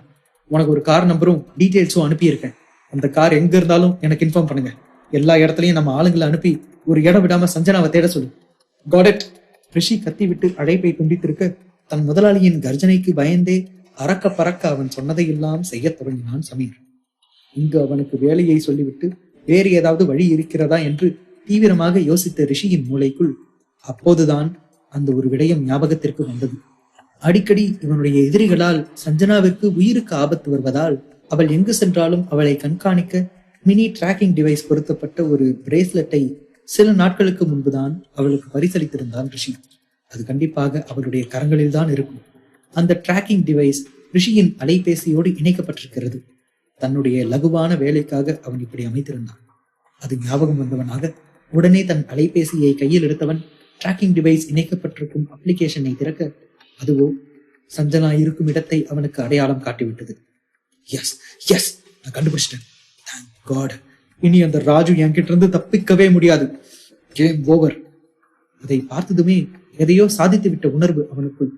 உனக்கு ஒரு கார் நம்பரும் டீடைல்ஸும் அனுப்பியிருக்கேன். அந்த கார் எங்க இருந்தாலும் எனக்கு இன்ஃபார்ம் பண்ணுங்க. எல்லா இடத்துலயும் நம்ம ஆளுங்களை அனுப்பி ஒரு இடம் விடாம சஞ்சனாவை தேட சொல்லு. Got it! ரிஷி கத்தி விட்டு அழைப்பை துண்டித்திருக்க தன் முதலாளியின் கர்ஜனைக்கு பயந்தே அறக்க பறக்க அவன் சொன்னதையெல்லாம் செய்யத் தொடங்கினான் சமீர். இங்கு அவனுக்கு வேலையை சொல்லிவிட்டு வேறு ஏதாவது வழி இருக்கிறதா என்று தீவிரமாக யோசித்த ரிஷியின் மூளைக்குள் அப்போதுதான் அந்த ஒரு விடயம் ஞாபகத்திற்கு வந்தது. அடிக்கடி இவனுடைய எதிரிகளால் சஞ்சனாவிற்கு உயிருக்கு ஆபத்து வருவதால் அவள் எங்கு சென்றாலும் அவளை கண்காணிக்க மினி டிராக்கிங் டிவைஸ் பொருத்தப்பட்ட ஒரு பிரேஸ்லெட்டை சில நாட்களுக்கு முன்புதான் அவளுக்கு பரிசளித்திருந்தான் ரிஷி. அது கண்டிப்பாக அவளுடைய கரங்களில் தான் இருக்கும். அந்த டிராக்கிங் டிவைஸ் ரிஷியின் அலைபேசியோடு இணைக்கப்பட்டிருக்கிறது. தன்னுடைய லகுவான வேலைக்காக அவன் இப்படி அமைத்திருந்தான். அது ஞாபகம் வந்தவனாக உடனே தன் அலைபேசியை கையில் எடுத்தவன் டிராக்கிங் டிவைஸ் இணைக்கப்பட்டிருக்கும் அப்ளிகேஷனை திறக்க அதுவோ சஞ்சனா இருக்கும் இடத்தை அவனுக்கு அடையாளம் காட்டிவிட்டது. எஸ் எஸ், நான் கண்டுபிடிச்சிட்டேன். Thank God. இனி அந்த ராஜு என்கிட்ட இருந்து தப்பிக்கவே முடியாது. Game over. அதை பார்த்ததுமே எதையோ சாதித்து விட்ட உணர்வு அவனுக்குள்.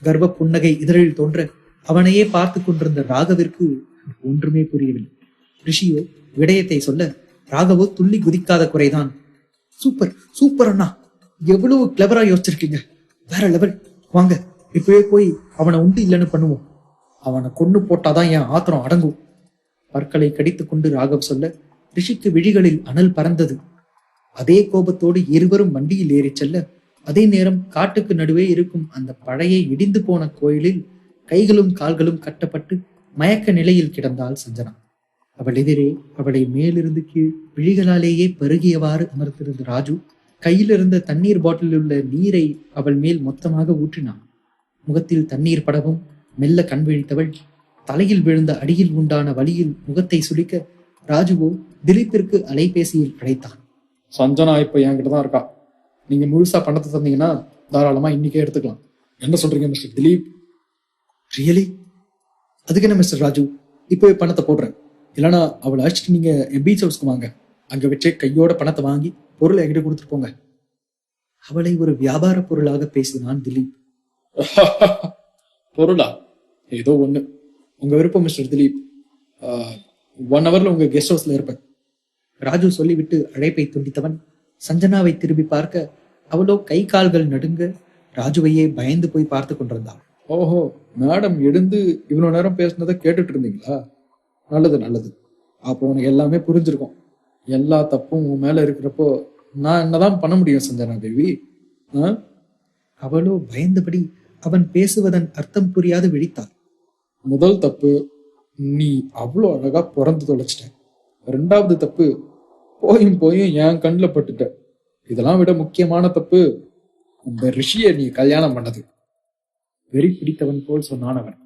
கர்வ புன்னகை இதழில் தோன்ற அவனையே பார்த்து கொண்டிருந்த ராகவிற்கு ஒன்றுமே புரியவில்லை. ரிஷியோ விடயத்தை சொல்ல ராகவோ துள்ளி குதிக்காத குறைதான். சூப்பர் சூப்பர் அண்ணா, எவ்வளவு கிளவரா யோசிச்சிருக்கீங்க, வேற லெவல். வாங்க இப்பவே போய் அவனை உண்டு இல்லைன்னு பண்ணுவோம். அவனை கொண்டு போட்டாதான் என் ஆத்திரம் அடங்கும். பற்களை கடித்து கொண்டு ராகவ் சொல்ல ரிஷிக்கு விழிகளில் அனல் பறந்தது. அதே கோபத்தோடு இருவரும் வண்டியில் ஏறி செல்ல அதே நேரம் காட்டுக்கு நடுவே இருக்கும் அந்த பழைய இடிந்து போன கோயிலில் கைகளும் கால்களும் கட்டப்பட்டு மயக்க நிலையில் கிடந்தாள் சஞ்சனா. அவள் எதிரே அவளை மேலிருந்து கீழ் விழிகளாலேயே பருகியவாறு அமர்ந்திருந்த ராஜு கையிலிருந்த தண்ணீர் பாட்டிலில் உள்ள நீரை அவள் மேல் மொத்தமாக ஊற்றினான். முகத்தில் தண்ணீர் படவும் மெல்ல கண் விழித்தவள் தலையில் விழுந்த அடியில் உண்டான வலியில் முகத்தை சுளிக்க ராஜுவோ திலீப்பிற்கு அலைபேசியில் அழைத்தான். சஞ்சனா இப்ப என்கிட்ட தான் இருக்கா. நீங்க முழுசா பணத்தை தந்தீங்கன்னா தாராளமா இன்னைக்கே எடுத்துக்கலாம். என்ன சொல்றீங்க மிஸ்டர் திலீப்? ரியலி? அதுக்கு என்ன மிஸ்டர் ராஜு, இப்பவே பணத்தை போடுறேன். இல்லைன்னா அவளை அழைச்சிட்டு நீங்க என் பீச் ஹவுஸ்க்கு வாங்க. அங்க வச்சே கையோட பணத்தை வாங்கி பொருளை என்கிட்ட கொடுத்துட்டு போங்க. அவளை ஒரு வியாபார பொருளாக பேசினான் திலீப். பொருளா? ஏதோ ஒண்ணு, உங்க விருப்பம் மிஸ்டர் திலீப். 1 hourல உங்க கெஸ்ட் ஹவுஸ்ல இருப்பேன். ராஜு சொல்லிவிட்டு அழைப்பை துண்டித்தவன் சஞ்சனாவை திரும்பி பார்க்க அவளோ கை கால்கள் நடுங்க ராஜுவையே பயந்து போய் பார்த்து கொண்டிருந்தாள். ஓஹோ, மேடம் எழுந்து இவ்வளவு நேரம் பேசினதை கேட்டுட்டு இருந்தீங்களா? நல்லது நல்லது. அப்போ உனக்கு எல்லாமே புரிஞ்சிருக்கும். எல்லா தப்பும் உன் மேல இருக்கிறப்போ நான் என்னதான் பண்ண முடியும் சஞ்சனா தேவி? அவளோ பயந்தபடி அவன் பேசுவதன் அர்த்தம் புரியாது விழித்தாள். முதல் தப்பு, நீ அவ்வளோ அழகா பிறந்து தொலைச்சிட்ட. 2வது தப்பு, போயும் என் கண்ணில் பட்டுட்ட. இதெல்லாம் விட முக்கியமான தப்பு, அந்த ரிஷியை நீ கல்யாணம் பண்ணது. வெறி பிடித்தவன் போல் சொன்னான் அவன்.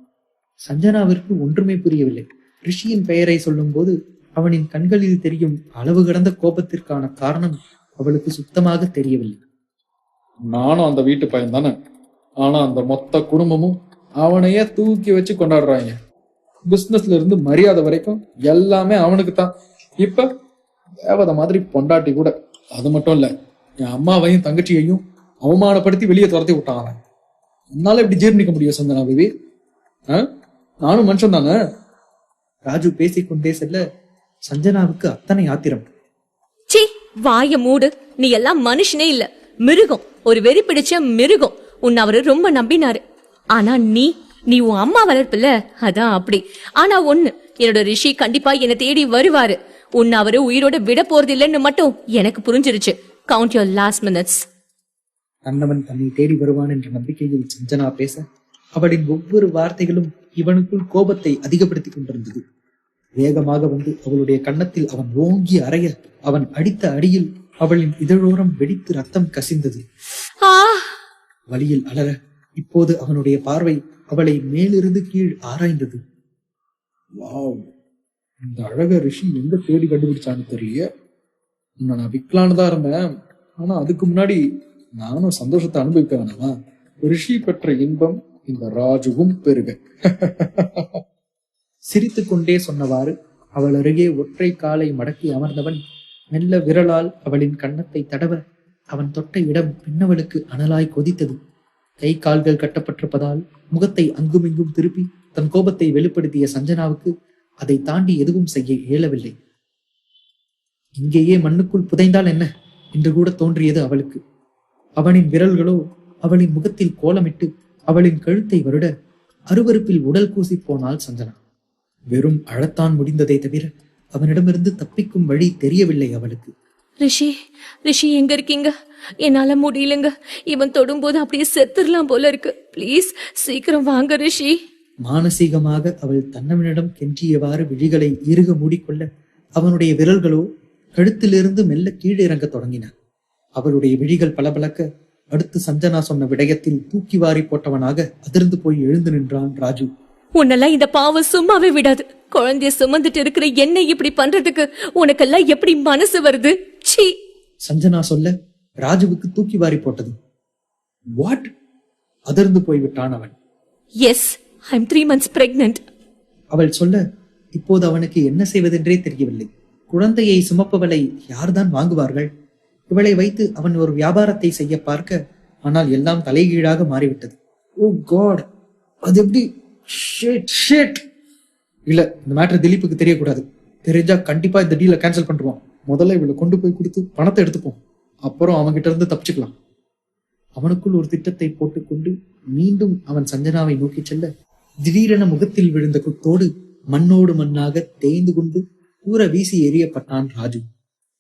சஞ்சனாவிற்கு ஒன்றுமே புரியவில்லை. ரிஷியின் பெயரை சொல்லும் போது அவனின் கண்களில் தெரியும் அளவு கடந்த கோபத்திற்கான காரணம் அவளுக்கு சுத்தமாக தெரியவில்லை. நானும் அந்த வீட்டு பையன் தானே, ஆனா அந்த மொத்த குடும்பமும் அவனையே தூக்கி வச்சு கொண்டாடுறாங்க. பிசினஸ்ல இருந்து மரியாதை வரைக்கும் எல்லாமே அவனுக்கு தான். இப்ப தேவதை மாதிரி பொண்டாட்டி கூட. அது மட்டும் இல்ல, என் அம்மாவையும் தங்கச்சியையும் அவமானப்படுத்தி வெளியே துரத்தி விட்டான் அவன். என்னால எப்படி ஜீர்ணிக்க முடியும் சந்தனா பேபி? நானும் மனுஷன் தானே. ராஜு பேசிக்கொண்டே செல்ல சஞ்சனாவுக்கு அத்தனை ஆத்திரம். சி, வாய மூடு. நீ எல்லாம் மனுஷனே இல்ல, மிருகம். ஒரு வெறி பிடிச்ச மிருகம். உன்னை அவரு ரொம்ப நம்பினாரு. ஆனா நீ உன் அம்மா வளர்ப்புல, அதான் அப்படி. ஆனா ஒண்ணு, என்னோட ரிஷி கண்டிப்பா என்னை தேடி வருவாரு. உன்னை அவரு உயிரோட விட போறது இல்லைன்னு மட்டும் எனக்கு புரிஞ்சிருச்சு. Count your last minutes. அண்ணவன் தன்னை தேடி வருவான் என்ற நம்பிக்கையில் சஞ்சனா பேச அவளின் ஒவ்வொரு வார்த்தைகளும் இவனுக்குள் கோபத்தை அதிகப்படுத்திக் கொண்டிருந்தது. வேகமாக வந்து அவளுடைய கன்னத்தில் அவன் ஓங்கி அறைய அவன் அடித்த அடியில் அவளின் இதழோரம் வெடித்து ரத்தம் கசிந்தது. வலியில் அலற இப்போது அவனுடைய பார்வை அவளை மேலிருந்து கீழ் ஆராய்ந்தது. வாவ், இந்த அழக ரிஷி எங்க தேடி கண்டுபிடிச்சான்னு தெரியல. நான் விக்கலான்னு தான் இருந்தேன். ஆனா அதுக்கு முன்னாடி நானும் சந்தோஷத்தை அனுபவிக்க வேணாமா? ரிஷி பெற்ற இன்பம் இந்த ராஜுவும் பெருக. சிரித்து கொண்டே சொன்னவாறு அவள் அருகே ஒற்றை காலை மடக்கி அமர்ந்தவன் மெல்ல விரலால் அவளின் கன்னத்தை தடவ அவன் தொட்ட இடம் பின்னவளுக்கு அனலாய் கொதித்தது. கை கால்கள் கட்டப்பட்டிருப்பதால் முகத்தை அங்குமிங்கும் திருப்பி தன் கோபத்தை வெளிப்படுத்திய சஞ்சனாவுக்கு அதை தாண்டி எதுவும் செய்ய இயலவில்லை. இங்கேயே மண்ணுக்குள் புதைந்தால் என்ன என்று கூட தோன்றியது அவளுக்கு. அவனின் விரல்களோ அவளின் முகத்தில் கோலமிட்டு அவளின் கழுத்தை வருட அருவருப்பில் உடல் கூசி போனாள் சஞ்சனா. வெறும் அழத்தான் முடிந்ததை தவிர அவனிடமிருந்து தப்பிக்கும் வழி தெரியவில்லை அவளுக்கு. ரிஷி, ரிஷி எங்க இருக்கீங்க? என்னால முடியலங்க. இவன் தொடும்போது அப்படியே செத்துடலாம் போல இருக்கு. ப்ளீஸ் சீக்கிரம் வாங்க ரிஷி. மானசீகமாக அவள் தன்னவனிடம் கெஞ்சியவாறு விழிகளை இறுக மூடிக்கொள்ள அவனுடைய விரல்களோ கழுத்திலிருந்து மெல்ல கீழே இறங்க தொடங்கின. அவளுடைய விழிகள் பளபளக்க அடுத்து சஞ்சனா சொன்ன விடயத்தில் தூக்கி வாரி போட்டவனாக அதிர்ந்து போய் எழுந்து நின்றான் ராஜு. உன்னெல்லாம் இந்த பாவம் சும்மாவே விடாது. குழந்தைய சுமந்துட்டு இருக்கிற என்ன இப்படி பண்றதுக்கு உனக்கெல்லாம் எப்படி மனசு வருது? சீ! சஞ்சனா சொல்ல ராஜுவுக்கு தூக்கி வாரி போட்டது. வாட்? அதிர்ந்து போய்விட்டான் அவன். Yes, I am 3 months pregnant. அவள் சொல்ல இப்போது அவனுக்கு என்ன செய்வதென்றே தெரியவில்லை. குழந்தையை சுமப்பவளை யார்தான் வாங்குவார்கள்? இவளை வைத்து அவன் ஒரு வியாபாரத்தை செய்ய பார்க்க, ஆனால் எல்லாம் தலைகீழாக மாறிவிட்டது. ஓ காட், அது எப்படி? ஷிட். இல்ல, இந்த மேட்டர் திலீப்புக்கு தெரியக்கூடாது. தெரிஞ்சா கண்டிப்பா இந்த டீலை கேன்சல் பண்ணுவான். முதல்ல இவளை கொண்டு போய் கொடுத்து பணத்தை எடுத்துப்போம், அப்புறம் அவன்கிட்ட இருந்து தப்பிச்சுக்கலாம். அவனுக்குள் ஒரு திட்டத்தை போட்டுக்கொண்டு மீண்டும் அவன் சஞ்சனாவை நோக்கி செல்ல, திடீரென முகத்தில் விழுந்த குத்தோடு மண்ணோடு மண்ணாக தேய்ந்து கொண்டு தூர வீசி எறியப்பட்டான் ராஜு.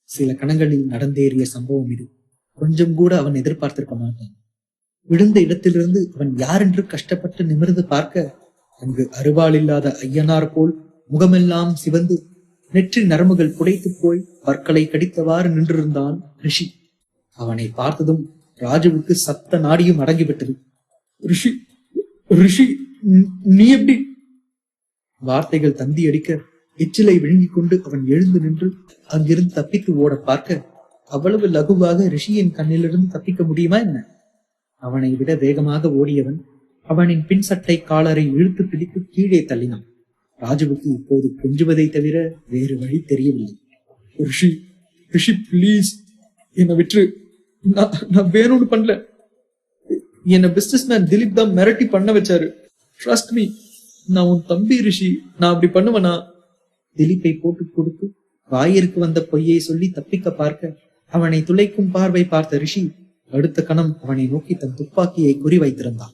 சில கணங்களில் நடந்தேறிய சம்பவம் இது. கொஞ்சம் கூட அவன் எதிர்பார்த்திருக்க மாட்டான். விழுந்த இடத்திலிருந்து அவன் யாரென்று கஷ்டப்பட்டு நிமிர்ந்து பார்க்க, அங்கு அருவாள் இல்லாத ஐயனார் போல் முகமெல்லாம் சிவந்து நெற்றி நரம்புகள் புடைத்து போய் பற்களை கடித்தவாறு நின்றிருந்தான் ரிஷி. அவனை பார்த்ததும் ராஜுவுக்கு சப்த நாடியும் அடங்கிவிட்டது. ரிஷி, ரிஷி, நீ எப்படி? வார்த்தைகள் தந்தி அடிக்க எச்சிலை விழுங்கிக் கொண்டு அவன் எழுந்து நின்று அங்கிருந்து தப்பித்து ஓட பார்க்க, அவ்வளவு லகுவாக ரிஷியின் கண்ணிலிருந்து தப்பிக்க முடியுமா என்ன? அவனை விட வேகமாக ஓடியவன் அவனின் பின் சட்டை காலரை இழுத்து பிடித்து கீழே தள்ளினான். ராஜுவுக்கு இப்போது கொஞ்சுவதை தவிர வேறு வழி தெரியவில்லை. ரிஷி, ரிஷி ப்ளீஸ் என்னை விட்டு. நான் வேணும்னு பண்ணல. என்ன பிசினஸ் மேன் திலீப் தான் மிரட்டி பண்ண வச்சாரு. ட்ரஸ்ட் மீ, நான் உன் தம்பி ரிஷி. நான் அப்படி பண்ணுவனா? திலீப்பை போட்டு கொடுத்து வாயிற்கு வந்த பொய்யை சொல்லி தப்பிக்க பார்க்க அவனை துளைக்கும் பார்வை பார்த்த ரிஷி அடுத்த கணம் அவனை நோக்கி தன் துப்பாக்கியை குறி வைத்திருந்தான்.